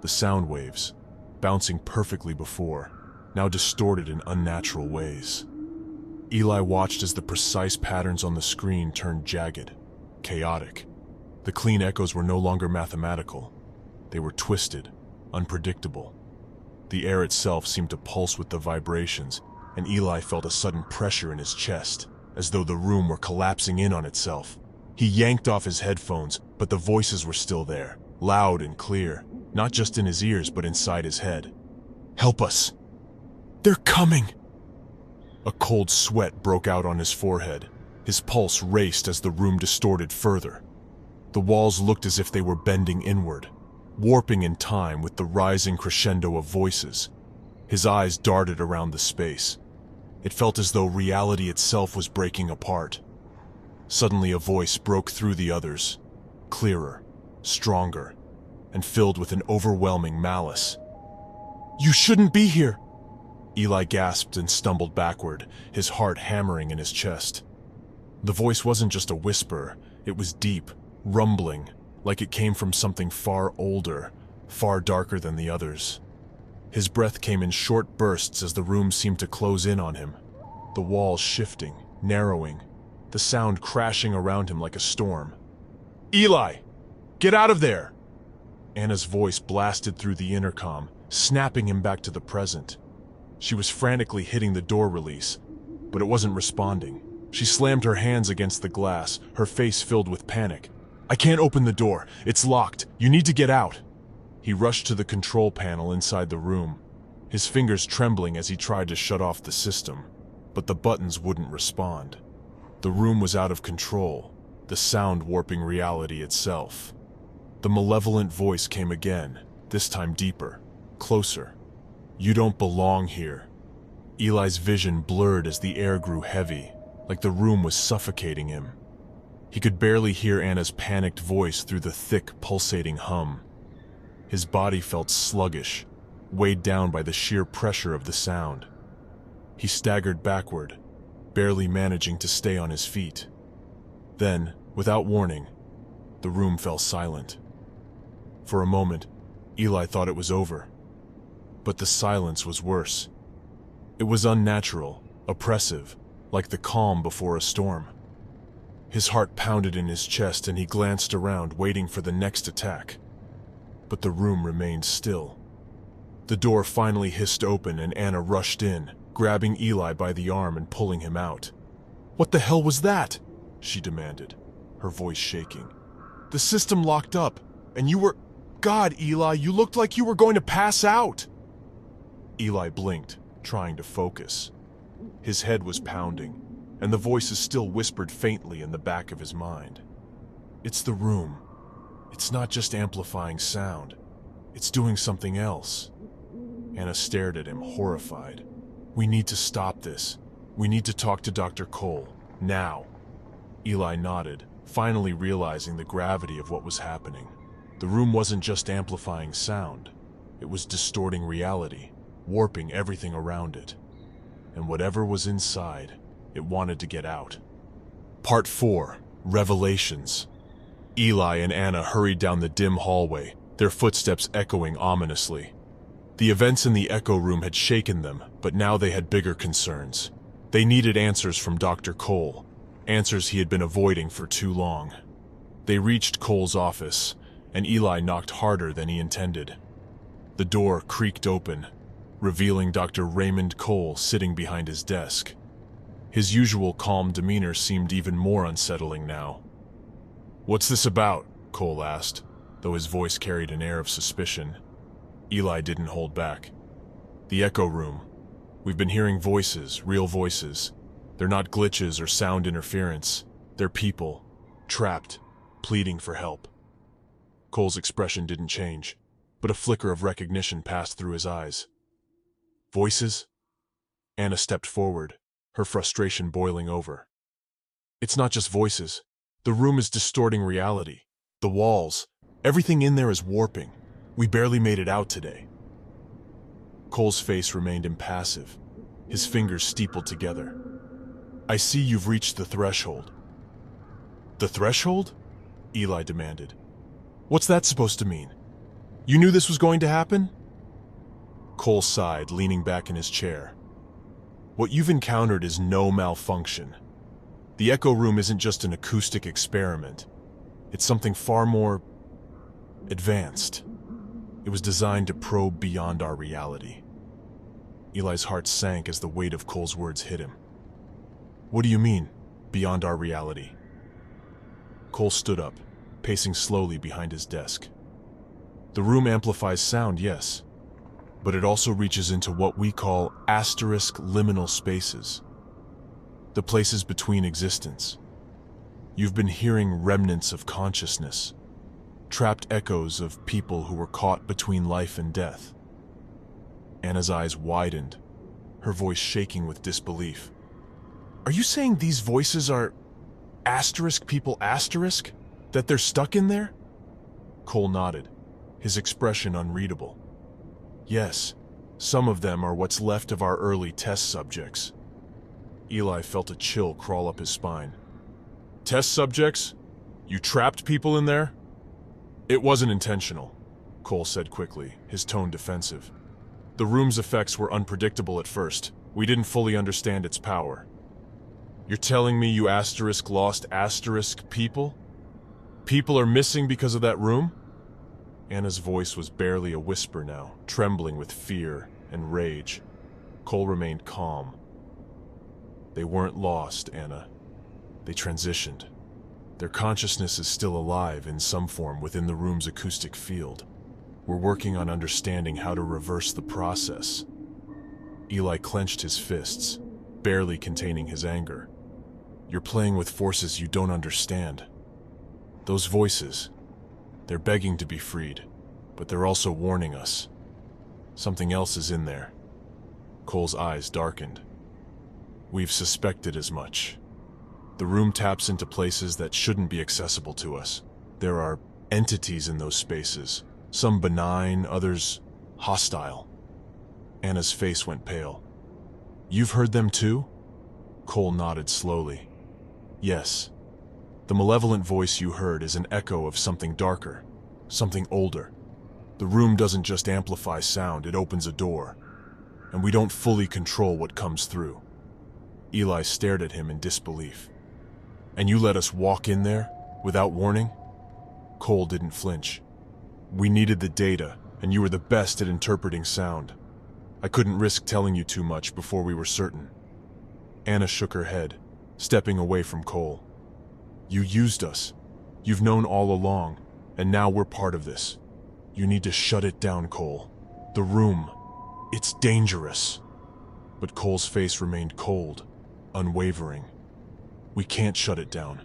The sound waves, bouncing perfectly before, now distorted in unnatural ways. Eli watched as the precise patterns on the screen turned jagged, chaotic. The clean echoes were no longer mathematical. They were twisted, unpredictable. The air itself seemed to pulse with the vibrations, and Eli felt a sudden pressure in his chest, as though the room were collapsing in on itself. He yanked off his headphones, but the voices were still there, loud and clear, not just in his ears but inside his head. "Help us! They're coming!" A cold sweat broke out on his forehead. His pulse raced as the room distorted further. The walls looked as if they were bending inward, warping in time with the rising crescendo of voices. His eyes darted around the space. It felt as though reality itself was breaking apart. Suddenly a voice broke through the others, clearer, stronger, and filled with an overwhelming malice. "You shouldn't be here!" Eli gasped and stumbled backward, his heart hammering in his chest. The voice wasn't just a whisper, it was deep, rumbling, like it came from something far older, far darker than the others. His breath came in short bursts as the room seemed to close in on him, the walls shifting, narrowing, the sound crashing around him like a storm. "Eli! Get out of there!" Anna's voice blasted through the intercom, snapping him back to the present. She was frantically hitting the door release, but it wasn't responding. She slammed her hands against the glass, her face filled with panic. "I can't open the door. It's locked. You need to get out." He rushed to the control panel inside the room, his fingers trembling as he tried to shut off the system. But the buttons wouldn't respond. The room was out of control, the sound warping reality itself. The malevolent voice came again, this time deeper, closer. "You don't belong here." Eli's vision blurred as the air grew heavy, like the room was suffocating him. He could barely hear Anna's panicked voice through the thick, pulsating hum. His body felt sluggish, weighed down by the sheer pressure of the sound. He staggered backward, barely managing to stay on his feet. Then, without warning, the room fell silent. For a moment, Eli thought it was over. But the silence was worse. It was unnatural, oppressive, like the calm before a storm. His heart pounded in his chest and he glanced around, waiting for the next attack. But the room remained still. The door finally hissed open and Anna rushed in, grabbing Eli by the arm and pulling him out. "What the hell was that?" she demanded, her voice shaking. "The system locked up, and you were... God, Eli, you looked like you were going to pass out!" Eli blinked, trying to focus. His head was pounding, and the voices still whispered faintly in the back of his mind. "It's the room. It's not just amplifying sound. It's doing something else." Anna stared at him, horrified. "We need to stop this. We need to talk to Dr. Cole, now." Eli nodded, finally realizing the gravity of what was happening. The room wasn't just amplifying sound. It was distorting reality, warping everything around it. And whatever was inside, it wanted to get out. Part 4. Revelations. Eli and Anna hurried down the dim hallway, their footsteps echoing ominously. The events in the echo room had shaken them, but now they had bigger concerns. They needed answers from Dr. Cole, answers he had been avoiding for too long. They reached Cole's office, and Eli knocked harder than he intended. The door creaked open, revealing Dr. Raymond Cole sitting behind his desk. His usual calm demeanor seemed even more unsettling now. "What's this about?" Cole asked, though his voice carried an air of suspicion. Eli didn't hold back. "The echo room. We've been hearing voices, real voices. They're not glitches or sound interference. They're people, trapped, pleading for help." Cole's expression didn't change, but a flicker of recognition passed through his eyes. "Voices?" Anna stepped forward, her frustration boiling over. "It's not just voices. The room is distorting reality. The walls, everything in there is warping. We barely made it out today." Cole's face remained impassive, his fingers steepled together. "I see you've reached the threshold." "The threshold?" Eli demanded. "What's that supposed to mean? You knew this was going to happen?" Cole sighed, leaning back in his chair. "What you've encountered is no malfunction. The echo room isn't just an acoustic experiment. It's something far more advanced. It was designed to probe beyond our reality." Eli's heart sank as the weight of Cole's words hit him. "What do you mean, beyond our reality?" Cole stood up, pacing slowly behind his desk. "The room amplifies sound, yes, but it also reaches into what we call asterisk liminal spaces, the places between existence. You've been hearing remnants of consciousness, trapped echoes of people who were caught between life and death." Anna's eyes widened, her voice shaking with disbelief. "Are you saying these voices are asterisk people asterisk? That they're stuck in there?" Cole nodded, his expression unreadable. "Yes, some of them are what's left of our early test subjects." Eli felt a chill crawl up his spine. "Test subjects? You trapped people in there?" "It wasn't intentional," Cole said quickly, his tone defensive. "The room's effects were unpredictable at first. We didn't fully understand its power." "You're telling me you asterisk lost asterisk people? People are missing because of that room?" Anna's voice was barely a whisper now, trembling with fear and rage. Cole remained calm. "They weren't lost, Anna. They transitioned. Their consciousness is still alive in some form within the room's acoustic field. We're working on understanding how to reverse the process. Eli clenched his fists, barely containing his anger. You're playing with forces you don't understand. Those voices, they're begging to be freed, but they're also warning us. Something else is in there. Cole's eyes darkened. We've suspected as much. The room taps into places that shouldn't be accessible to us. There are entities in those spaces, some benign, others hostile. Anna's face went pale. You've heard them too? Cole nodded slowly. Yes. The malevolent voice you heard is an echo of something darker, something older. The room doesn't just amplify sound, it opens a door, and we don't fully control what comes through. Eli stared at him in disbelief. And you let us walk in there, without warning? Cole didn't flinch. We needed the data, and you were the best at interpreting sound. I couldn't risk telling you too much before we were certain. Anna shook her head, stepping away from Cole. You used us. You've known all along, and now we're part of this. You need to shut it down, Cole. The room, it's dangerous. But Cole's face remained cold, unwavering. We can't shut it down.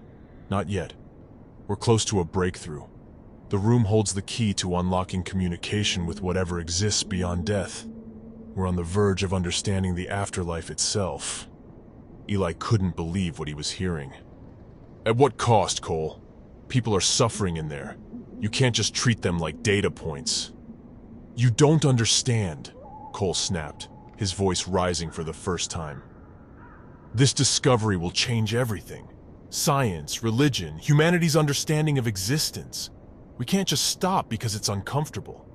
Not yet. We're close to a breakthrough. The room holds the key to unlocking communication with whatever exists beyond death. We're on the verge of understanding the afterlife itself. Eli couldn't believe what he was hearing. At what cost, Cole? People are suffering in there. You can't just treat them like data points. You don't understand, Cole snapped, his voice rising for the first time. This discovery will change everything. Science, religion, humanity's understanding of existence. We can't just stop because it's uncomfortable.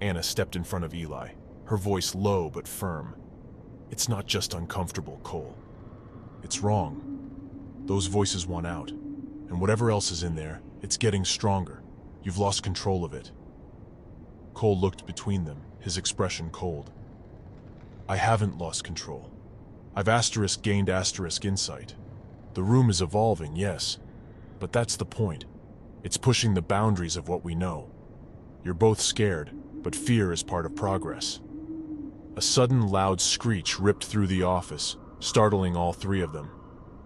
Anna stepped in front of Eli, her voice low but firm. It's not just uncomfortable, Cole. It's wrong. Those voices want out, and whatever else is in there, it's getting stronger. You've lost control of it. Cole looked between them, his expression cold. I haven't lost control. I've gained insight. The room is evolving, yes, but that's the point. It's pushing the boundaries of what we know. You're both scared, but fear is part of progress. A sudden loud screech ripped through the office, startling all three of them.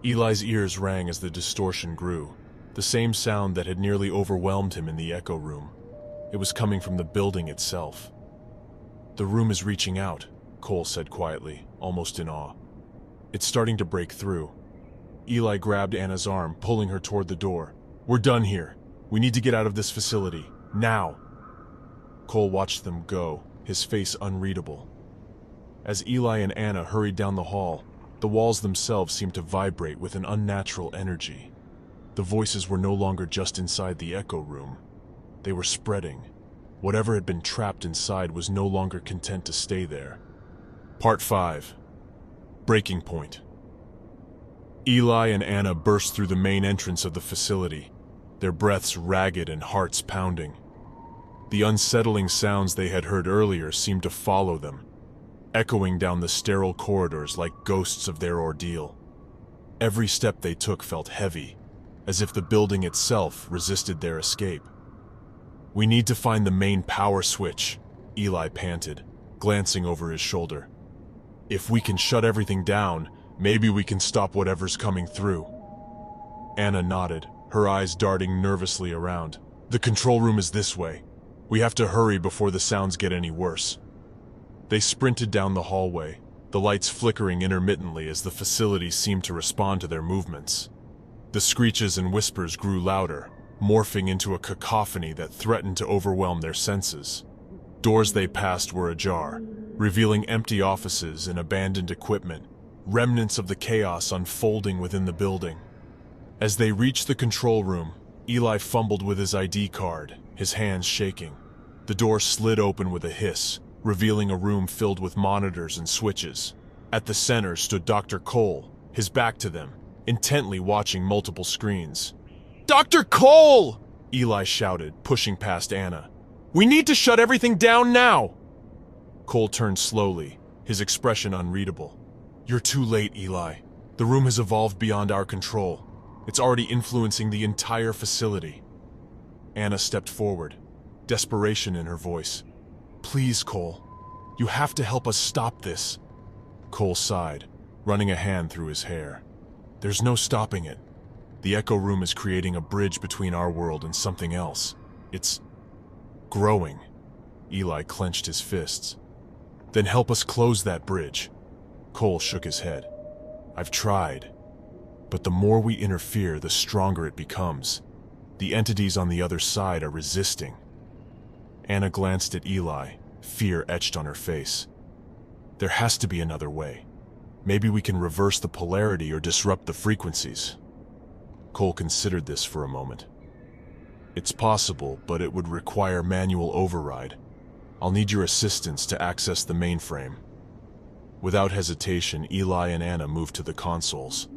Eli's ears rang as the distortion grew, the same sound that had nearly overwhelmed him in the echo room. It was coming from the building itself. The room is reaching out, Cole said quietly, almost in awe. It's starting to break through. Eli grabbed Anna's arm, pulling her toward the door. We're done here. We need to get out of this facility. Now. Cole watched them go, his face unreadable. As Eli and Anna hurried down the hall, the walls themselves seemed to vibrate with an unnatural energy. The voices were no longer just inside the echo room. They were spreading. Whatever had been trapped inside was no longer content to stay there. Part 5. Breaking Point. Eli and Anna burst through the main entrance of the facility, their breaths ragged and hearts pounding. The unsettling sounds they had heard earlier seemed to follow them, echoing down the sterile corridors like ghosts of their ordeal. Every step they took felt heavy, as if the building itself resisted their escape. We need to find the main power switch, Eli panted, glancing over his shoulder. If we can shut everything down, maybe we can stop whatever's coming through. Anna nodded, her eyes darting nervously around. The control room is this way. We have to hurry before the sounds get any worse. They sprinted down the hallway, the lights flickering intermittently as the facility seemed to respond to their movements. The screeches and whispers grew louder, morphing into a cacophony that threatened to overwhelm their senses. Doors they passed were ajar, revealing empty offices and abandoned equipment, remnants of the chaos unfolding within the building. As they reached the control room, Eli fumbled with his ID card, his hands shaking. The door slid open with a hiss, revealing a room filled with monitors and switches. At the center stood Dr. Cole, his back to them, intently watching multiple screens. "Dr. Cole!" Eli shouted, pushing past Anna. "We need to shut everything down now!" Cole turned slowly, his expression unreadable. "You're too late, Eli. The room has evolved beyond our control. It's already influencing the entire facility. Anna stepped forward, desperation in her voice. Please, Cole. You have to help us stop this. Cole sighed, running a hand through his hair. There's no stopping it. The Echo Room is creating a bridge between our world and something else. It's growing. Eli clenched his fists. Then help us close that bridge. Cole shook his head. I've tried. But the more we interfere, the stronger it becomes. The entities on the other side are resisting. Anna glanced at Eli, fear etched on her face. There has to be another way. Maybe we can reverse the polarity or disrupt the frequencies. Cole considered this for a moment. It's possible, but it would require manual override. I'll need your assistance to access the mainframe. Without hesitation, Eli and Anna moved to the consoles.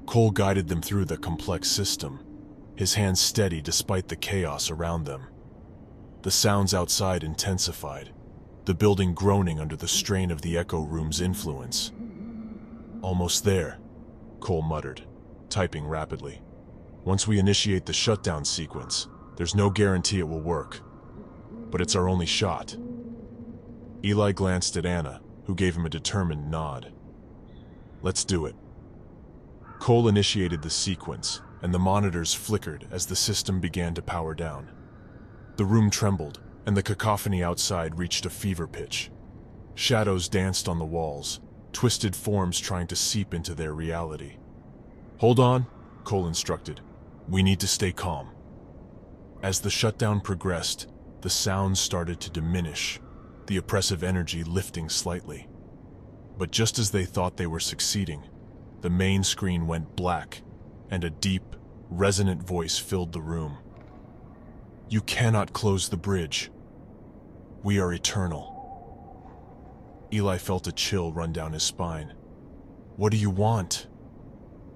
Cole guided them through the complex system, his hands steady despite the chaos around them. The sounds outside intensified, the building groaning under the strain of the Echo Room's influence. Almost there, Cole muttered, typing rapidly. Once we initiate the shutdown sequence, there's no guarantee it will work. But it's our only shot. Eli glanced at Anna, who gave him a determined nod. Let's do it. Cole initiated the sequence, and the monitors flickered as the system began to power down. The room trembled, and the cacophony outside reached a fever pitch. Shadows danced on the walls, twisted forms trying to seep into their reality. Hold on, Cole instructed. We need to stay calm. As the shutdown progressed, the sounds started to diminish, the oppressive energy lifting slightly. But just as they thought they were succeeding, the main screen went black, and a deep, resonant voice filled the room. You cannot close the bridge. We are eternal. Eli felt a chill run down his spine. What do you want?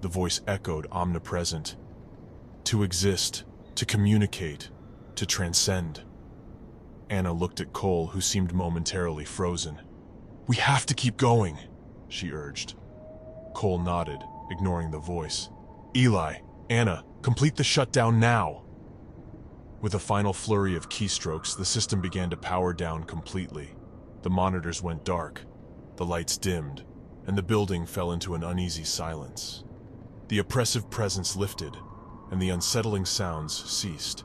The voice echoed, omnipresent. To exist, to communicate, to transcend. Anna looked at Cole, who seemed momentarily frozen. We have to keep going, she urged. Cole nodded, ignoring the voice. Eli, Anna, complete the shutdown now. With a final flurry of keystrokes, the system began to power down completely. The monitors went dark, the lights dimmed, and the building fell into an uneasy silence. The oppressive presence lifted, and the unsettling sounds ceased.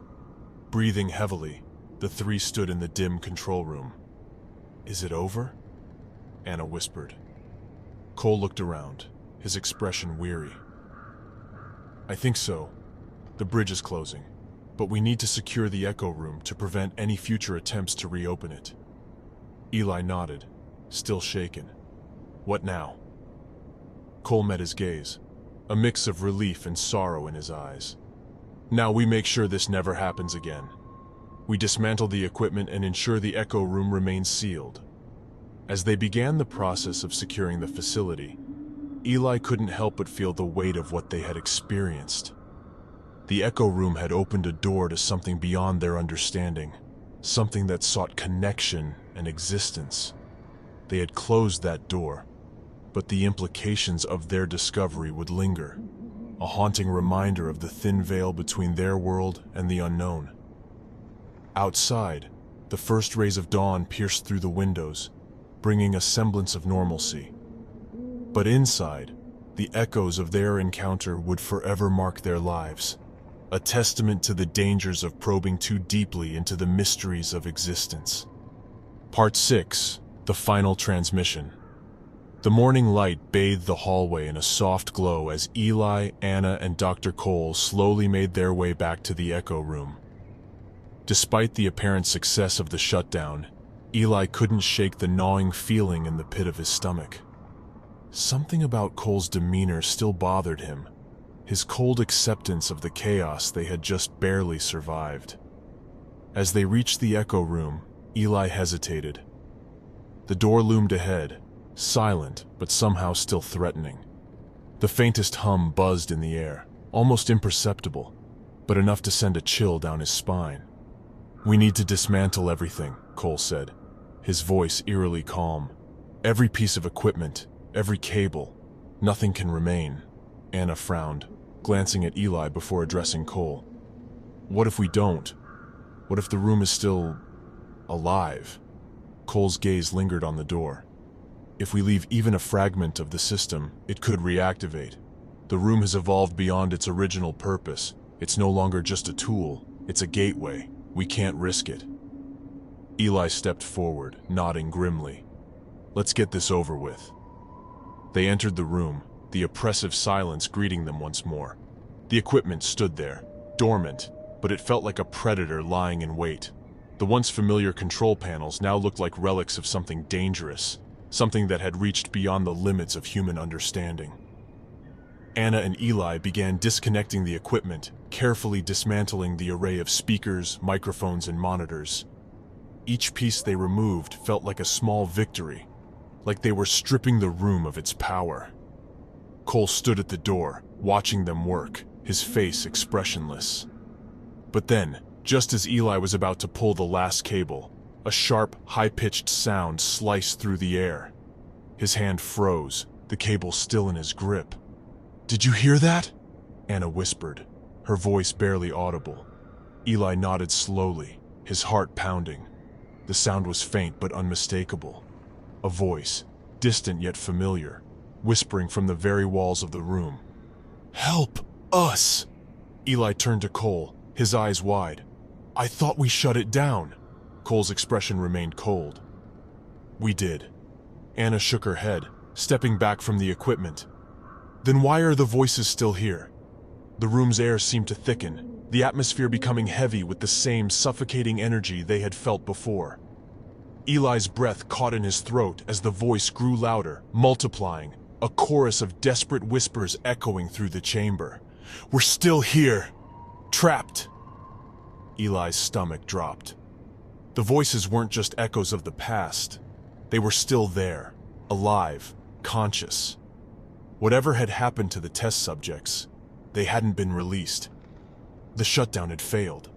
Breathing heavily, the three stood in the dim control room. Is it over? Anna whispered. Cole looked around, his expression weary. I think so. The bridge is closing, but we need to secure the Echo Room to prevent any future attempts to reopen it. Eli nodded, still shaken. What now? Cole met his gaze, a mix of relief and sorrow in his eyes. Now we make sure this never happens again. We dismantle the equipment and ensure the Echo Room remains sealed. As they began the process of securing the facility, Eli couldn't help but feel the weight of what they had experienced. The Echo Room had opened a door to something beyond their understanding, something that sought connection and existence. They had closed that door, but the implications of their discovery would linger, a haunting reminder of the thin veil between their world and the unknown. Outside, the first rays of dawn pierced through the windows, bringing a semblance of normalcy. But inside, the echoes of their encounter would forever mark their lives, a testament to the dangers of probing too deeply into the mysteries of existence. Part 6, the final transmission. The morning light bathed the hallway in a soft glow as Eli, Anna, and Dr. Cole slowly made their way back to the Echo Room. Despite the apparent success of the shutdown, Eli couldn't shake the gnawing feeling in the pit of his stomach. Something about Cole's demeanor still bothered him, his cold acceptance of the chaos they had just barely survived. As they reached the Echo Room, Eli hesitated. The door loomed ahead, silent but somehow still threatening. The faintest hum buzzed in the air, almost imperceptible, but enough to send a chill down his spine. We need to dismantle everything, Cole said, his voice eerily calm. Every piece of equipment, every cable. Nothing can remain. Anna frowned, glancing at Eli before addressing Cole. What if we don't? What if the room is still alive? Cole's gaze lingered on the door. If we leave even a fragment of the system, it could reactivate. The room has evolved beyond its original purpose. It's no longer just a tool, it's a gateway. We can't risk it. Eli stepped forward, nodding grimly. Let's get this over with. They entered the room, the oppressive silence greeting them once more. The equipment stood there, dormant, but it felt like a predator lying in wait. The once familiar control panels now looked like relics of something dangerous, something that had reached beyond the limits of human understanding. Anna and Eli began disconnecting the equipment, carefully dismantling the array of speakers, microphones, and monitors. Each piece they removed felt like a small victory, like they were stripping the room of its power. Cole stood at the door, watching them work, his face expressionless. But then, just as Eli was about to pull the last cable, a sharp, high-pitched sound sliced through the air. His hand froze, the cable still in his grip. "Did you hear that?" Anna whispered, her voice barely audible. Eli nodded slowly, his heart pounding. The sound was faint but unmistakable. A voice, distant yet familiar, whispering from the very walls of the room. "Help us!" Eli turned to Cole, his eyes wide. "I thought we shut it down." Cole's expression remained cold. "We did." Anna shook her head, stepping back from the equipment. "Then why are the voices still here?" The room's air seemed to thicken, the atmosphere becoming heavy with the same suffocating energy they had felt before. Eli's breath caught in his throat as the voice grew louder, multiplying, a chorus of desperate whispers echoing through the chamber. "We're still here! Trapped!" Eli's stomach dropped. The voices weren't just echoes of the past. They were still there, alive, conscious. Whatever had happened to the test subjects, they hadn't been released. The shutdown had failed.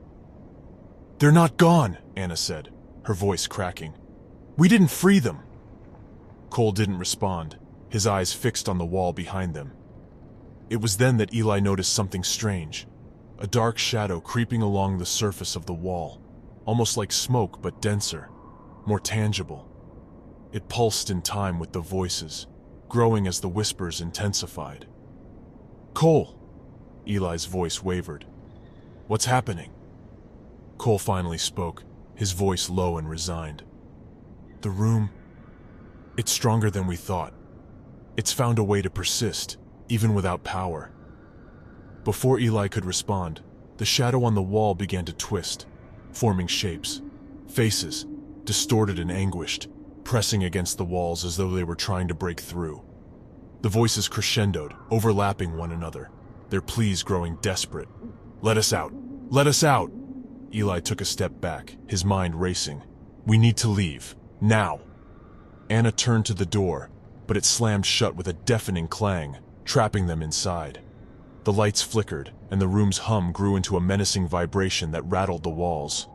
"They're not gone," Anna said, her voice cracking. "We didn't free them." Cole didn't respond, his eyes fixed on the wall behind them. It was then that Eli noticed something strange, a dark shadow creeping along the surface of the wall, almost like smoke but denser, more tangible. It pulsed in time with the voices, growing as the whispers intensified. "Cole!" Eli's voice wavered. "What's happening?" Cole finally spoke, his voice low and resigned. "The room, it's stronger than we thought. It's found a way to persist, even without power." Before Eli could respond, the shadow on the wall began to twist, forming shapes, faces, distorted and anguished, pressing against the walls as though they were trying to break through. The voices crescendoed, overlapping one another, their pleas growing desperate. "Let us out! Let us out!" Eli took a step back, his mind racing. "We need to leave. Now!" Anna turned to the door, but it slammed shut with a deafening clang, trapping them inside. The lights flickered, and the room's hum grew into a menacing vibration that rattled the walls.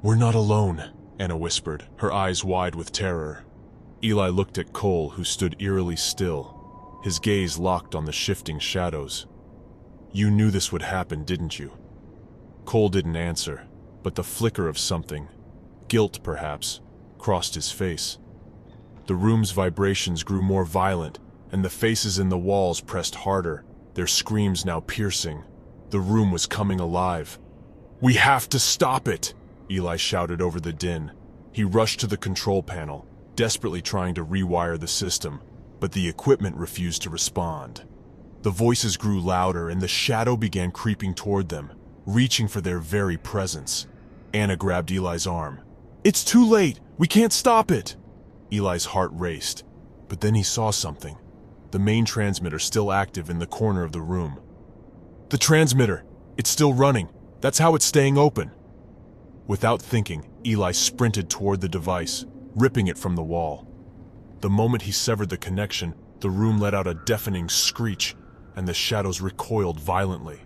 "We're not alone," Anna whispered, her eyes wide with terror. Eli looked at Cole, who stood eerily still, his gaze locked on the shifting shadows. "You knew this would happen, didn't you?" Cole didn't answer, but the flicker of something, guilt perhaps, crossed his face. The room's vibrations grew more violent, and the faces in the walls pressed harder, their screams now piercing. The room was coming alive. "We have to stop it!" Eli shouted over the din. He rushed to the control panel, desperately trying to rewire the system, but the equipment refused to respond. The voices grew louder, and the shadow began creeping toward them, reaching for their very presence. Anna grabbed Eli's arm. "It's too late! We can't stop it!" Eli's heart raced, but then he saw something. The main transmitter still active in the corner of the room. "The transmitter! It's still running! That's how it's staying open!" Without thinking, Eli sprinted toward the device, ripping it from the wall. The moment he severed the connection, the room let out a deafening screech, and the shadows recoiled violently.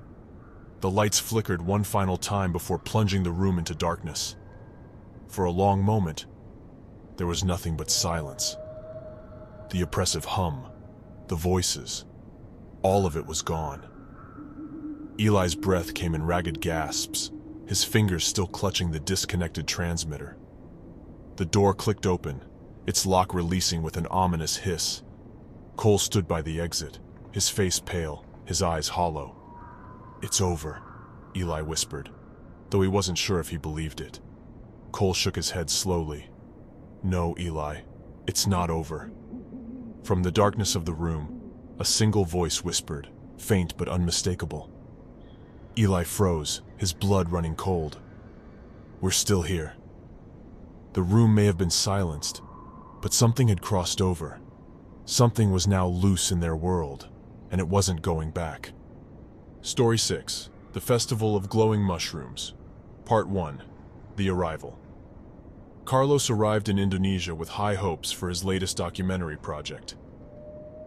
The lights flickered one final time before plunging the room into darkness. For a long moment, there was nothing but silence. The oppressive hum, the voices, all of it was gone. Eli's breath came in ragged gasps, his fingers still clutching the disconnected transmitter. The door clicked open, its lock releasing with an ominous hiss. Cole stood by the exit, his face pale, his eyes hollow. "It's over," Eli whispered, though he wasn't sure if he believed it. Cole shook his head slowly. "No, Eli, it's not over." From the darkness of the room, a single voice whispered, faint but unmistakable. Eli froze, his blood running cold. "We're still here." The room may have been silenced, but something had crossed over. Something was now loose in their world, and it wasn't going back. Story 6. The Festival of Glowing Mushrooms. Part 1. The Arrival. Carlos arrived in Indonesia with high hopes for his latest documentary project.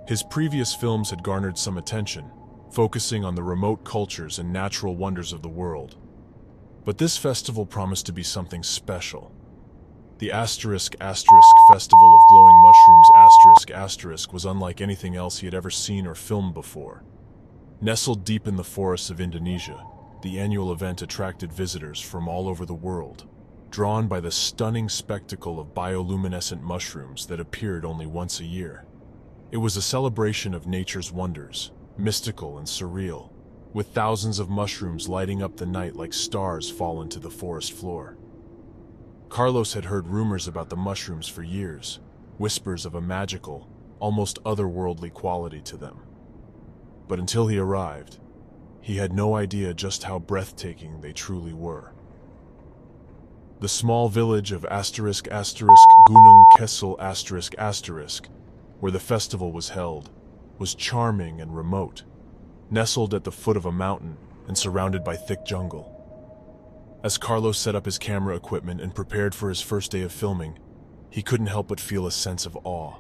His previous films had garnered some attention, focusing on the remote cultures and natural wonders of the world. But this festival promised to be something special. The **** Festival of Glowing Mushrooms *** was unlike anything else he had ever seen or filmed before. Nestled deep in the forests of Indonesia, the annual event attracted visitors from all over the world, drawn by the stunning spectacle of bioluminescent mushrooms that appeared only once a year. It was a celebration of nature's wonders, mystical and surreal, with thousands of mushrooms lighting up the night like stars fallen to the forest floor. Carlos had heard rumors about the mushrooms for years, whispers of a magical, almost otherworldly quality to them. But until he arrived, he had no idea just how breathtaking they truly were. The small village of *** Gunung Kessel***, where the festival was held, was charming and remote, nestled at the foot of a mountain and surrounded by thick jungle. As Carlos set up his camera equipment and prepared for his first day of filming, he couldn't help but feel a sense of awe.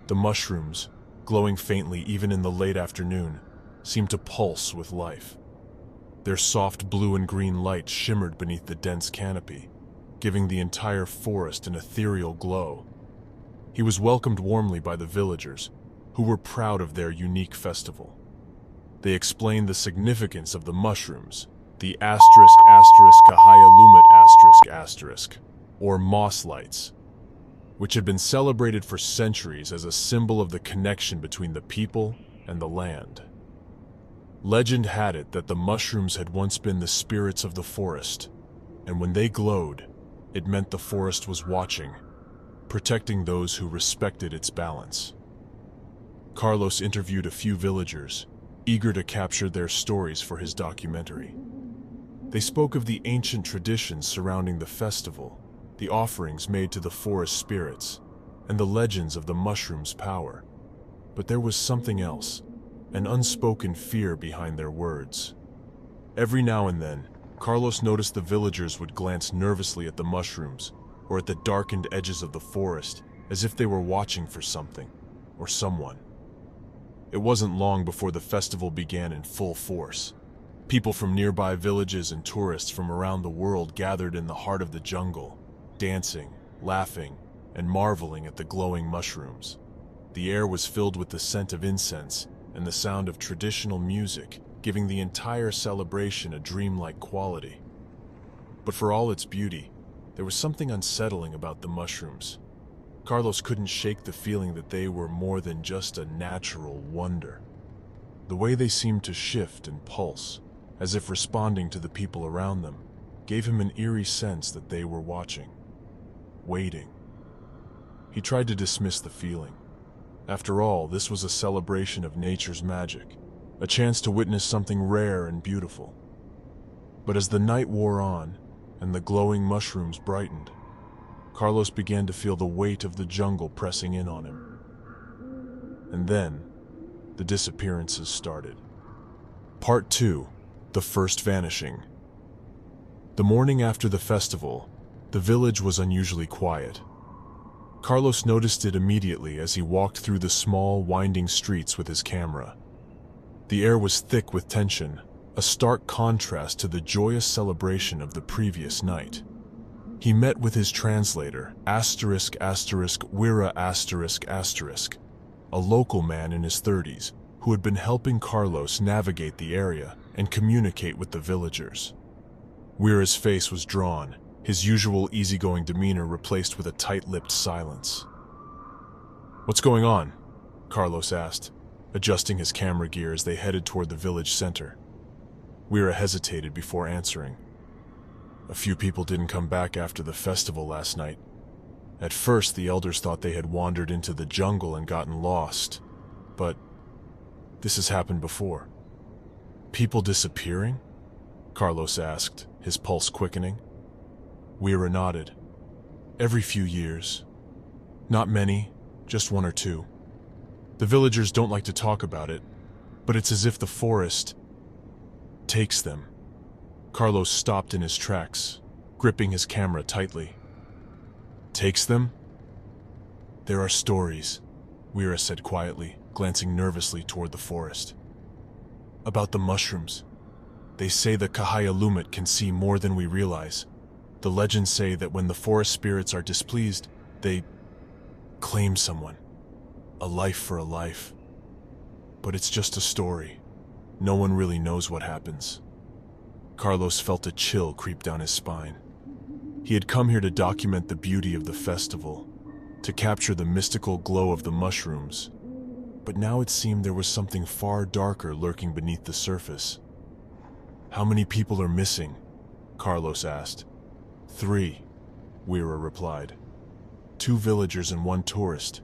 The mushrooms, glowing faintly even in the late afternoon, seemed to pulse with life. Their soft blue and green light shimmered beneath the dense canopy, giving the entire forest an ethereal glow. He was welcomed warmly by the villagers, who were proud of their unique festival. They explained the significance of the mushrooms, the *** Kahaya or moss lights, which had been celebrated for centuries as a symbol of the connection between the people and the land. Legend had it that the mushrooms had once been the spirits of the forest, and when they glowed, it meant the forest was watching, protecting those who respected its balance. Carlos interviewed a few villagers, eager to capture their stories for his documentary. They spoke of the ancient traditions surrounding the festival, the offerings made to the forest spirits, and the legends of the mushroom's power. But there was something else, an unspoken fear behind their words. Every now and then, Carlos noticed the villagers would glance nervously at the mushrooms or at the darkened edges of the forest, as if they were watching for something or someone. It wasn't long before the festival began in full force. People from nearby villages and tourists from around the world gathered in the heart of the jungle, dancing, laughing, and marveling at the glowing mushrooms. The air was filled with the scent of incense and the sound of traditional music, giving the entire celebration a dreamlike quality. But for all its beauty, there was something unsettling about the mushrooms. Carlos couldn't shake the feeling that they were more than just a natural wonder. The way they seemed to shift and pulse, as if responding to the people around them, gave him an eerie sense that they were watching, waiting. He tried to dismiss the feeling. After all, this was a celebration of nature's magic, a chance to witness something rare and beautiful. But as the night wore on and the glowing mushrooms brightened, Carlos began to feel the weight of the jungle pressing in on him. And then, the disappearances started. Part 2. The First Vanishing. The morning after the festival, the village was unusually quiet. Carlos noticed it immediately as he walked through the small, winding streets with his camera. The air was thick with tension, a stark contrast to the joyous celebration of the previous night. He met with his translator, ***Wira***, a local man in his 30s who had been helping Carlos navigate the area and communicate with the villagers. Weira's face was drawn, his usual easygoing demeanor replaced with a tight-lipped silence. "What's going on?" Carlos asked, adjusting his camera gear as they headed toward the village center. Weira hesitated before answering. "A few people didn't come back after the festival last night. At first, the elders thought they had wandered into the jungle and gotten lost, but this has happened before." "People disappearing?" Carlos asked, his pulse quickening. Weira nodded. "Every few years. Not many, just one or two. The villagers don't like to talk about it, but it's as if the forest takes them." Carlos stopped in his tracks, gripping his camera tightly. "Takes them?" "There are stories," Weira said quietly, glancing nervously toward the forest. "About the mushrooms. They say the Kahaya can see more than we realize. The legends say that when the forest spirits are displeased, they claim someone. A life for a life. But it's just a story. No one really knows what happens." Carlos felt a chill creep down his spine. He had come here to document the beauty of the festival, to capture the mystical glow of the mushrooms. But now it seemed there was something far darker lurking beneath the surface. "How many people are missing?" Carlos asked. "3, Weira replied. 2 villagers and 1 tourist.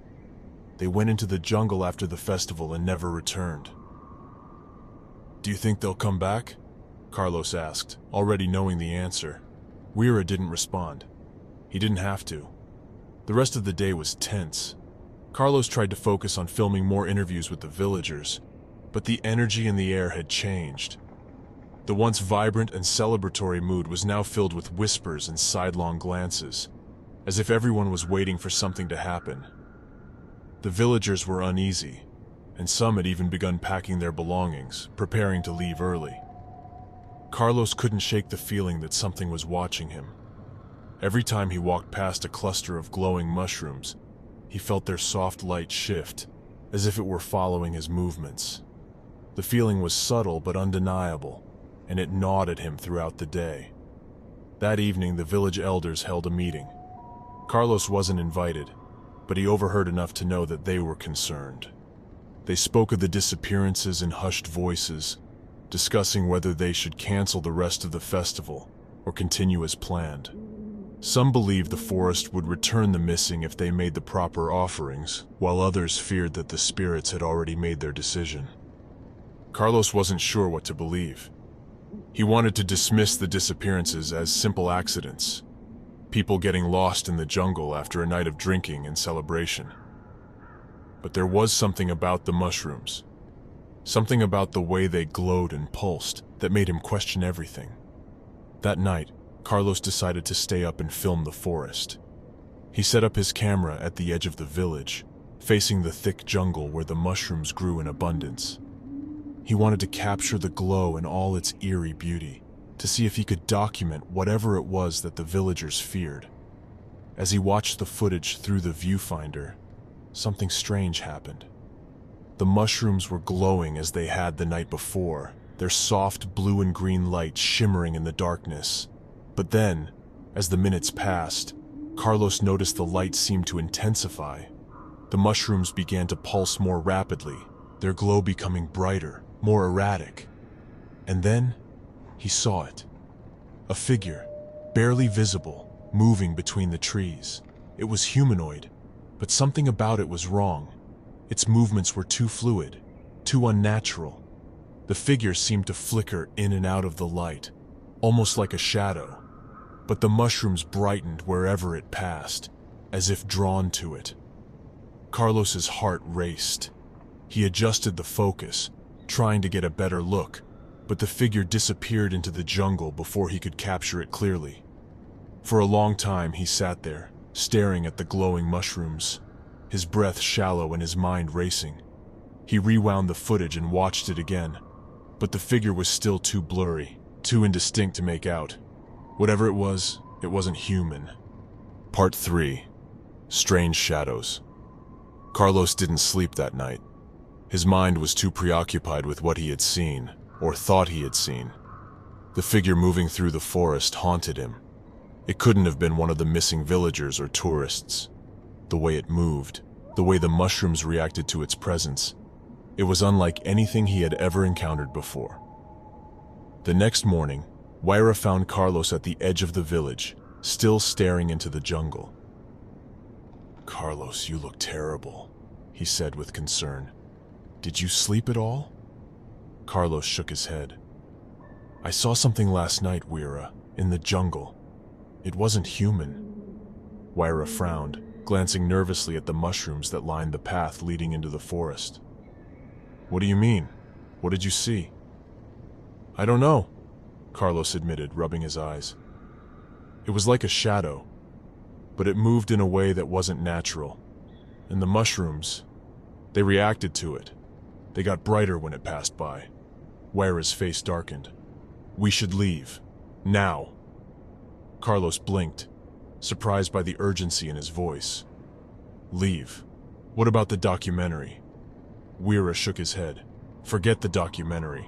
They went into the jungle after the festival and never returned." "Do you think they'll come back?" Carlos asked, already knowing the answer. Weira didn't respond. He didn't have to. The rest of the day was tense. Carlos tried to focus on filming more interviews with the villagers, but the energy in the air had changed. The once vibrant and celebratory mood was now filled with whispers and sidelong glances, as if everyone was waiting for something to happen. The villagers were uneasy, and some had even begun packing their belongings, preparing to leave early. Carlos couldn't shake the feeling that something was watching him. Every time he walked past a cluster of glowing mushrooms, he felt their soft light shift, as if it were following his movements. The feeling was subtle but undeniable, and it gnawed at him throughout the day. That evening, the village elders held a meeting. Carlos wasn't invited, but he overheard enough to know that they were concerned. They spoke of the disappearances in hushed voices, discussing whether they should cancel the rest of the festival or continue as planned. Some believed the forest would return the missing if they made the proper offerings, while others feared that the spirits had already made their decision. Carlos wasn't sure what to believe. He wanted to dismiss the disappearances as simple accidents, people getting lost in the jungle after a night of drinking and celebration. But there was something about the mushrooms, something about the way they glowed and pulsed that made him question everything. That night, Carlos decided to stay up and film the forest. He set up his camera at the edge of the village, facing the thick jungle where the mushrooms grew in abundance. He wanted to capture the glow in all its eerie beauty, to see if he could document whatever it was that the villagers feared. As he watched the footage through the viewfinder, something strange happened. The mushrooms were glowing as they had the night before, their soft blue and green light shimmering in the darkness. But then, as the minutes passed, Carlos noticed the light seemed to intensify. The mushrooms began to pulse more rapidly, their glow becoming brighter, more erratic. And then, he saw it. A figure, barely visible, moving between the trees. It was humanoid, but something about it was wrong. Its movements were too fluid, too unnatural. The figure seemed to flicker in and out of the light, almost like a shadow. But the mushrooms brightened wherever it passed, as if drawn to it. Carlos's heart raced. He adjusted the focus, trying to get a better look, but the figure disappeared into the jungle before he could capture it clearly. For a long time he sat there, staring at the glowing mushrooms, his breath shallow and his mind racing. He rewound the footage and watched it again, but the figure was still too blurry, too indistinct to make out. Whatever it wasn't human. Part 3. Strange Shadows. Carlos didn't sleep that night. His mind was too preoccupied with what he had seen, or thought he had seen. The figure moving through the forest haunted him. It couldn't have been one of the missing villagers or tourists. The way it moved, the way the mushrooms reacted to its presence, it was unlike anything he had ever encountered before. The next morning, Huayra found Carlos at the edge of the village, still staring into the jungle. "Carlos, you look terrible," he said with concern. "Did you sleep at all?" Carlos shook his head. "I saw something last night, Huayra, in the jungle. It wasn't human." Huayra frowned, glancing nervously at the mushrooms that lined the path leading into the forest. "What do you mean? What did you see?" "I don't know," Carlos admitted, rubbing his eyes. "It was like a shadow, but it moved in a way that wasn't natural. And the mushrooms, they reacted to it. They got brighter when it passed by." Huayra's face darkened. "We should leave. Now." Carlos blinked, surprised by the urgency in his voice. "Leave? What about the documentary?" Huayra shook his head. "Forget the documentary.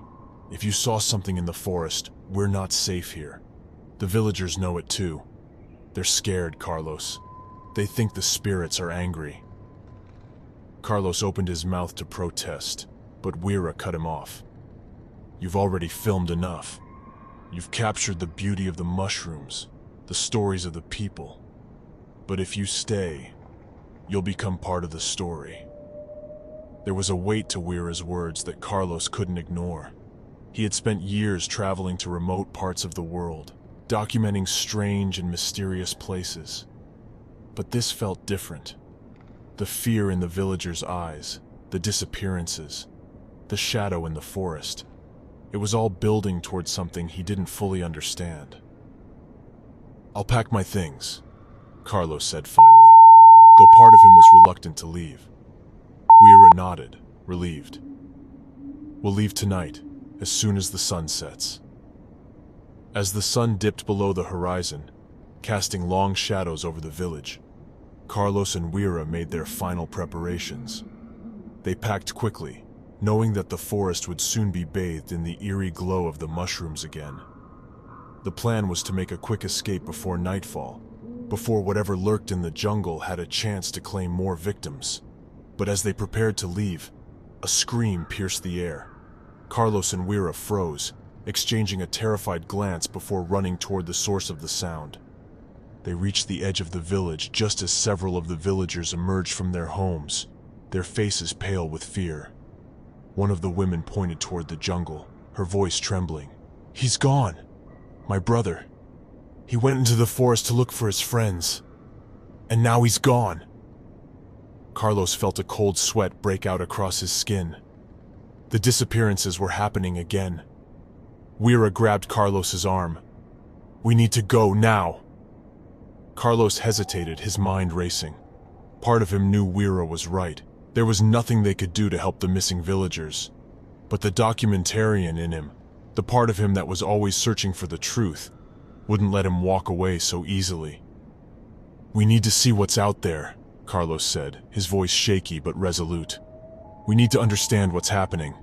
If you saw something in the forest, we're not safe here. The villagers know it too. They're scared, Carlos. They think the spirits are angry." Carlos opened his mouth to protest, but Huayra cut him off. "You've already filmed enough. You've captured the beauty of the mushrooms, the stories of the people. But if you stay, you'll become part of the story." There was a weight to Huayra's words that Carlos couldn't ignore. He had spent years traveling to remote parts of the world, documenting strange and mysterious places. But this felt different. The fear in the villagers' eyes, the disappearances, the shadow in the forest. It was all building towards something he didn't fully understand. "I'll pack my things," Carlos said finally, though part of him was reluctant to leave. Huayra nodded, relieved. "We'll leave tonight, as soon as the sun sets." As the sun dipped below the horizon, casting long shadows over the village, Carlos and Huayra made their final preparations. They packed quickly, knowing that the forest would soon be bathed in the eerie glow of the mushrooms again. The plan was to make a quick escape before nightfall, before whatever lurked in the jungle had a chance to claim more victims. But as they prepared to leave, a scream pierced the air. Carlos and Huayra froze, exchanging a terrified glance before running toward the source of the sound. They reached the edge of the village just as several of the villagers emerged from their homes, their faces pale with fear. One of the women pointed toward the jungle, her voice trembling. "He's gone! My brother. He went into the forest to look for his friends. And now he's gone!" Carlos felt a cold sweat break out across his skin. The disappearances were happening again. Huayra grabbed Carlos's arm. "We need to go now." Carlos hesitated, his mind racing. Part of him knew Huayra was right. There was nothing they could do to help the missing villagers. But the documentarian in him, the part of him that was always searching for the truth, wouldn't let him walk away so easily. "We need to see what's out there," Carlos said, his voice shaky but resolute. "We need to understand what's happening."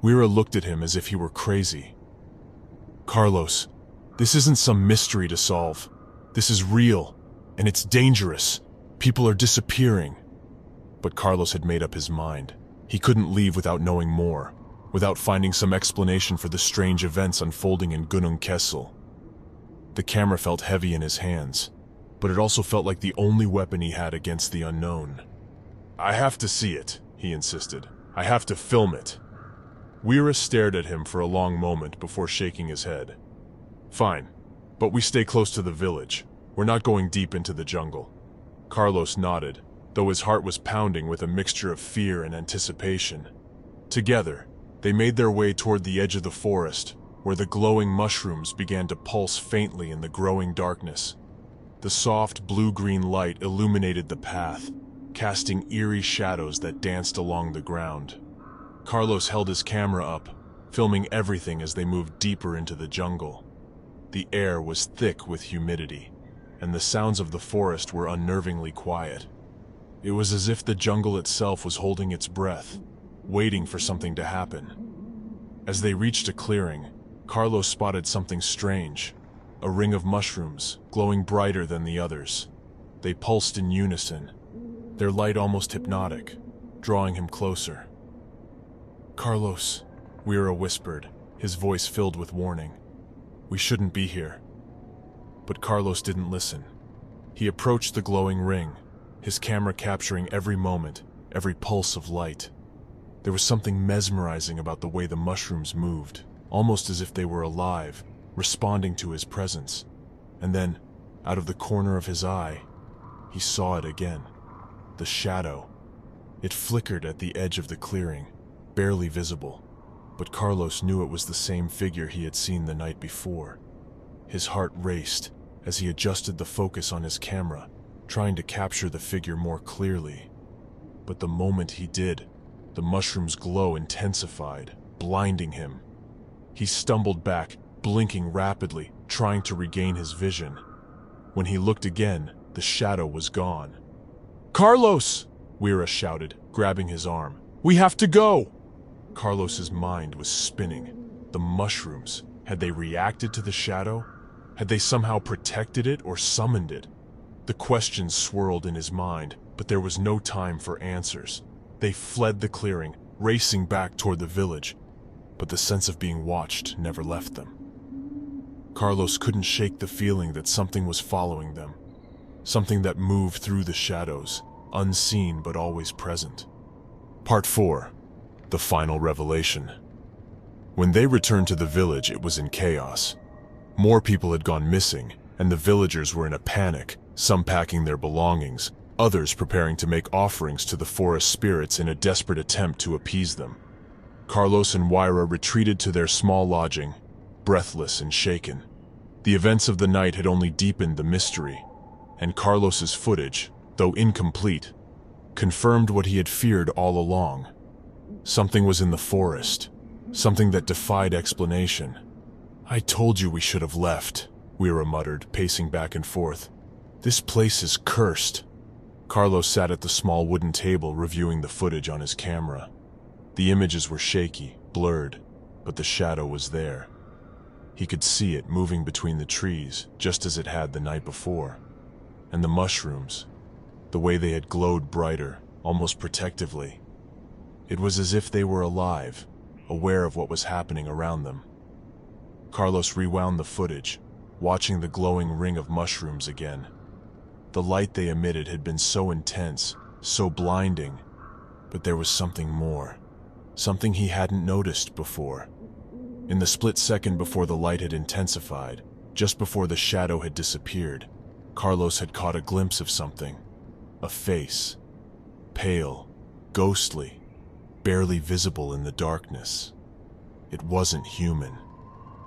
Huayra looked at him as if he were crazy. "Carlos, this isn't some mystery to solve. This is real, and it's dangerous. People are disappearing." But Carlos had made up his mind. He couldn't leave without knowing more, without finding some explanation for the strange events unfolding in Gunung Kessel. The camera felt heavy in his hands, but it also felt like the only weapon he had against the unknown. "I have to see it," he insisted. "I have to film it." Huayra stared at him for a long moment before shaking his head. "Fine, but we stay close to the village. We're not going deep into the jungle." Carlos nodded, though his heart was pounding with a mixture of fear and anticipation. Together, they made their way toward the edge of the forest, where the glowing mushrooms began to pulse faintly in the growing darkness. The soft blue-green light illuminated the path, casting eerie shadows that danced along the ground. Carlos held his camera up, filming everything as they moved deeper into the jungle. The air was thick with humidity, and the sounds of the forest were unnervingly quiet. It was as if the jungle itself was holding its breath, waiting for something to happen. As they reached a clearing, Carlos spotted something strange, a ring of mushrooms, glowing brighter than the others. They pulsed in unison, their light almost hypnotic, drawing him closer. "Carlos," Weira whispered, his voice filled with warning. "We shouldn't be here." But Carlos didn't listen. He approached the glowing ring, his camera capturing every moment, every pulse of light. There was something mesmerizing about the way the mushrooms moved, almost as if they were alive, responding to his presence. And then, out of the corner of his eye, he saw it again. The shadow. It flickered at the edge of the clearing, barely visible, but Carlos knew it was the same figure he had seen the night before. His heart raced as he adjusted the focus on his camera, trying to capture the figure more clearly. But the moment he did, the mushroom's glow intensified, blinding him. He stumbled back, blinking rapidly, trying to regain his vision. When he looked again, the shadow was gone. "Carlos!" Weira shouted, grabbing his arm. "We have to go!" Carlos's mind was spinning. The mushrooms, had they reacted to the shadow? Had they somehow protected it or summoned it? The questions swirled in his mind, but there was no time for answers. They fled the clearing, racing back toward the village, but the sense of being watched never left them. Carlos couldn't shake the feeling that something was following them, something that moved through the shadows, unseen but always present. Part 4. The Final Revelation. When they returned to the village, it was in chaos. More people had gone missing, and the villagers were in a panic, some packing their belongings, others preparing to make offerings to the forest spirits in a desperate attempt to appease them. Carlos and Weira retreated to their small lodging, breathless and shaken. The events of the night had only deepened the mystery, and Carlos's footage, though incomplete, confirmed what he had feared all along. Something was in the forest, something that defied explanation. "I told you we should have left," Weira muttered, pacing back and forth. "This place is cursed." Carlos sat at the small wooden table reviewing the footage on his camera. The images were shaky, blurred, but the shadow was there. He could see it moving between the trees, just as it had the night before. And the mushrooms, the way they had glowed brighter, almost protectively. It was as if they were alive, aware of what was happening around them. Carlos rewound the footage, watching the glowing ring of mushrooms again. The light they emitted had been so intense, so blinding, but there was something more, something he hadn't noticed before. In the split second before the light had intensified, just before the shadow had disappeared, Carlos had caught a glimpse of something. A face. Pale, ghostly, barely visible in the darkness. It wasn't human.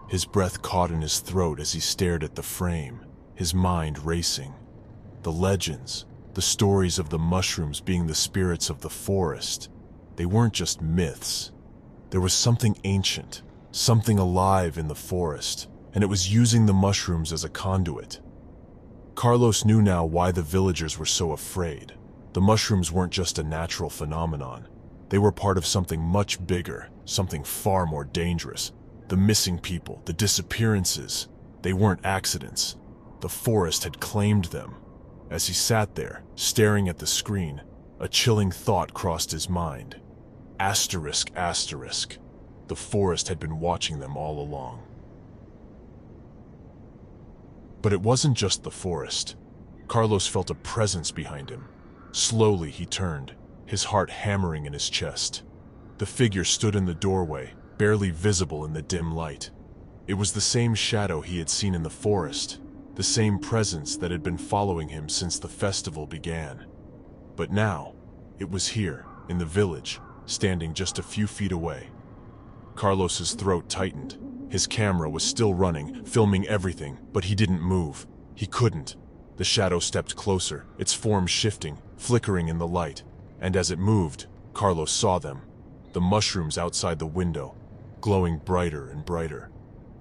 His breath caught in his throat as he stared at the frame, his mind racing. The legends, the stories of the mushrooms being the spirits of the forest, they weren't just myths. There was something ancient, something alive in the forest, and it was using the mushrooms as a conduit. Carlos knew now why the villagers were so afraid. The mushrooms weren't just a natural phenomenon. They were part of something much bigger, something far more dangerous. The missing people, the disappearances, they weren't accidents. The forest had claimed them. As he sat there, staring at the screen, a chilling thought crossed his mind. Asterisk, asterisk. The forest had been watching them all along. But it wasn't just the forest. Carlos felt a presence behind him. Slowly he turned, his heart hammering in his chest. The figure stood in the doorway, barely visible in the dim light. It was the same shadow he had seen in the forest, the same presence that had been following him since the festival began. But now, it was here, in the village, standing just a few feet away. Carlos's throat tightened. His camera was still running, filming everything, but he didn't move. He couldn't. The shadow stepped closer, its form shifting, flickering in the light. And as it moved, Carlos saw them. The mushrooms outside the window, glowing brighter and brighter,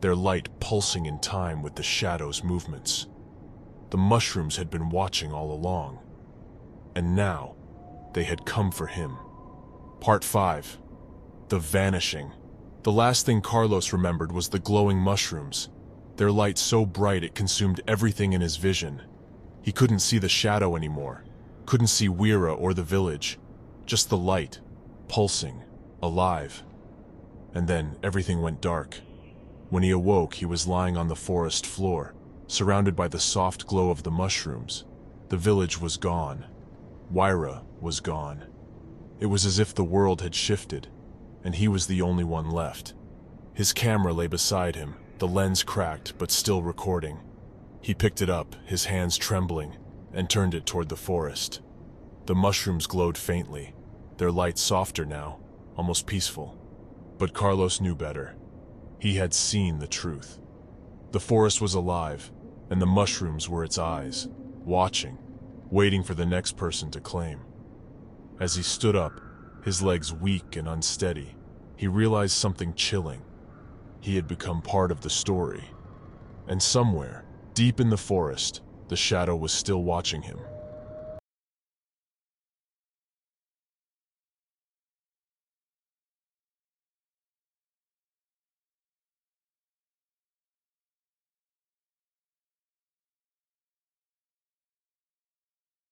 their light pulsing in time with the shadow's movements. The mushrooms had been watching all along. And now, They had come for him. Part 5. The Vanishing. The last thing Carlos remembered was the glowing mushrooms, their light so bright it consumed everything in his vision. He couldn't see the shadow anymore, couldn't see Weira or the village, just the light, pulsing, alive. And then everything went dark. When he awoke, he was lying on the forest floor, surrounded by the soft glow of the mushrooms. The village was gone. Weira was gone. It was as if the world had shifted, and he was the only one left. His camera lay beside him, the lens cracked but still recording. He picked it up, his hands trembling, and turned it toward the forest. The mushrooms glowed faintly, their light softer now, almost peaceful. But Carlos knew better. He had seen the truth. The forest was alive, and the mushrooms were its eyes, watching, waiting for the next person to claim. As he stood up, his legs weak and unsteady, he realized something chilling. He had become part of the story. And somewhere, deep in the forest, the shadow was still watching him.